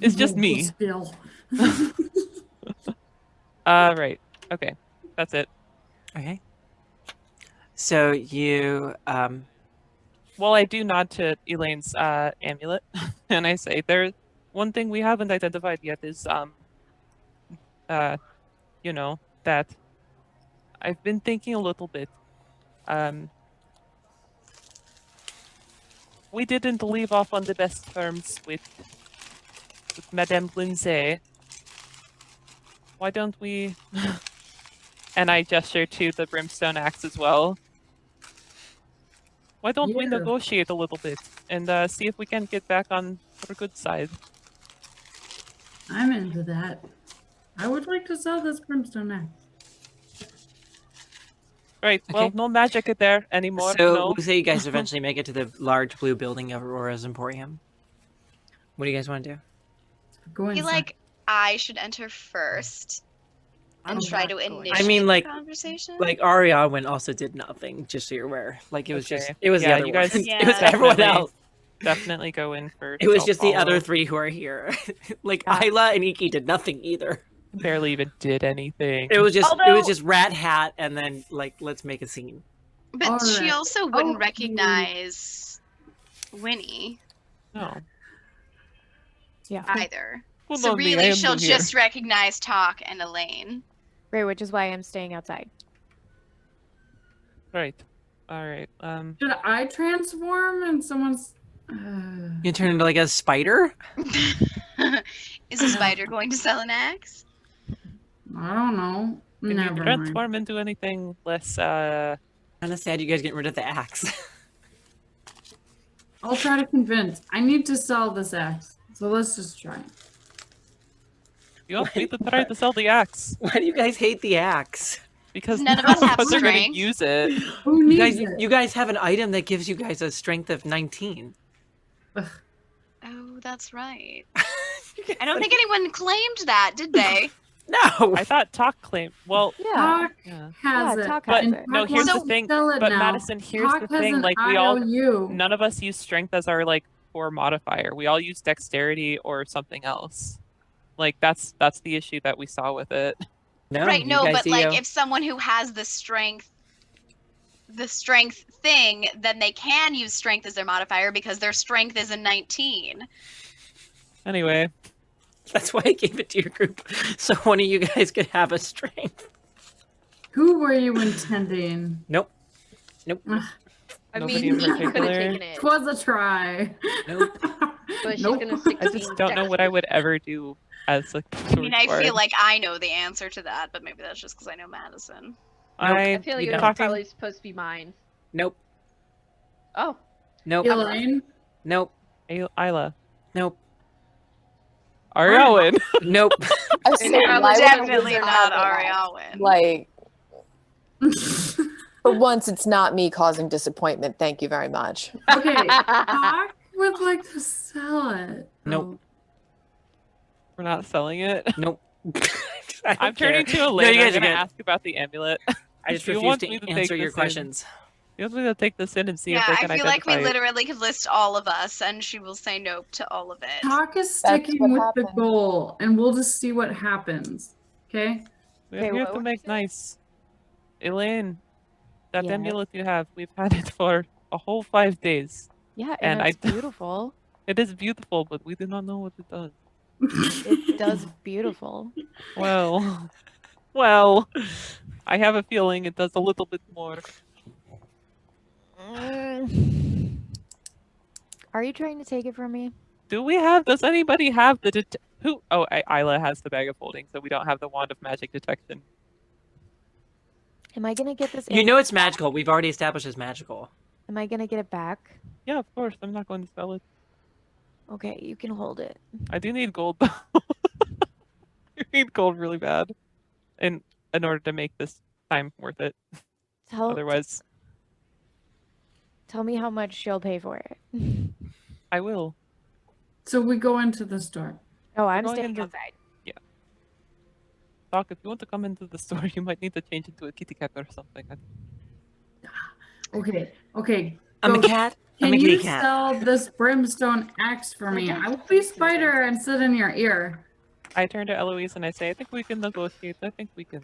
It's just me. Skill. Right. Okay. That's it. Okay. So you Well, I do nod to Elaine's amulet, and I say, "There's one thing we haven't identified yet is that I've been thinking a little bit. We didn't leave off on the best terms with Madame Lindsay. Why don't we?" And I gesture to the brimstone axe as well. Why don't we Yeah. negotiate a little bit and see if we can get back on our good side? I'm into that. I would like to sell this brimstone axe. Right. Well, Okay. no magic there anymore. so no. we'll say you guys eventually make it to the large blue building of Aurora's Emporium. What do you guys want to do? Go I feel inside. like I should enter first and I'm try not to going. initiate I mean, like- the conversation. Like Ariadne also did nothing, just so you're aware. Like it was Okay. it was Yeah, the other you one. guys It was everyone definitely- else. Definitely go in first. It was I'll just the other follow. 3 who are here. Like Yeah. Isla and Iki did nothing either. Barely even did anything. It was just Although- rat hat and then like let's make a scene. But she Alright. also wouldn't Okay. recognize Winnie No. Yeah. either. Well, So no, me, I really, am she'll new here. just recognize Talk and Elaine. Right, which is why I'm staying outside. Right. All right. Should I transform in someone's? You turn into like a spider? Is a spider going to sell an axe? I don't know. Can you Never mind. transform into anything less? Kind of sad you guys getting rid of the axe. I'll try to convince. I need to sell this axe, so let's just try. You want me to try to sell the axe Why do you guys hate the axe? because None of us have are going to strength. use it. Who You needs guys, it? you guys have an item that gives you guys a strength of 19. Oh, that's right. I don't think anyone claimed that, did they? No. I thought Talk claimed. Well, Yeah. Talk yeah. has Yeah, it. Talk But has and it. no, Talk here's wants the to thing. sell it But now. Madison, here's Talk the has thing. an Like we all, IOU. none of us use strength as our like core modifier. We all use dexterity or something else. Like that's the issue that we saw with it. No, Right, you no, guys but do. like if someone who has the strength thing, then they can use strength as their modifier because their strength is a 19. Anyway, That's why I gave it to your group, so one of you guys could have a strength. Who were you intending? Nope. Nope. I Nobody mean, in you could have particular. taken it, Twas a try. Nope. but she's Nope. gonna stick I to just being don't know what I would ever do as like. I mean, I feel like I know the answer to that, but maybe that's just because I know Madison. I feel like you it was don't. probably supposed to be mine. Nope. Oh, Nope. Elaine? Nope. Isla, Nope. Ariellen. Nope. I was And saying, you're why would Definitely we not have that? Ariawen. Like, for once, it's not me causing disappointment. Thank you very much. Okay, Talk would like to sell it. Nope. We're not selling it. Nope. I don't I'm turning care. to Elaine. you guys I'm are gonna good. ask about the amulet. I just If you refuse want to me to answer take your this in. questions. You want me to take this in and see Yeah, if they I can feel like we identify it? literally could list all of us, and she will say nope to all of it. Talk is That's sticking what with the happened. goal, and we'll just see what happens. Okay? We're Okay, here what to was make it? nice. Elaine, that Yes. amulet you have, we've had it for a whole 5 days. Yeah, And and I it's beautiful. It is beautiful, but we do not know what it does. It does beautiful. Well, well, I have a feeling it does a little bit more. Are you trying to take it from me? Does anybody have the who? Oh, Isla has the bag of holding, so we don't have the wand of magic detection. Am I gonna get this? You know it's magical. We've already established it's magical. Am I gonna get it back? Yeah, of course. I'm not going to sell it. Okay, you can hold it. I do need gold, though. I need gold really bad, in order to make this time worth it. Otherwise, Tell me how much she'll pay for it. I will. So we go into the store. Oh, I'm going staying into- outside. Doc, if you want to come into the store, you might need to change into a kitty cat or something. Okay. I'm a Go. cat. Can I'm a you kitty cat. sell this brimstone axe for me? I will be spider and sit in your ear. I turn to Eloise and I say, I think we can negotiate. I think we can.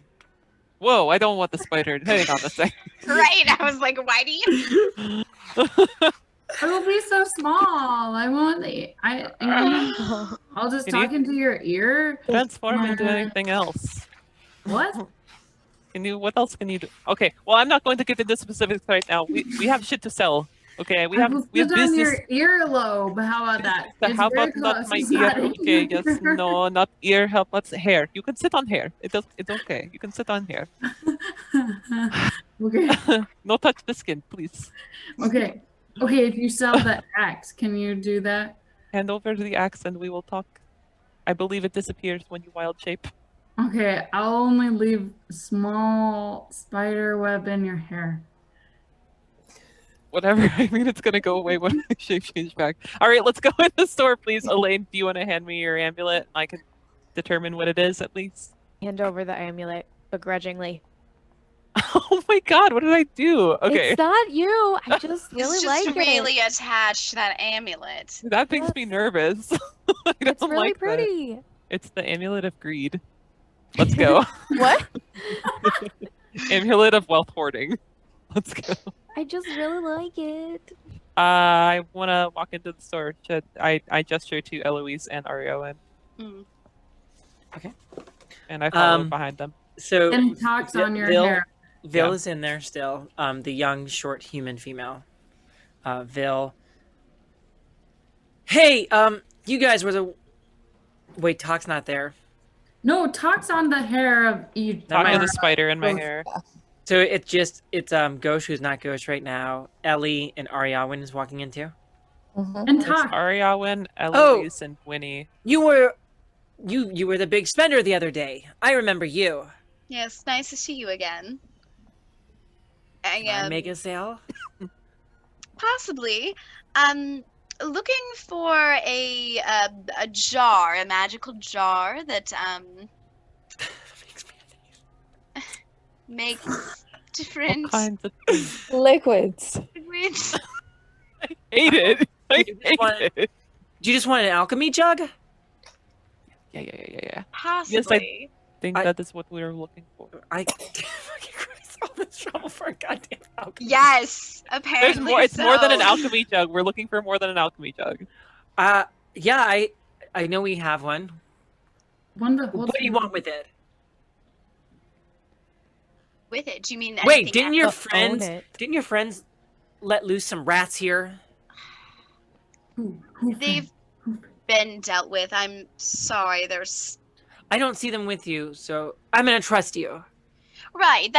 Whoa, I don't want the spider. Hang on a second. Right? I was like, why do you? I will be so small. I want the. I'll just Can you- talk into your ear. Transform into anything else. What? What else can you do? Okay, well, I'm not going to get into specifics right now. We have shit to sell. Okay, we I have will we have sit on business. your earlobe. How about that? So It's how very about not close. my It's ear? not in Okay, your yes, ear. no, not ear. Help, let's hair. You can sit on hair. It's okay. You can sit on hair. Okay. No touch the skin, please. Okay. If you sell the axe, can you do that? Hand over the axe and we will talk. I believe it disappears when you wild shape. Okay, I'll only leave a small spider web in your hair. Whatever. I mean, it's gonna go away when I shape change back. All right, let's go in the store, please. Elaine, do you want to hand me your amulet? I can determine what it is at least. Hand over the amulet, begrudgingly. Oh my God, what did I do? Okay, It's not you. I just really It's just like really it. attached to that amulet. that makes me nervous. I don't It's really like that. pretty. It's the amulet of greed. Let's go. What? Amulet of wealth hoarding. Let's go. I just really like it. I want to walk into the store. I gesture to Eloise and Ariel Mm. and I follow Um, behind them. So And talks on your Vil- hair. Vil Yeah. is in there still. The young, short human female. Vil. Hey, you guys were the. Wait, Talk's not there. No, talks on the hair of each. Talk to mind. the spider in my Both. hair. So it's Ghosh who's not Ghosh right now. Ellie and Ariawin is walking into. Mhm. And It's talk. Ariawen, Eloise, and Winnie. You were the big spender the other day. I remember you. Yes, nice to see you again. Can I make a sale? Possibly. Looking for a jar, a magical jar that makes All different kinds of things. Liquids. liquids. I hate it. I You just hate want- it. Do you just want an alchemy jug? Yeah. Possibly. I think I- that is what we were looking for. I fucking Christ, all this trouble for a goddamn alchemy. Yes, There's apparently. more. It's more than an so. alchemy jug. We're looking for more than an alchemy jug. Yeah, I know we have one. Wonder What do you want with it? With it, do you mean Wait, anything didn't else? your Own friends it. didn't your friends let loose some rats here? Who They've been dealt with. I'm sorry. There's I don't see them with you, so I'm gonna trust you. right.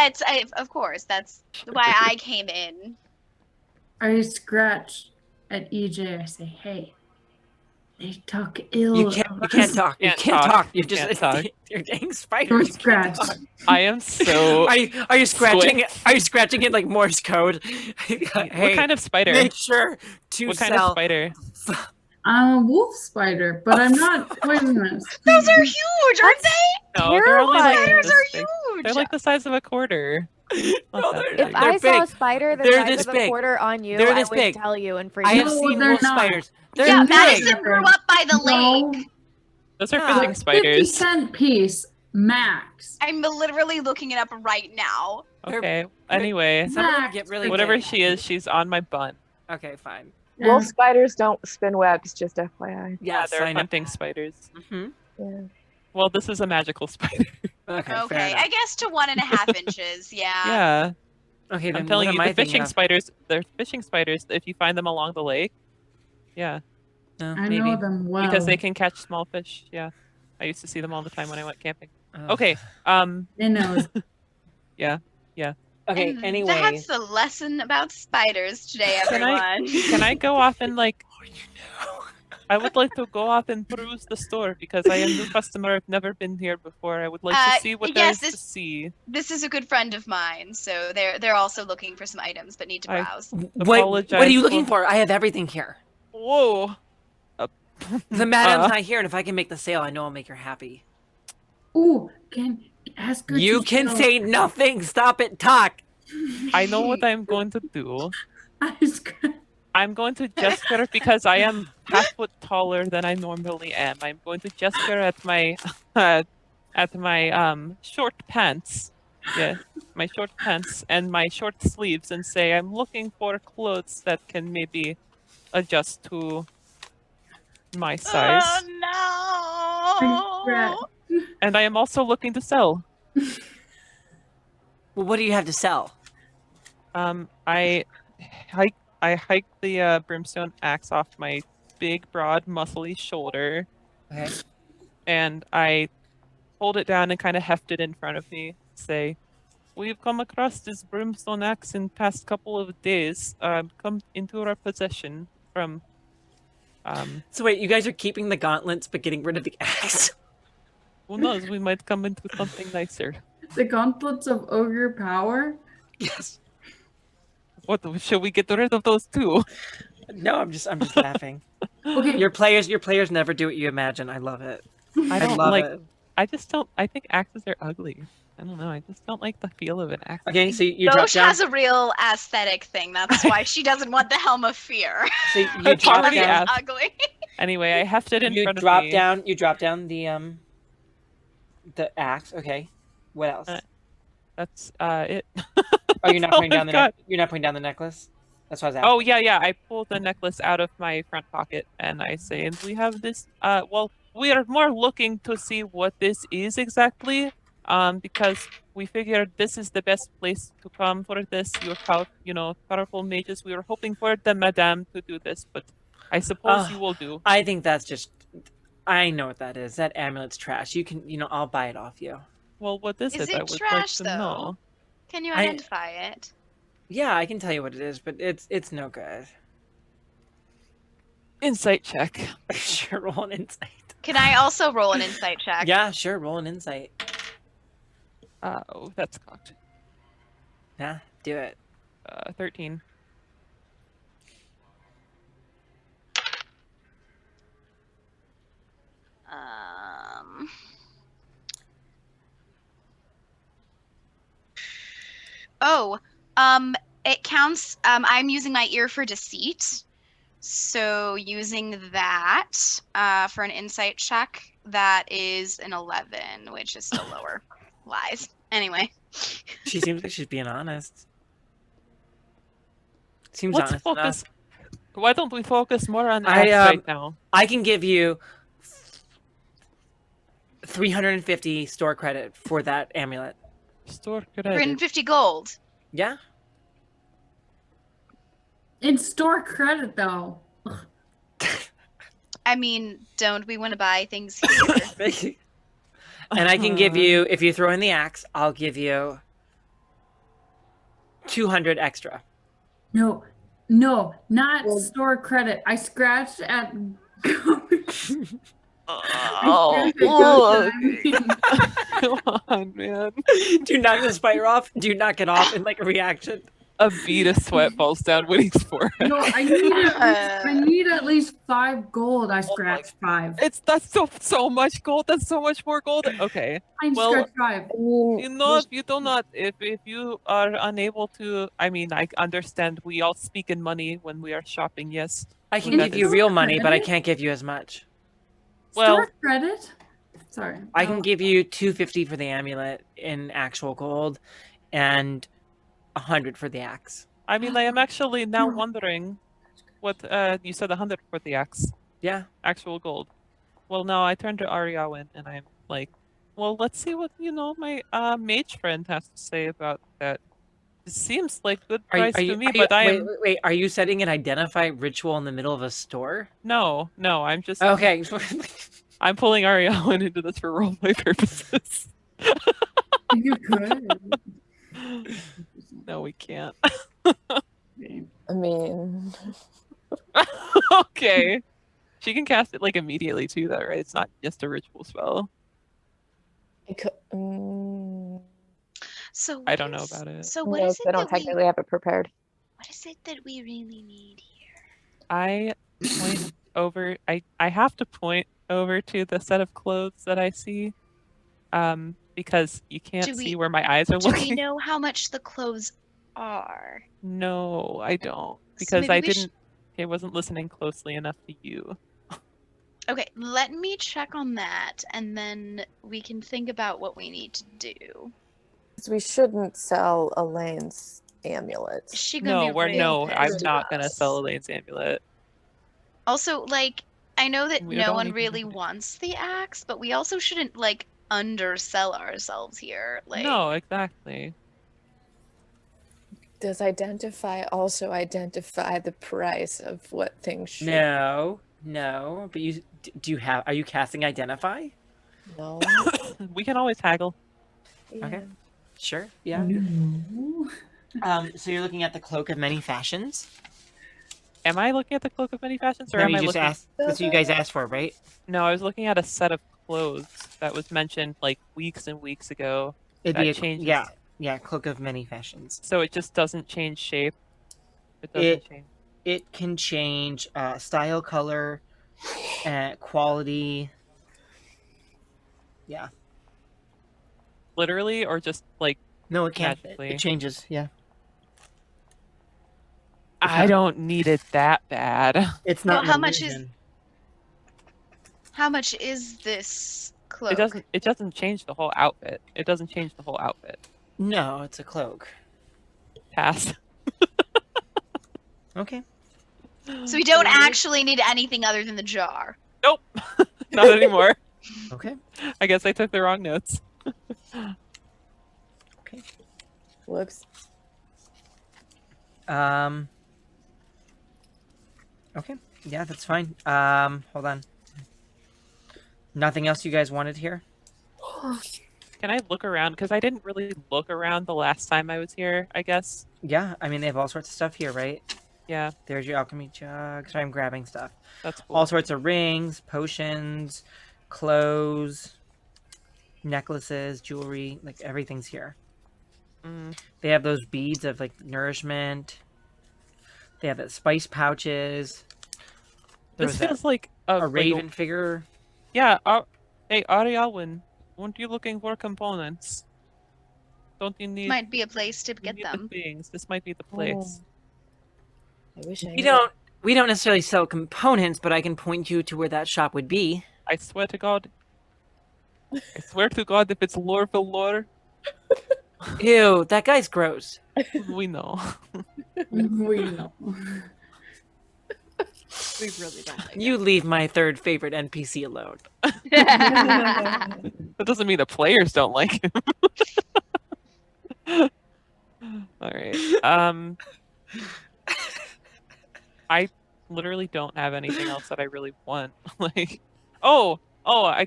Of course. That's why I came in. I scratch at EJ. I say, "Hey, they talk ill." You of can't us." talk. You Can't can't talk. talk. You're You just can't talk. you're dang Don't spiders. You can't scratch. talk. I am so. Are you scratching it? Are you scratching it like Morse code? Hey, What kind of spider? make sure to What kind of sell. spider? I'm a wolf spider, but I'm not poisonous. Those are huge, aren't they? No, they're only like terrifying. this Spiders are big. huge. They're like the size of a quarter. Not No, that they're- big. If I saw a big. spider the They're size this of a big. quarter on you, They're I this would big. tell you and freak I have out. No, seen they're wolf not. spiders. They're Yeah, big. Madison grew up by the No, lake. Those are Yeah. fishing spiders. 50-cent piece max. I'm literally looking it up right now. They're- Okay. Anyway, Some of them Max get really whatever big. she is, she's on my bun. Okay, fine. Wolf Yeah. spiders don't spin webs, just FYI. Yeah, Yes, they're I know. hunting spiders. Hmm. Yeah. Well, this is a magical spider. Okay, fair Okay, enough. I guess to 1.5 inches. Yeah. Yeah, Okay, then I'm telling what you, am I the thinking fishing of? spiders. They're fishing spiders. If you find them along the lake, yeah, No, I maybe. know them well. because they can catch small fish. Yeah, I used to see them all the time when I went camping. Ugh. Okay. They know. Yeah. Okay. And Anyway, that's the lesson about spiders today, Can everyone. Can I go off and like? I would like to go off and peruse the store because I am a new customer. I've never been here before. I would like to see what yes, there is to see. This is a good friend of mine, so they're also looking for some items but need to I- browse. what are apologize you looking for- for? I have everything here. Whoa. The madame's not here, and if I can make the sale, I know I'll make her happy. Ooh, can ask her. You to can sell say nothing. Stop it. Talk. I know what I'm going to do. ice cream. I'm going to gesture because I am half foot taller than I normally am. I'm going to gesture at my short pants. Yeah, my short pants and my short sleeves and say I'm looking for clothes that can maybe adjust to my size. Oh no! And I am also looking to sell. Well, what do you have to sell? I hiked the brimstone axe off my big, broad, muscly shoulder, Okay. and I hold it down and kind of heft it in front of me. Say, we've come across this brimstone axe in past couple of days. Come into our possession from. So wait, you guys are keeping the gauntlets but getting rid of the axe? Who knows? We might come into something nicer. The gauntlets of ogre power. Yes. What should we get rid of those too? No, I'm just laughing. Okay. Your players never do what you imagine. I love it. I don't love like. it. I just don't. I think axes are ugly. I don't know. I just don't like the feel of an axe. Okay, so you drop Bosch down. has a real aesthetic thing. That's why she doesn't want the helm of fear. So you It's drop already down. asked. Ugly. Anyway, I hefted in You front drop of me. down. You drop down the axe. Okay. What else? That's it. Oh, you're not all putting down I've the got. you're not putting down the necklace. That's what I was asking. Oh yeah. I pulled the necklace out of my front pocket and I say, and we have this. Well, we are more looking to see what this is exactly. Because we figured this is the best place to come for this. Powerful mages. We were hoping for the madame to do this, but I suppose you will do. I think that's just. I know what that is. That amulet's trash. You can, I'll buy it off you. Well, what is Is it? it I would like trash, to though? know. Can you I- identify it? Yeah, I can tell you what it is, but it's no good. Insight check. Sure, roll an insight. Can I also roll an insight check? Yeah, sure, roll an insight. Oh, that's cocked. Yeah, do it. 13. It counts. I'm using my ear for deceit. So using that for an insight check, that is an 11, which is still lower. Lies. Anyway. She seems like she's being honest. Seems Let's honest focus. enough. Why don't we focus more on I, axe right now? I can give you 350 store credit for that amulet. Store credit. 350 gold. Yeah? In store credit though. I mean, don't we want to buy things here? And I can give you, if you throw in the axe, I'll give you 200 extra. No, not store credit. I scratched at. Oh, look. come on, man. Do you knock the spider off? Do you knock it off in like a reaction? A bead of sweat falls down Winnie's forehead. No, I need at least 5 gold. I scratched 5. That's so much gold. That's so much more gold. Okay. I Well, scratched 5. I mean, You know, if you are unable to, I mean, I understand we all speak in money when we are shopping. Yes. I So can that give you is- real money, but I credit? can't give you as much. Well, Store credit? Sorry. I can give you 250 for the amulet in actual gold, and 100 for the axe. I mean, I am actually now wondering what you said 100 for the axe, Yeah. actual gold. Well, now I turn to Ariawen and I'm like, well, let's see what my mage friend has to say about that. It seems like good price to me, but wait, are you setting an identify ritual in the middle of a store? no, I'm just Okay. I'm pulling Ariawen into this for roleplay purposes. You could. No, we can't. I mean, Okay. She can cast it like immediately too, though, right? It's not just a ritual spell. it could, So I what don't know is- about it. So what no, is 'cause it I don't that we? technically have it prepared. What is it that we really need here? I point over. I have to point over to the set of clothes that I see, because you can't Do see we- where my eyes are Do we looking. know how much the clothes are? No, I don't, So because maybe I we sh- didn't. I wasn't listening closely enough to you. Okay, let me check on that, and then we can think about what we need to do. 'cause we shouldn't sell Elaine's amulet. Is she gonna be real I'm pissed not at gonna us? sell Elaine's amulet. Also, like, I know that We no don't one need to really do that. wants the axe, but we also shouldn't like undersell ourselves here. Like, No, exactly. Does also identify the price of what things should? No. But are you casting identify? No. We can always haggle. Okay. Sure. Yeah. No. So you're looking at the cloak of many fashions? Am I looking at the cloak of many fashions, or No, am you I just looking? asked. That's what you guys asked for, right? No, I was looking at a set of clothes that was mentioned like weeks and weeks ago. It'd That be changes. Yeah, cloak of many fashions. So it just doesn't change shape. It doesn't change. It can change style, color, quality. Yeah. Literally, or just like No, it can't. magically. It changes. Yeah. I don't need it that bad. It's Well, not. an how much is- illusion. how much is this cloak? It doesn't change the whole outfit. It doesn't change the whole outfit. No, it's a cloak. Pass. Okay. So we don't actually need anything other than the jar. Nope. Not anymore. Okay. I guess I took the wrong notes. Whoops. Okay. Yeah, that's fine. Hold on. Nothing else you guys wanted here? Can I look around? Because I didn't really look around the last time I was here, I guess. Yeah, I mean, they have all sorts of stuff here, right? Yeah, There's your alchemy jug. Sorry, I'm grabbing stuff. that's cool. All sorts of rings, potions, clothes, necklaces, jewelry, like everything's here. Mm. They have those beads of like nourishment. They have the spice pouches. There This was feels like a raven figure. Yeah. Hey, Arialwin, weren't you looking for components? Don't you need? Might be a place to you get need the them. things. This might be the place. I wish I We don't necessarily sell components, but I can point you to where that shop would be. I swear to God. I swear to God, if it's lore for lore, Ew, that guy's gross. we know. We know. We really don't like You leave my third favorite NPC alone. That doesn't mean the players don't like him. All right. I literally don't have anything else that I really want. Like,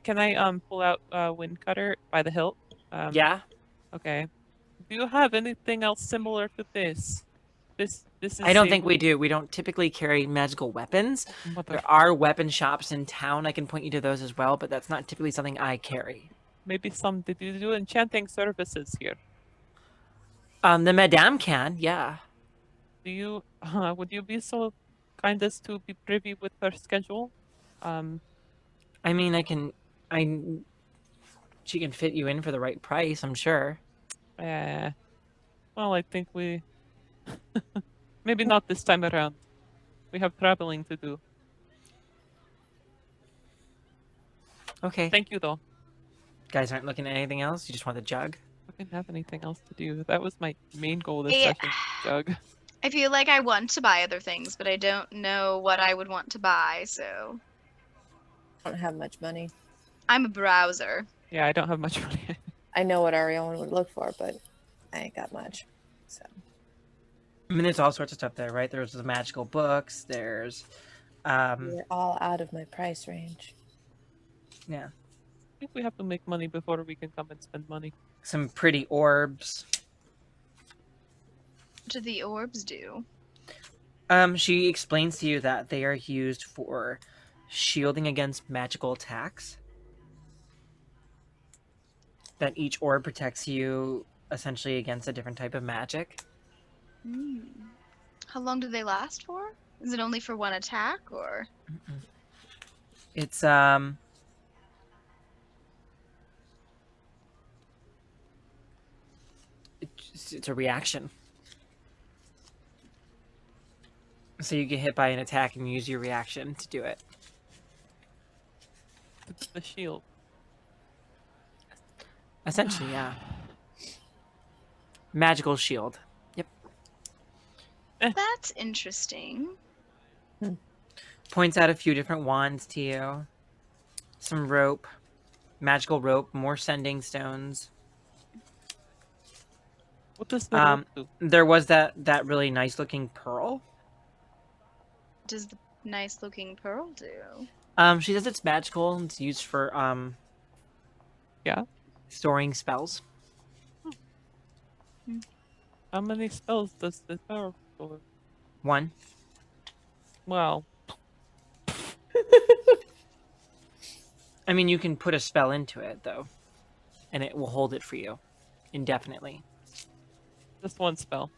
can I pull out Wind Cutter by the hilt? Yeah. Okay. Do you have anything else similar to this? This is. I don't think we do. We don't typically carry magical weapons. What the There are weapon shops in town. I can point you to those as well, but that's not typically something I carry. Maybe some. Did you do enchanting services here? The madame can, yeah. would you be so kind as to be privy with her schedule? I mean, she can fit you in for the right price, I'm sure. Well, I think we maybe not this time around. We have traveling to do. Okay. Thank you, though. Guys aren't looking at anything else? You just want the jug? I didn't have anything else to do. That was my main goal this Yeah. session, Jug. I feel like I want to buy other things, but I don't know what I would want to buy, so I don't have much money. I'm a browser. Yeah, I don't have much money. I know what Ariel would look for, but I ain't got much. So I mean, there's all sorts of stuff there, right? There's the magical books. There's, you're all out of my price range. yeah, I think we have to make money before we can come and spend money. some pretty orbs. What do the orbs do? She explains to you that they are used for shielding against magical attacks. That each orb protects you essentially against a different type of magic. How long do they last for? Is it only for one attack, or? It's it's a reaction. So you get hit by an attack and use your reaction to do it. It's the shield. Essentially, yeah. Magical shield. Yep. That's interesting. Points out a few different wands to you. Some rope. Magical rope. More sending stones. What does the rope do? There was that really nice looking pearl. Does the nice looking pearl do? She says it's magical and it's used for Yeah. storing spells. How many spells does the power for? 1. Well, I mean, you can put a spell into it though, and it will hold it for you indefinitely. just one spell.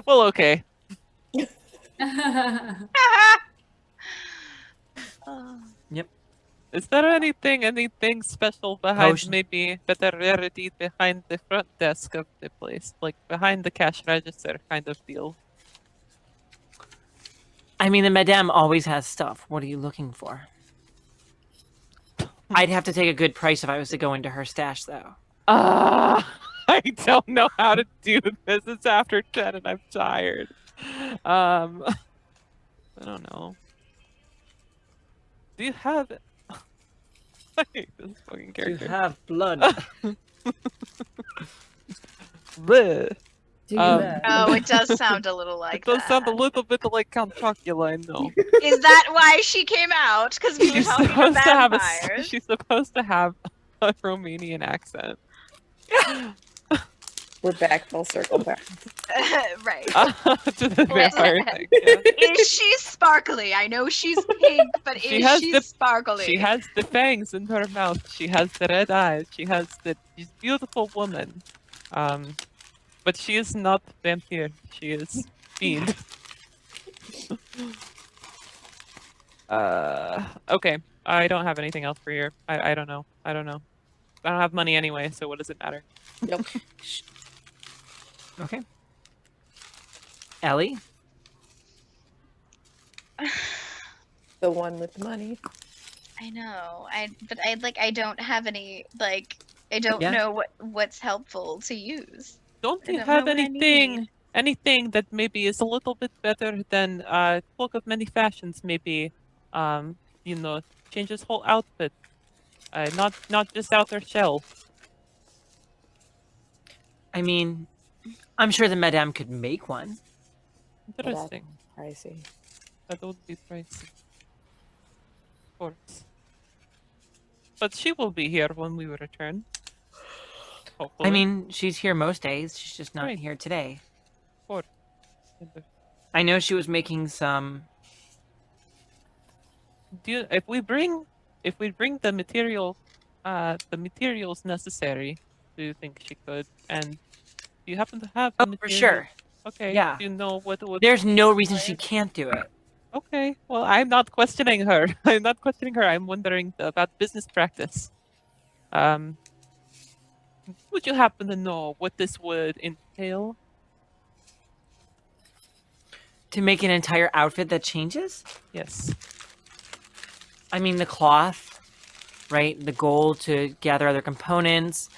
Well, okay. Yep. Is there anything special behind Potion. maybe better rarity behind the front desk of the place? Like behind the cash register kind of deal? I mean, the madame always has stuff. What are you looking for? I'd have to take a good price if I was to go into her stash, though. I don't know how to do this. It's after 10 and I'm tired. I don't know. Do you have... I hate this fucking You character. have blood. Bleh. Oh, it does sound a little like It does that. sound a little bit like Count Chocula, I know. Is that why she came out? Because we were She's talking to supposed to have vampires. she's supposed to have a Romanian accent. We're back full circle back. Right. To the vampire thing. Yeah. Is she sparkly? I know she's pink, but She is has she the- sparkly? She has the fangs in her mouth. She has the red eyes. She's a beautiful woman. But she is not vampire. She is fiend. Okay. I don't have anything else for you. I don't know. I don't have money anyway, so what does it matter? Yep. Okay. Ellie? The one with the money. I know. But I don't have any I don't Yeah. know what's helpful to use. Don't I you don't have know what I need. anything that maybe is a little bit better than Cloak of Many Fashions? Maybe, change his whole outfit. Not just outer shell. I mean, I'm sure the madame could make one. Interesting. Pricey. That would be pricey. Of course. But she will be here when we return. Hopefully. I mean, she's here most days. She's just not Right. here today. Of course. I know she was making some... If we bring the materials necessary, do you think she could? And Do you happen to have? Oh, the for materials? sure. Okay. Yeah. Do you know what would? There's no reason she can't do it. Okay. Well, I'm not questioning her. I'm not questioning her. I'm wondering about business practice. Would you happen to know what this would entail? To make an entire outfit that changes? Yes. I mean, the cloth, right? The gold to gather other components.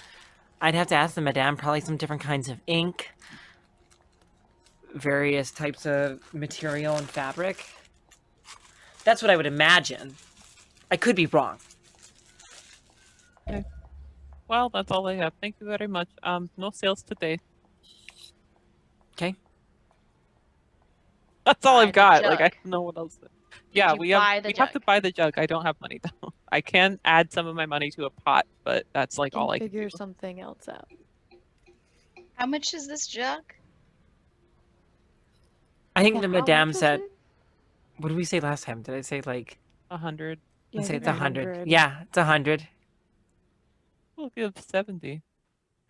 I'd have to ask the madame, probably some different kinds of ink, various types of material and fabric. That's what I would imagine. I could be wrong. Okay. Well, that's all I have. Thank you very much. No sales today. Okay. That's all Buy I've the got. Like, I jug. don't know what else. Yeah, you we buy have the we have to jug? buy the jug. I don't have money though. I can add some of my money to a pot, but that's like all I can figure do. something else out. How much is this jug? I think Yeah, the how madame much was said, it? what did we say last time? Did I say like, 100. Yeah, let's say I it's think 100. Yeah, it's 100. We'll give 70.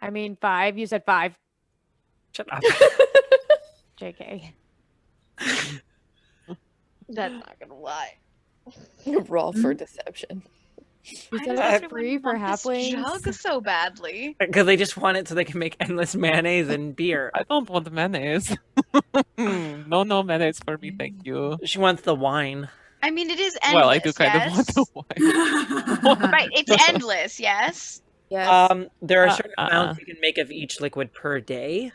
I mean, 5. You said 5. Shut up. JK. That's not gonna lie. Roll for deception. You Why said does it was everyone free for want this halflings. jug so badly? Because they just want it so they can make endless mayonnaise and beer. I don't want mayonnaise. No mayonnaise for me, thank you. She wants the wine. I mean, it is endless. Well, I do kind yes? of want the wine. Right, it's endless. Yes. Yes. There are certain amounts you can make of each liquid per day.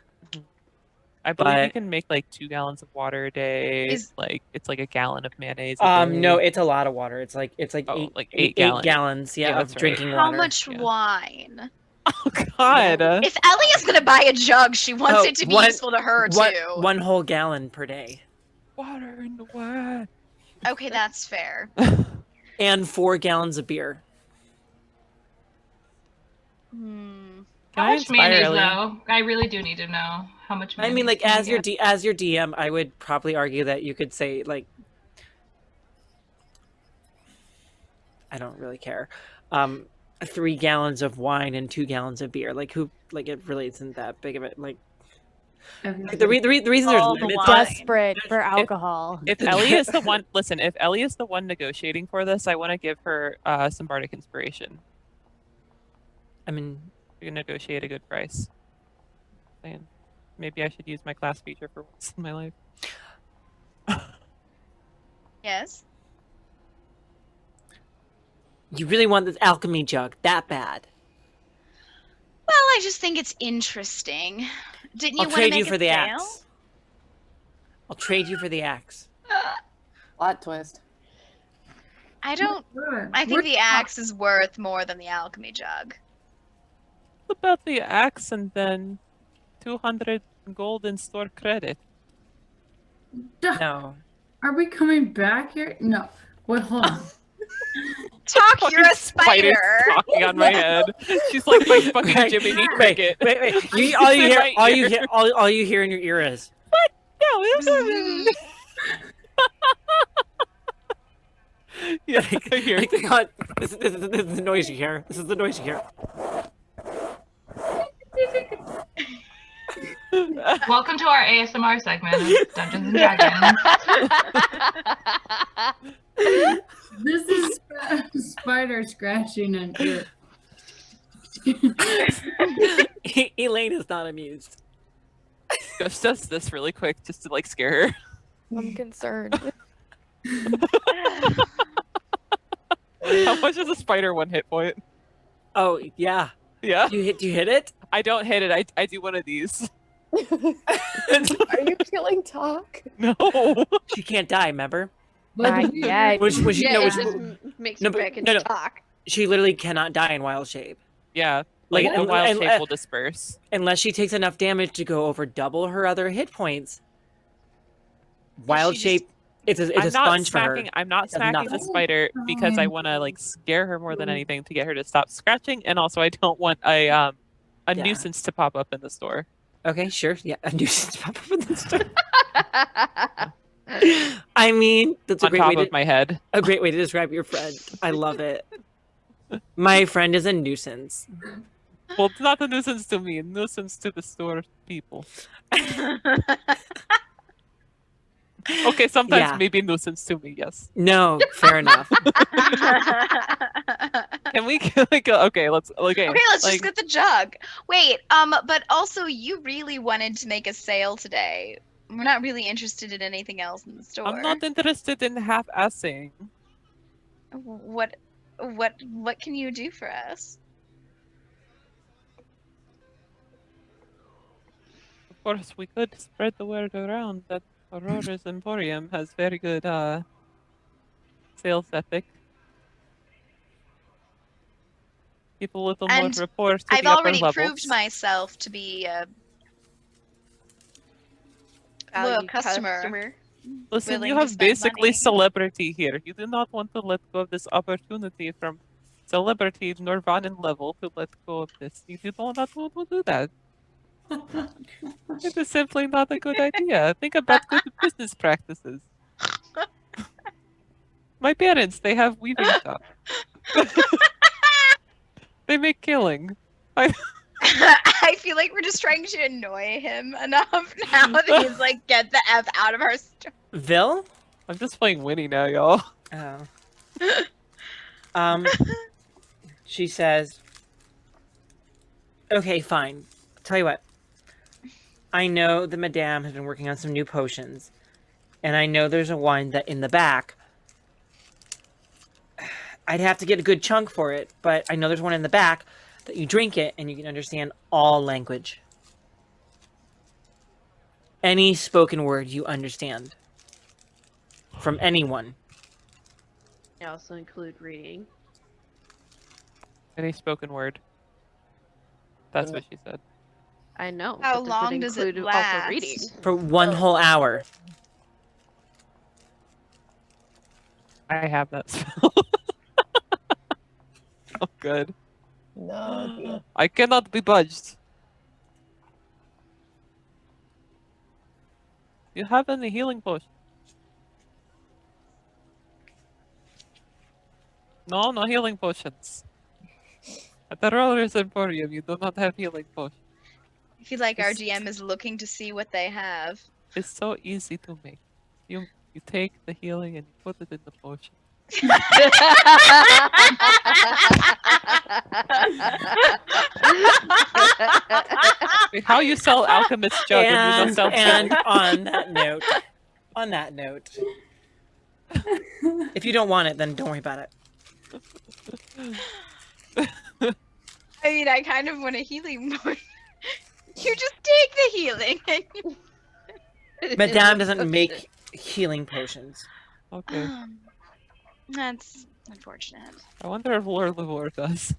I believe you But- can make like 2 gallons of water a day. Is- Like it's like a gallon of mayonnaise. A day. No, it's a lot of water. It's like Oh, like eight 8 gallons. gallons, yeah, Yeah, of that's right. drinking How water. much Yeah. wine? Oh God. If Ellie is gonna buy a jug, she wants Oh, it to be one- useful to her One, too. 1 whole gallon per day. Water in the wine. Okay, that's fair. And 4 gallons of beer. Hmm. Can How I much inspire mayonnaise, Ellie? though? I really do need to know how much I mayonnaise. mean, like, can as we your get? as your DM, I would probably argue that you could say, like, I don't really care. 3 gallons of wine and 2 gallons of beer. Like, who? Like, it really isn't that big of it. Like the reason there's All the limits. wine. Desperate for alcohol. If Ellie is the one, listen. If Ellie is the one negotiating for this, I want to give her some bardic inspiration I mean, to negotiate a good price. Saying, maybe I should use my class feature for once in my life. Yes. you really want this alchemy jug that bad? Well, I just think it's interesting. Didn't you I'll want to trade make you a for the sale? axe. I'll trade you for the axe. Plot twist. I don't. Sure. I think the axe is worth more than the alchemy jug. What about the axe and then 200 gold in store credit? No. Are we coming back here? No. Wait, hold on. Talk, you're a Spider's spider. talking on my head. She's like my fucking Wait, Jiminy wait, Cricket. wait. She's All you in hear, my all you ear. hear, all you hear in your ear is. No, yeah, I hear. Like, hang on. This is the noise you hear. This is the noise you hear. Welcome to our ASMR segment of Dungeons and Dragons. This is spider scratching an ear. Elaine is not amused. Ghost does this really quick just to like scare her. I'm concerned. How much is a spider 1 hit point? Oh yeah. Yeah, Do you hit it? I don't hit it. I do one of these. Are you killing Talk? No. She can't die. Remember? Not yet. Which Yeah, no, it which, just makes no, you but- back into no. talk. she literally cannot die in wild shape. Yeah, Like, like the and- wild and- shape will disperse. Unless she takes enough damage to go over double her other hit points. Wild she shape, it's a I'm not sponge for her. smacking. I'm not Does smacking the nothing. spider because I want to like scare her more than anything to get her to stop scratching, and also I don't want a Yeah. nuisance to pop up in the store. Okay, sure. Yeah, a nuisance pop up in the store. I mean, that's a On great top way of to my head. a great way to describe your friend. I love it. My friend is a nuisance. Well, it's not a nuisance to me, a nuisance to the store people. Okay, sometimes Yeah. maybe nuisance to me, yes. No, fair enough. Can we like okay, let's Okay, let's like, just get the jug. Wait, but also you really wanted to make a sale today. We're not really interested in anything else in the store. I'm not interested in half-assing. What can you do for us? Of course, we could spread the word around that Aurora's Emporium has very good sales ethic. Give a little more And rapport to I've the upper already levels. proved myself to be a loyal Valued customer. Listen, willing you to have spend basically money. celebrity here. You do not want to let go of this opportunity from celebrity Norvanan level to let go of this. You do not want to do that. It is simply not a good idea. Think about good business practices. My parents, they have weaving shop. They make killing. I feel like we're just trying to annoy him enough now that he's like, get the F out of our store. Vil? I'm just playing Winnie now, y'all. Oh. She says, okay, fine. Tell you what. I know that Madame has been working on some new potions. And I know there's a one that in the back. I'd have to get a good chunk for it, but I know there's one in the back that you drink it and you can understand all language. Any spoken word you understand. From anyone. I also include reading. Any spoken word. That's what she said. I know. How but does long it does it include last? also reading? For one whole hour. I have that spell. Oh, good. No, dear. I cannot be budged. You have any healing potion? No, no healing potions. At the Roller's Emporium, you do not have healing potions. I feel like our It's- GM is looking to see what they have. It's so easy to make. You take the healing and you put it in the potion. Wait, how you sell alchemist jug and you don't sell And jug? on that note, if you don't want it, then don't worry about it. I mean, I kind of want a healing potion. You just take the healing. Madame doesn't make healing potions. Okay. That's unfortunate. I wonder if Lord Lavore does.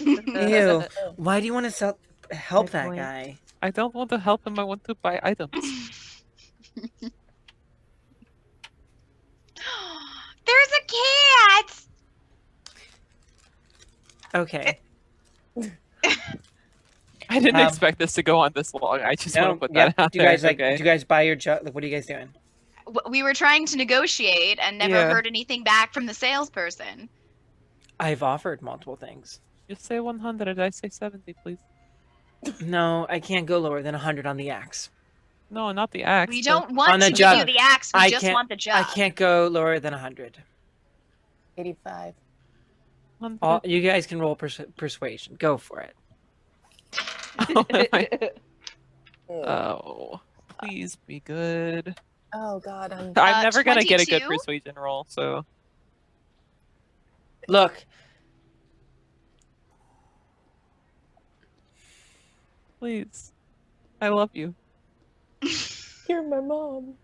Ew. Why do you want to help Good that point. guy? I don't want to help him, I want to buy items. There's a cat! Okay. I didn't Um, expect this to go on this long. I just No, want to put yep. that out Do you guys there. like? Okay. Do you guys buy your jug? Like, what are you guys doing? We were trying to negotiate and never Yeah. heard anything back from the salesperson. I've offered multiple things. You say 100, I say 70, please. No, I can't go lower than 100 on the axe. No, not the axe. We the- don't want On the to give you jug. the axe, we I just can't- want the jug. I can't go lower than 100. 85. 100. You guys can roll persuasion. Go for it. Oh, please be good. Oh god, I'm I'm never gonna get a good 22? persuasion roll, so Look, please. I love you. You're my mom.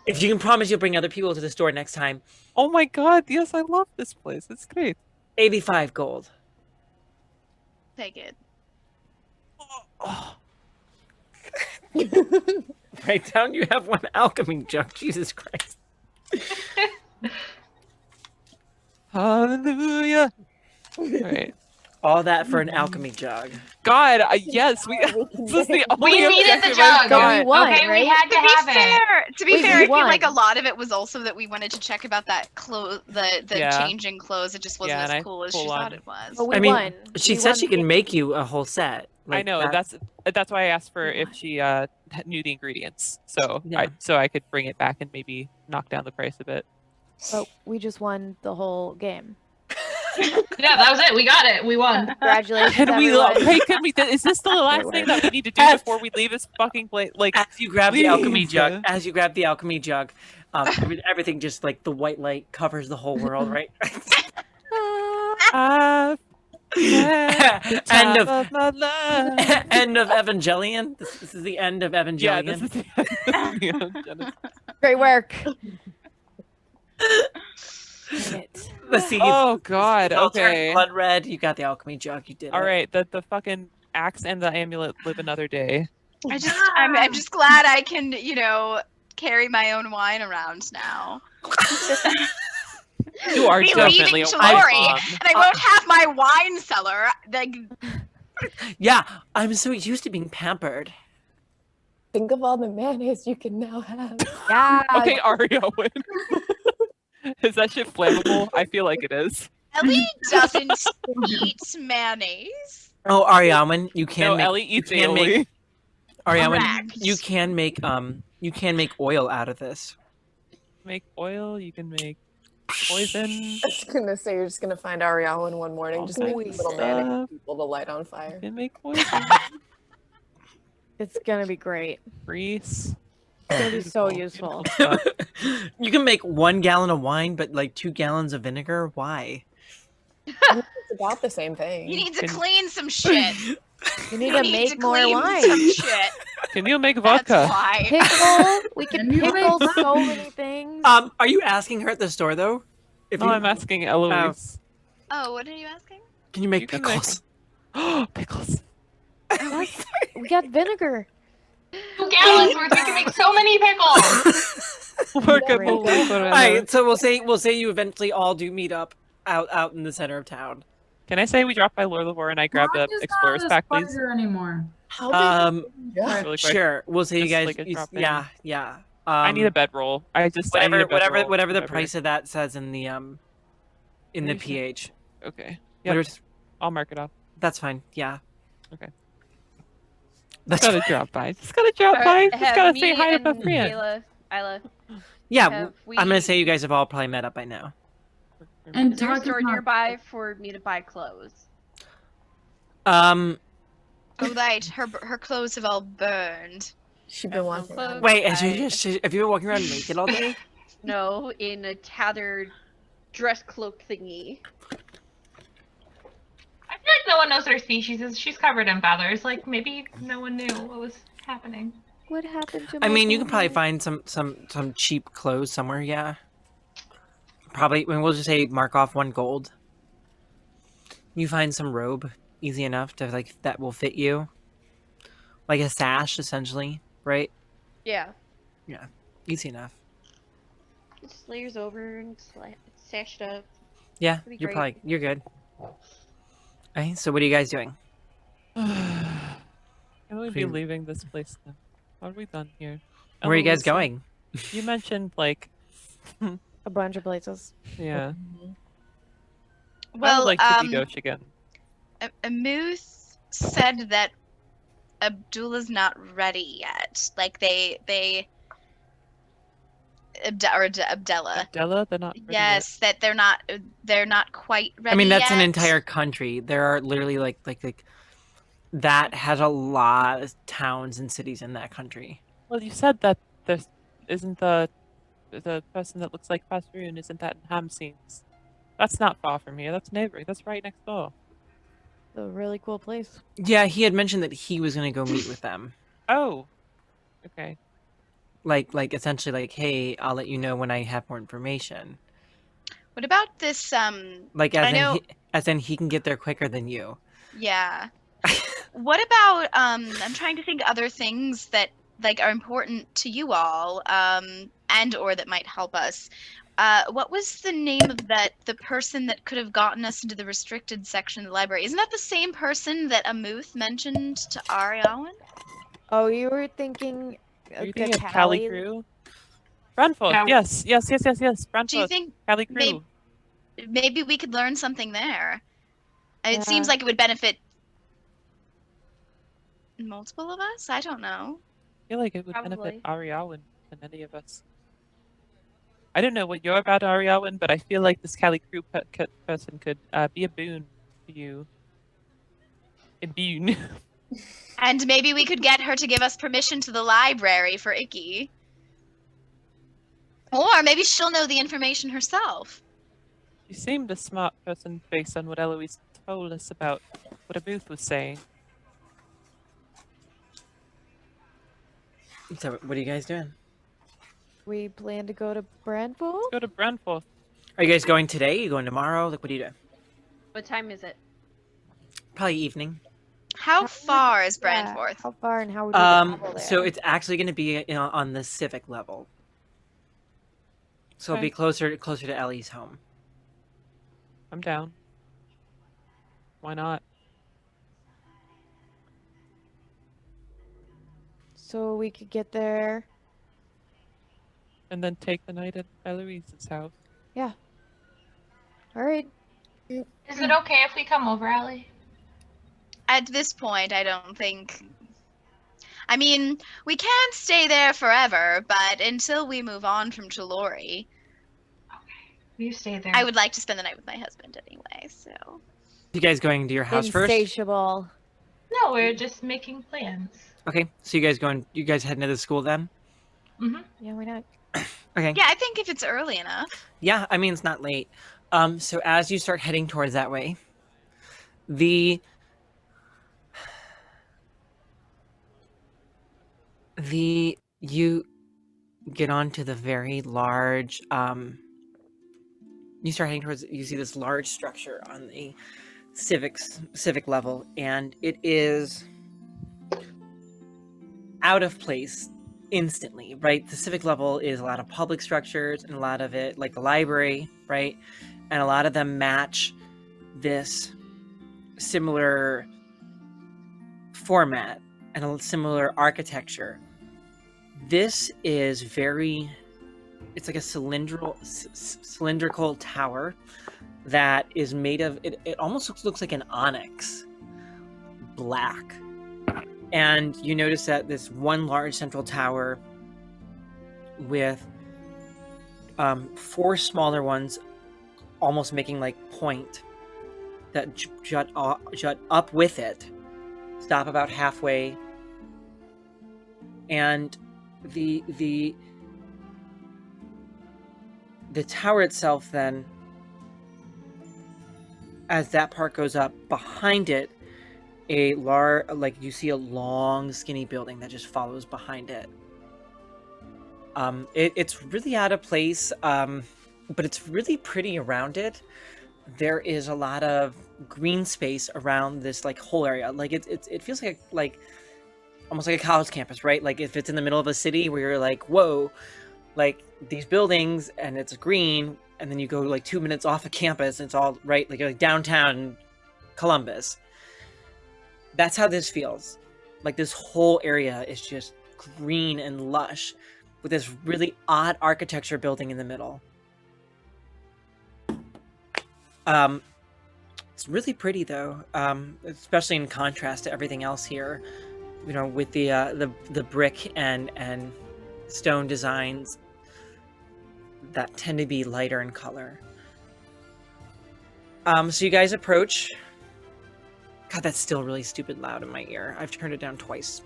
if you can promise you'll bring other people to the store next time, Oh my god, yes, I love this place. It's great. 85 gold. Take it. Oh, Write down you have one alchemy jug. Jesus Christ. hallelujah. Alright. All that for an alchemy jug. God, yes, We this is the We only needed the objective jug. I've So we got. won, Okay, we right? had to have it. To be Wait, fair, we I feel like a won. lot of it was also that we wanted to check about that the Yeah. changing clothes. It just wasn't Yeah, and as I cool as full she thought on- it was. But we I mean, won. she We said won she the can game. make you a whole set. I Like, know that's why I asked for if she knew the ingredients, so Yeah. I could bring it back and maybe knock down the price a bit. But we just won the whole game. Yeah, that was it. We got it. We won. Congratulations, Can we? everyone. Hey, can we? Is this the last Great thing work. that we need to do As- before we leave this fucking place? Like, as you grab the alchemy please. jug, everything just like the white light covers the whole world, right? End of my life. end of Evangelion. This is the end of Evangelion. Yeah, this is the end of Genesis. Great work. Did it. the seeds. Oh God. all turned Okay. blood red. You got the alchemy jug. You did All it. right. The fucking axe and the amulet live another day. I'm just glad I can, carry my own wine around now. You are Be definitely leaving a wine Tori, bomb. and I won't have my wine cellar. Like, Yeah, I'm so used to being pampered. Think of all the mayonnaise you can now have. Yeah. Okay, Ario. Is that shit flammable? I feel like it is. Ellie doesn't eat mayonnaise. Oh, Ariaman, you can No, make. Ellie eats you can make aioli. Ariaman, Correct. you can make oil out of this. Make oil. You can make poison. I was gonna say you're just gonna find Ariel one morning, just make Poison. little mayonnaise people to light on You fire. can make poison. It's gonna be great. Grease. It's gonna be so Beautiful, useful. beautiful stuff. You can make 1 gallon of wine, but like 2 gallons of vinegar. Why? It's about the same thing. You need to Can- clean some shit. You need You to need make to more clean wine. some shit. Can you make That's vodka? why. Pickle. We can Can you make pickle so wine? many things. Are you asking her at the store though? If No, I'm asking Eloise. Oh, what are you asking? Can you make You can make- pickles? Pickles. Yes, we got vinegar. 2 gallons worth. We can make so many pickles. Workable Great. All right, so we'll say you eventually all do meet up out in the center of town. Can I say we drop by Lore Lavore and I grab the Mine is not explorer's a pack, please? spider anymore. How big? Yeah. Really quick. Sure. We'll say you Just guys. like a drop in. Yeah. I need a bedroll. I need a bedroll. Whatever the price of that says in the Pretty sure- PH. Okay. Yep. Whatever's- I'll mark it off. That's fine. Yeah. Okay. That's Gotta drop by. Just gotta drop by. Just gotta say hi to my friend. Isla, yeah. have we I'm gonna say you guys have all probably met up by now. And is there a talk store is not- nearby for me to buy clothes? Um. Oh, right. Her clothes have all burned. She's been watching. clothes. that. Wait. Have you been walking around naked all day? No, in a tattered dress cloak thingy. I feel like no one knows what her species is. She's covered in feathers. Like maybe no one knew what was happening. What happened to I my mean, you can probably family? find some cheap clothes somewhere. Yeah. Probably. I mean, we'll just say mark off 1 gold. You find some robe, easy enough to like that will fit you, like a sash essentially, right? Yeah. Easy enough. Just layers over and sash it up. Yeah, That'd be you're great. you're good. Okay, so what are you guys doing? Can we be Please. leaving this place then? What are we done here? Where are you guys Eloise, going? You mentioned like, A bunch of places. yeah. I Well, would like to be Dosh again. Amuth said that Abdullah's not ready yet. Like they Abdella. Della, they're not. ready yet. Yes, that they're not quite ready. I mean, that's an yet. entire country. There are literally like that has a lot of towns and cities in that country. Well, you said that there's isn't the person that looks like Pasroon, isn't that in Hamsines? That's not far from here. That's neighboring. That's right next door. A really cool place. Yeah, he had mentioned that he was gonna go meet with them. Oh. Okay. Like essentially like, hey, I'll let you know when I have more information. What about this? Like I know- as in he can get there quicker than you. Yeah. What about I'm trying to think other things that like are important to you all, and or that might help us. What was the name of the person that could have gotten us into the restricted section of the library? Isn't that the same person that Amuth mentioned to Ariawan? Oh, you were thinking Are you the thinking of Cali Cali? Crew? Branforth, Yeah. yes. Do you Branforth, think Cali Crew. maybe we could learn something there? It Yeah. seems like it would benefit multiple of us? I don't know. I feel like it would Probably. benefit Ariawan more than any of us. I don't know what you're about, Ariawan, but I feel like this Cali Crew person could be a boon to you. A boon. And maybe we could get her to give us permission to the library for Icky. Or maybe she'll know the information herself. She seemed a smart person based on what Eloise told us about what Amuth was saying. So, what are you guys doing? We plan to go to Brandful? Let's go to Branforth. Are you guys going today? Are you going tomorrow? Like, what are you doing? What time is it? Probably evening. How far is Yeah, Brandforth? how far and how would we travel there? So it's actually going to be on the civic level. So it'll be closer to Ellie's home. I'm down. Why not? So we could get there. And then take the night at Eloise's house. Yeah. All right. Is it okay if we come over, Allie? At this point, I don't think. I mean, we can't stay there forever, but until we move on from Chalori, You stay there. I would like to spend the night with my husband anyway, so. You guys going to your house first? Insatiable. No, we're just making plans. Okay, so you guys heading to the school then? Mm-hmm. Yeah, why not? Okay. Yeah, I think if it's early enough. Yeah, I mean, it's not late. So as you start heading towards that way, you get onto the very large, you start heading towards, you see this large structure on the civic level, and it is out of place instantly, right? The civic level is a lot of public structures, and a lot of it, like the library, right? And a lot of them match this similar format and a similar architecture. This is it's like a cylindrical tower that is made of, it almost looks like an onyx, black. And you notice that this one large central tower with 4 smaller ones almost making like point that jut up with it, stop about halfway, and the tower itself then, as that part goes up, behind it you see a long skinny building that just follows behind it. It's really out of place, but it's really pretty around it. There is a lot of green space around this like whole area. Like it feels like almost like a college campus, right? Like if it's in the middle of a city where you're like, whoa, like these buildings and it's green, and then you go like 2 minutes off of campus and it's all right, like downtown Columbus. That's how this feels. Like this whole area is just green and lush with this really odd architecture building in the middle. It's really pretty though, especially in contrast to everything else here. You know, with the brick and stone designs that tend to be lighter in color. So you guys approach. God, that's still really stupid loud in my ear. I've turned it down twice.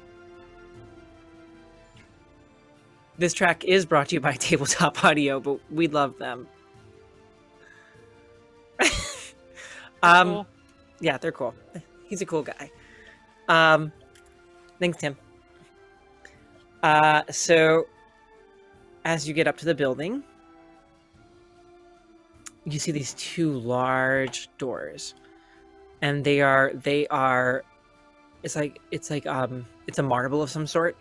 This track is brought to you by Tabletop Audio, but we love them. Cool. Yeah, they're cool. He's a cool guy. Thanks, Tim. So as you get up to the building, you see these 2 large doors. And it's a marble of some sort.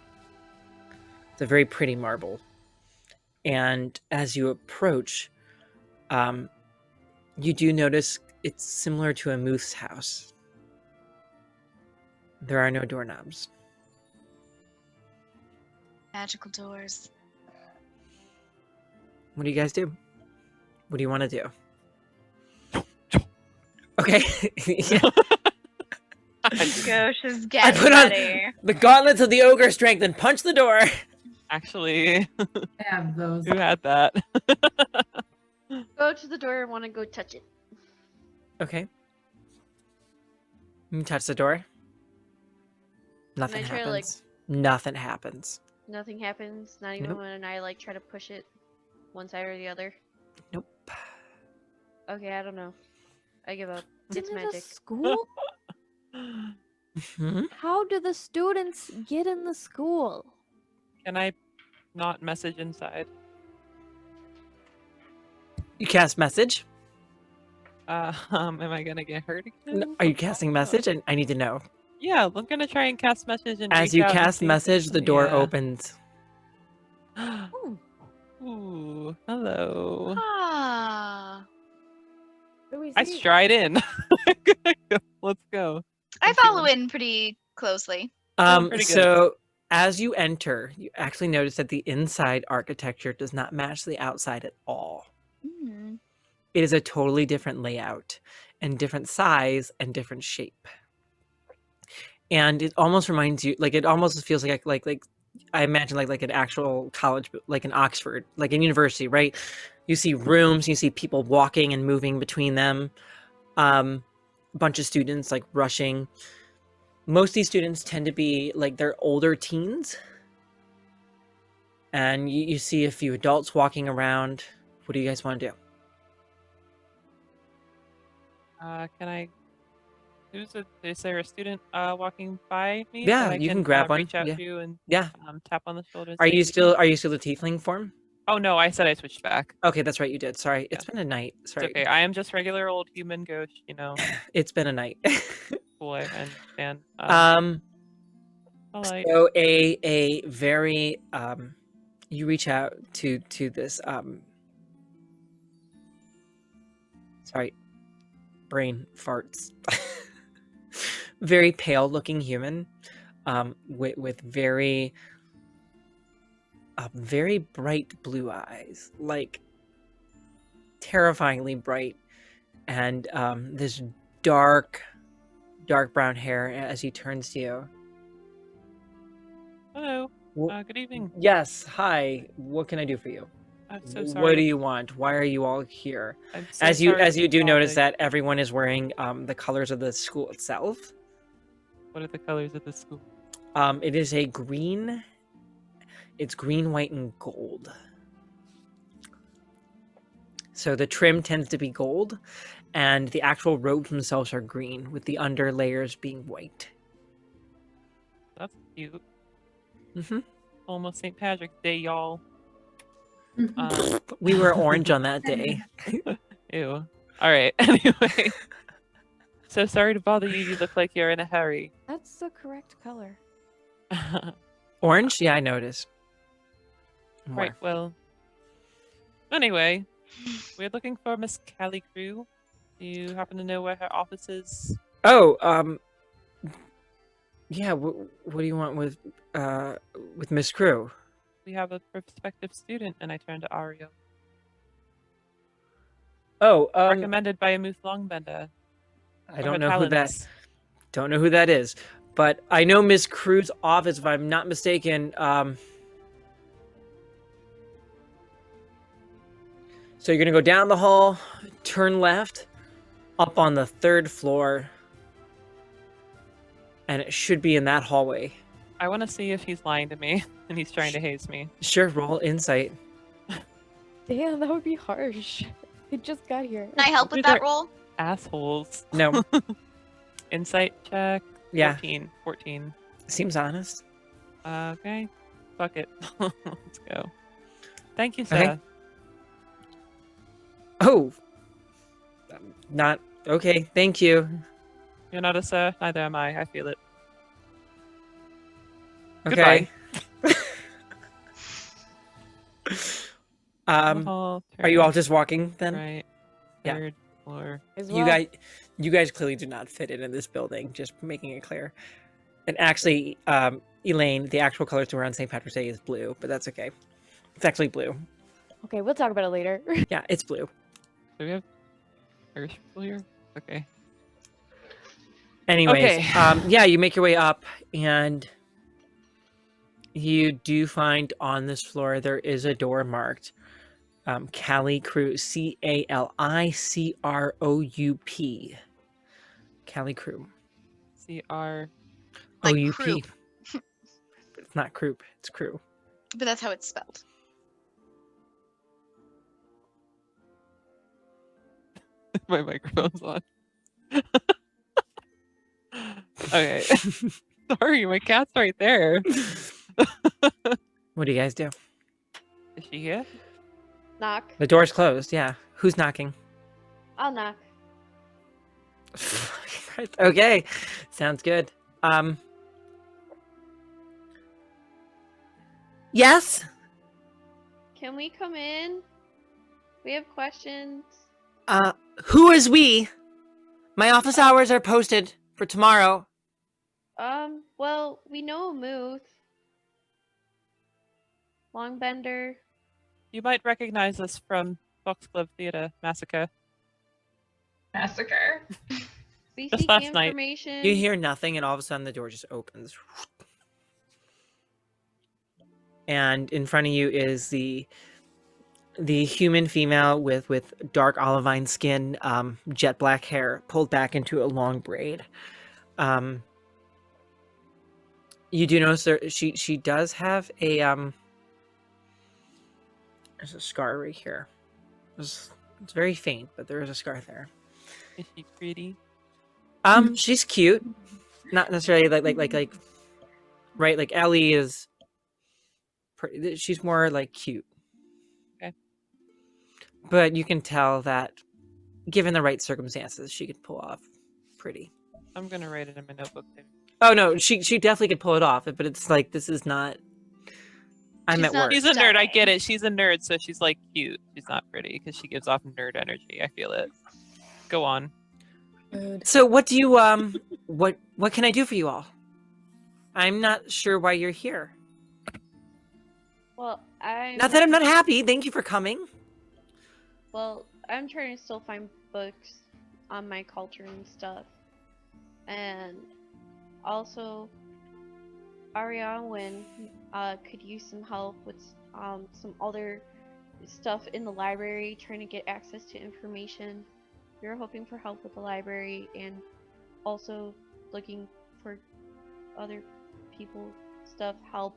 It's a very pretty marble. And as you approach, You do notice it's similar to a moose house. There are no doorknobs. Magical doors. What do you guys do? What do you want to do? Okay. Yeah. Gosh is I getting put on ready. the gauntlets of the ogre strength and punch the door. Actually, I have those. who had that? Go to the door and want to go touch it. Okay. You touch the door. Nothing I try to, happens. Nothing happens. Nothing happens. Not even Nope. when I like try to push it one side or the other. Nope. Okay, I don't know. I give up. Isn't It's it a magic. school? Hmm? How do the students get in the school? Can I not message inside? You cast message. Am I gonna get hurt again? Are you casting message? I need to know. Yeah, I'm gonna try and cast message and As reach you out and cast see- message, the door Yeah. opens. Ooh, hello. Ah. What do we I see? stride in. Let's go. I I'm follow feeling- in pretty closely. pretty good. So as you enter, you actually notice that the inside architecture does not match the outside at all. Hmm. It is a totally different layout and different size and different shape. And it almost reminds you, like, it almost feels like I imagine like an actual college, like an Oxford, like a university, right? You see rooms, you see people walking and moving between them. A bunch of students like rushing. Most of these students tend to be like they're older teens. And you see a few adults walking around. What do you guys want to do? Can I? Is there a student walking by me? Yeah, that I you can grab one, Reach out yeah. to and Yeah. tap on the shoulder. and Are say, you "Good still the tiefling form? Oh no, I said I switched back. Okay, that's right, you did. Sorry. Yeah. It's been a night. Sorry. It's okay. I am just regular old human ghost, you know. It's been a night. Boy, and polite. So a very you reach out to this sorry, brain farts. Very pale looking human with very very bright blue eyes, like terrifyingly bright, and this dark brown hair as he turns to you. Hello. Wh- Good evening. Yes, hi. What can I do for you? I'm so sorry. What do you want? Why are you all here? I'm so As you sorry to do notice bother that everyone is wearing the colors of the school itself. What are the colors of the school? It is a green. It's green, white, and gold. So the trim tends to be gold, and the actual robes themselves are green, with the under layers being white. That's cute. Hmm Almost St. Patrick's Day, y'all. We were orange on that day. Ew. All right. Anyway. So sorry to bother you. You look like you're in a hurry. That's the correct color. Orange? Yeah, I noticed. More. Right. Well. Anyway, we're looking for Miss Callie Crew. Do you happen to know where her office is? Oh, yeah. What do you want with Miss Crew? We have a prospective student, and I turn to Ario. Oh, Recommended by a Moose Longbender. I don't know who that. Don't know who that is, but I know Miss Crew's office. If I'm not mistaken, so you're gonna go down the hall, turn left, up on the 3rd floor, and it should be in that hallway. I want to see if he's lying to me and he's trying to haze me. Sure, roll insight. Damn, that would be harsh. They just got here. Can I help with These that are- roll? Assholes. No, Insight check. yeah, 14. seems honest. Okay. Fuck it. Let's go. Thank you, sir. Okay. Oh, not okay. Thank you. You're not a sir. Neither am I. I feel it. Okay. Hall, Are you all turn just walking then? right, Yeah. third floor. As You well. guys clearly do not fit in this building, just making it clear. And actually, Elaine, the actual color to wear on St. Patrick's Day is blue, but that's okay. It's actually blue. Okay, we'll talk about it later. Yeah, it's blue. Do we have Irish people here? Okay. Anyways, Okay. yeah, you make your way up, and you do find on this floor there is a door marked Cali Crew, CALICROUP. Cali Crew. CR. Like OUP. croup. But it's not croup, it's crew. But that's how it's spelled. My microphone's on. Okay. Sorry, my cat's right there. What do you guys do? Is she here? Knock. The door's closed, yeah. Who's knocking? I'll knock. Okay, sounds good. Yes? Can we come in? We have questions. Who is we? My office hours are posted for tomorrow. Well, we know a Muth. Longbender. You might recognize us from Foxglove Theatre Massacre. Massacre. We Just seek last night. information. You hear nothing, and all of a sudden the door just opens. And in front of you is the human female with dark olivine skin, jet black hair pulled back into a long braid. You do notice she does have a there's a scar right here. It's very faint, but there is a scar there. Is she pretty? She's cute. Not necessarily like right, like Ellie is pretty, she's more like cute. Okay. But you can tell that given the right circumstances, she could pull off pretty. I'm gonna write it in my notebook too. Oh no, she definitely could pull it off, but it's like this is not. I'm She's at not work. She's a nerd, I Stunning. get it. She's a nerd, so she's like cute. She's not pretty because she gives off nerd energy. I feel it. Go on. So what do you what can I do for you all? I'm not sure why you're here. Well, I'm Not that I'm not happy. Thank you for coming. Well, I'm trying to still find books on my culture and stuff. And also, Ariane could use some help with some other stuff in the library, trying to get access to information. We were hoping for help with the library and also looking for other people stuff help.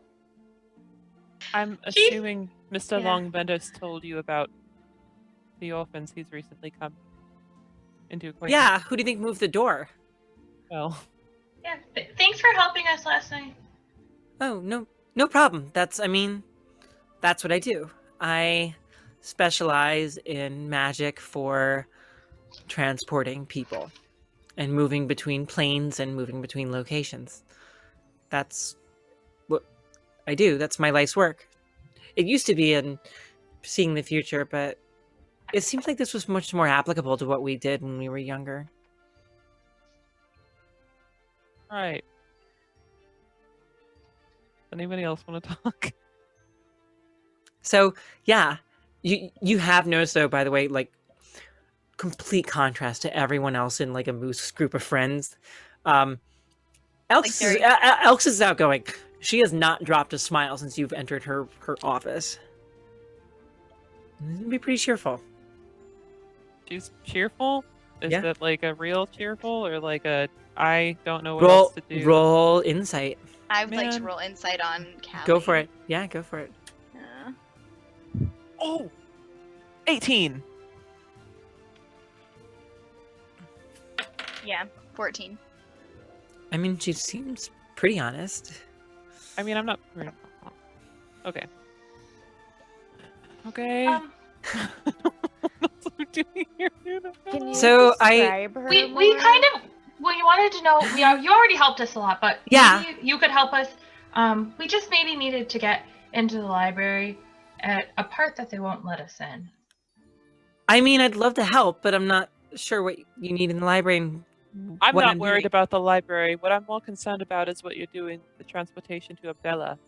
I'm She's- assuming Mr. Yeah. Longbender's told you about the orphans he's recently come into acquaintance. Yeah, who do you think moved the door? Well, Yeah. Thanks for helping us last night. Oh, no problem. That's what I do. I specialize in magic for transporting people and moving between planes and moving between locations. That's what I do. That's my life's work. It used to be in seeing the future, but it seems like this was much more applicable to what we did when we were younger. right. Anybody else want to talk? So yeah, you have noticed though, by the way, like complete contrast to everyone else in like a moose group of friends. Elks is outgoing. She has not dropped a smile since you've entered her office. Be pretty cheerful. She's cheerful? Is Yeah. that like a real cheerful or like a I don't know what else to do? Roll insight. I would like to Man. roll insight on Callie. Go for it. Yeah, go for it. Oh! 18! Yeah, 14. I mean, she seems pretty honest. I mean, I'm not. Okay. Okay. What else are we doing here? Can you So describe her We more? kind of we wanted to know. You already helped us a lot, but Yeah. maybe you could help us. We just maybe needed to get into the library. at a part that they won't let us in. I mean, I'd love to help, but I'm not sure what you need in the library and I'm what not worried doing. about the library. What I'm more concerned about is what you're doing, the transportation to Abdella.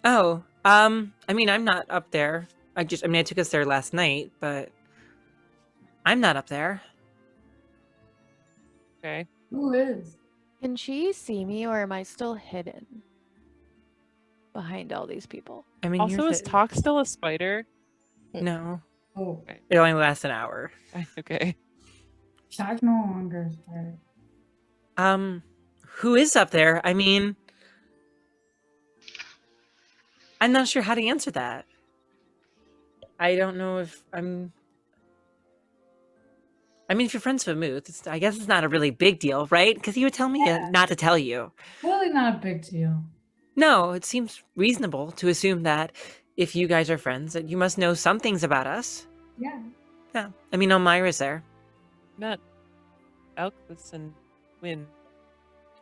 Oh, I mean, I'm not up there. I took us there last night, but I'm not up there. Okay. Who is? Can she see me, or am I still hidden behind all these people? I mean, Also, is Talk still a spider? No, Oh, it only lasts an hour. Okay. Shaq no longer started. Who is up there? I mean, I'm not sure how to answer that. I don't know if I'm. I mean, if you're friends with Muth, I guess it's not a really big deal, right? Because he would tell me not to tell you. Really not a big deal. No, it seems reasonable to assume that if you guys are friends, that you must know some things about us. Yeah. Yeah, I mean, Elmira's there. Met Elkis and Wynn.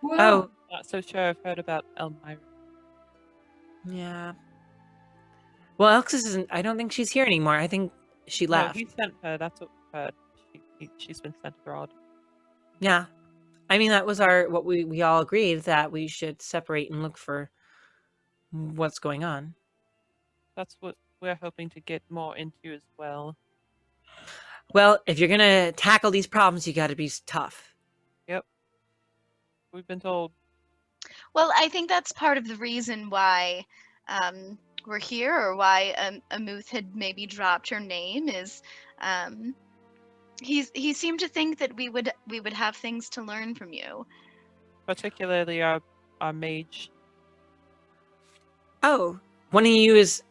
Oh, Not so sure I've heard about Elmira. yeah. Well, Alexis isn't. I don't think she's here anymore. I think she No, left. he sent her. That's what we've heard. She's been sent abroad. Yeah, I mean, that was what we all agreed that we should separate and look for what's going on. That's what we're hoping to get more into as well. Well, if you're gonna tackle these problems, you got to be tough. Yep. We've been told. Well, I think that's part of the reason why we're here, or why Amuth had maybe dropped her name, is he seemed to think that we would have things to learn from you. Particularly our mage. Oh, one of you is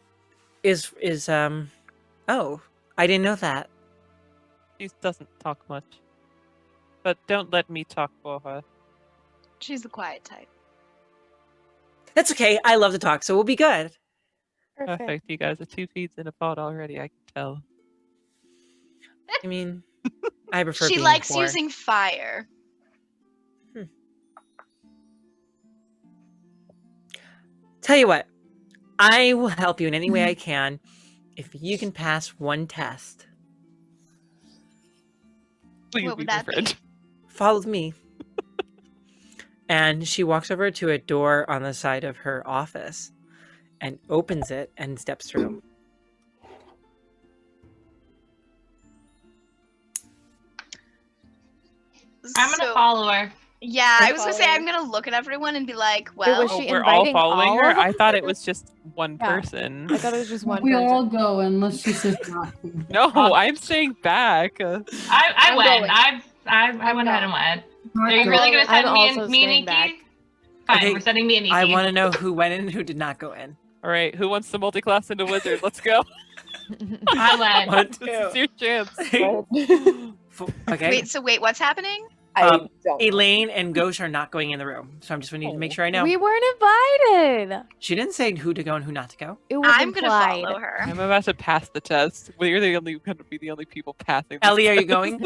oh, I didn't know that. She doesn't talk much. But don't let me talk for her. She's the quiet type. That's okay. I love to talk, so we'll be good. Perfect. You guys are 2 feet in a pod already, I can tell. I mean, I prefer She being likes 4. using fire. Tell you what, I will help you in any way I can if you can pass one test. Will you What be would my that be? friend? Follow me. And she walks over to a door on the side of her office and opens it and steps through. I'm gonna So- follow her. Yeah, I'm I was gonna say following. I'm gonna look at everyone and be like, Wait, well, was she We're all inviting following all her? of I us? thought it was just one Yeah. person. I thought it was just one We person. all go unless she says not to. No, I'm staying back. I I'm went. going. I went ahead and went. Not Are you go. really gonna I'm send me also and me and staying Nikki? back. Fine, Okay, we're sending me and Nikki. I want to know who went in and who did not go in. All right, who wants to multi-class into wizard? Let's go. I went. This is your chance. Okay. wait, what's happening? I Um, don't. Elaine and Ghosh are not going in the room, so I'm just need to make sure I know. We weren't invited. She didn't say who to go and who not to go. It was I'm gonna implied. follow her. I'm about to pass the test. We're going to be the only people passing. This Ellie, are you test. going?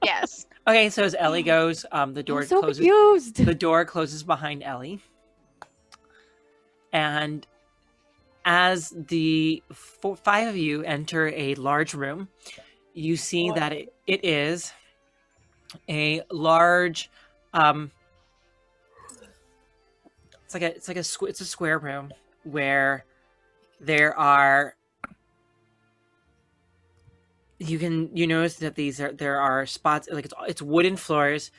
Yes. Okay, so as Ellie goes, the door I'm so closes. confused. The door closes behind Ellie, and as the 5 of you enter a large room, you see that it is a large. It's a square room where there are. You notice that there are spots, like it's wooden floors,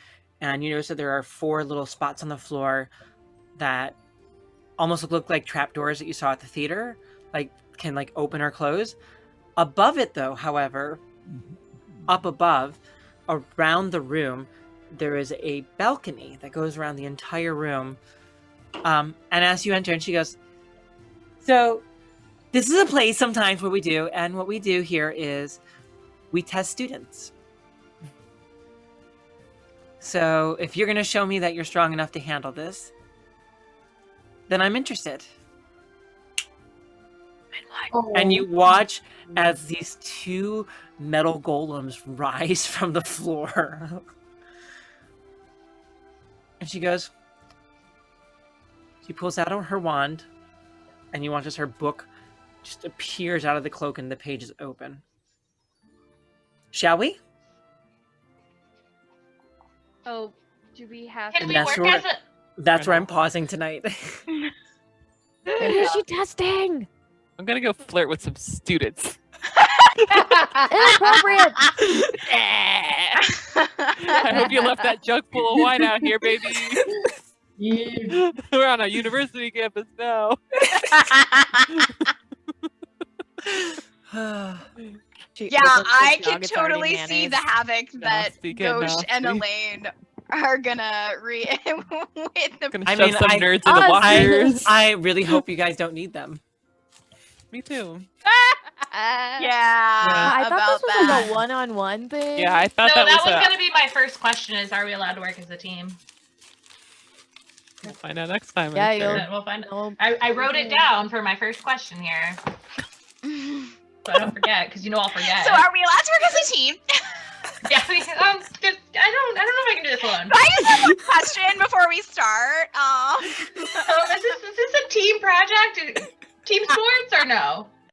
and you notice that there are 4 little spots on the floor that almost look like trapdoors that you saw at the theater, can open or close. Above it, though, however, up above, around the room, there is a balcony that goes around the entire room. And as you enter, and she goes, "So, this is a place sometimes where we do, and what we do here is we test students. So, if you're going to show me that you're strong enough to handle this, then I'm interested." Oh. And you watch as these 2 metal golems rise from the floor. And she pulls out her wand, and you watch as her book just appears out of the cloak and the page is open. Shall we? Oh, do we have Can And we that's work where- as a? That's where I'm pausing tonight. Maybe is she testing? I'm gonna go flirt with some students. Inappropriate. I hope you left that jug full of wine out here, baby. Yeah. We're on a university campus now. Yeah, I can totally see the havoc that Nasty, get Ghosh and nasty. Elaine are gonna with the. Gonna I shove mean, some I- nerds in the walkers. I really hope you guys don't need them. Me too. Yeah, I about thought this was that. like a one-on-one thing. Yeah, I thought No, that that was was gonna be my first question: is are we allowed to work as a team? We'll find out next time. Yeah, I'm sure. you'll- We'll find. No. I wrote it down for my first question here, so I don't forget, because you know I'll forget. So are we allowed to work as a team? Yeah, I don't know if I can do this alone. I just have one question before we start. Is this a team project? Team sports or no?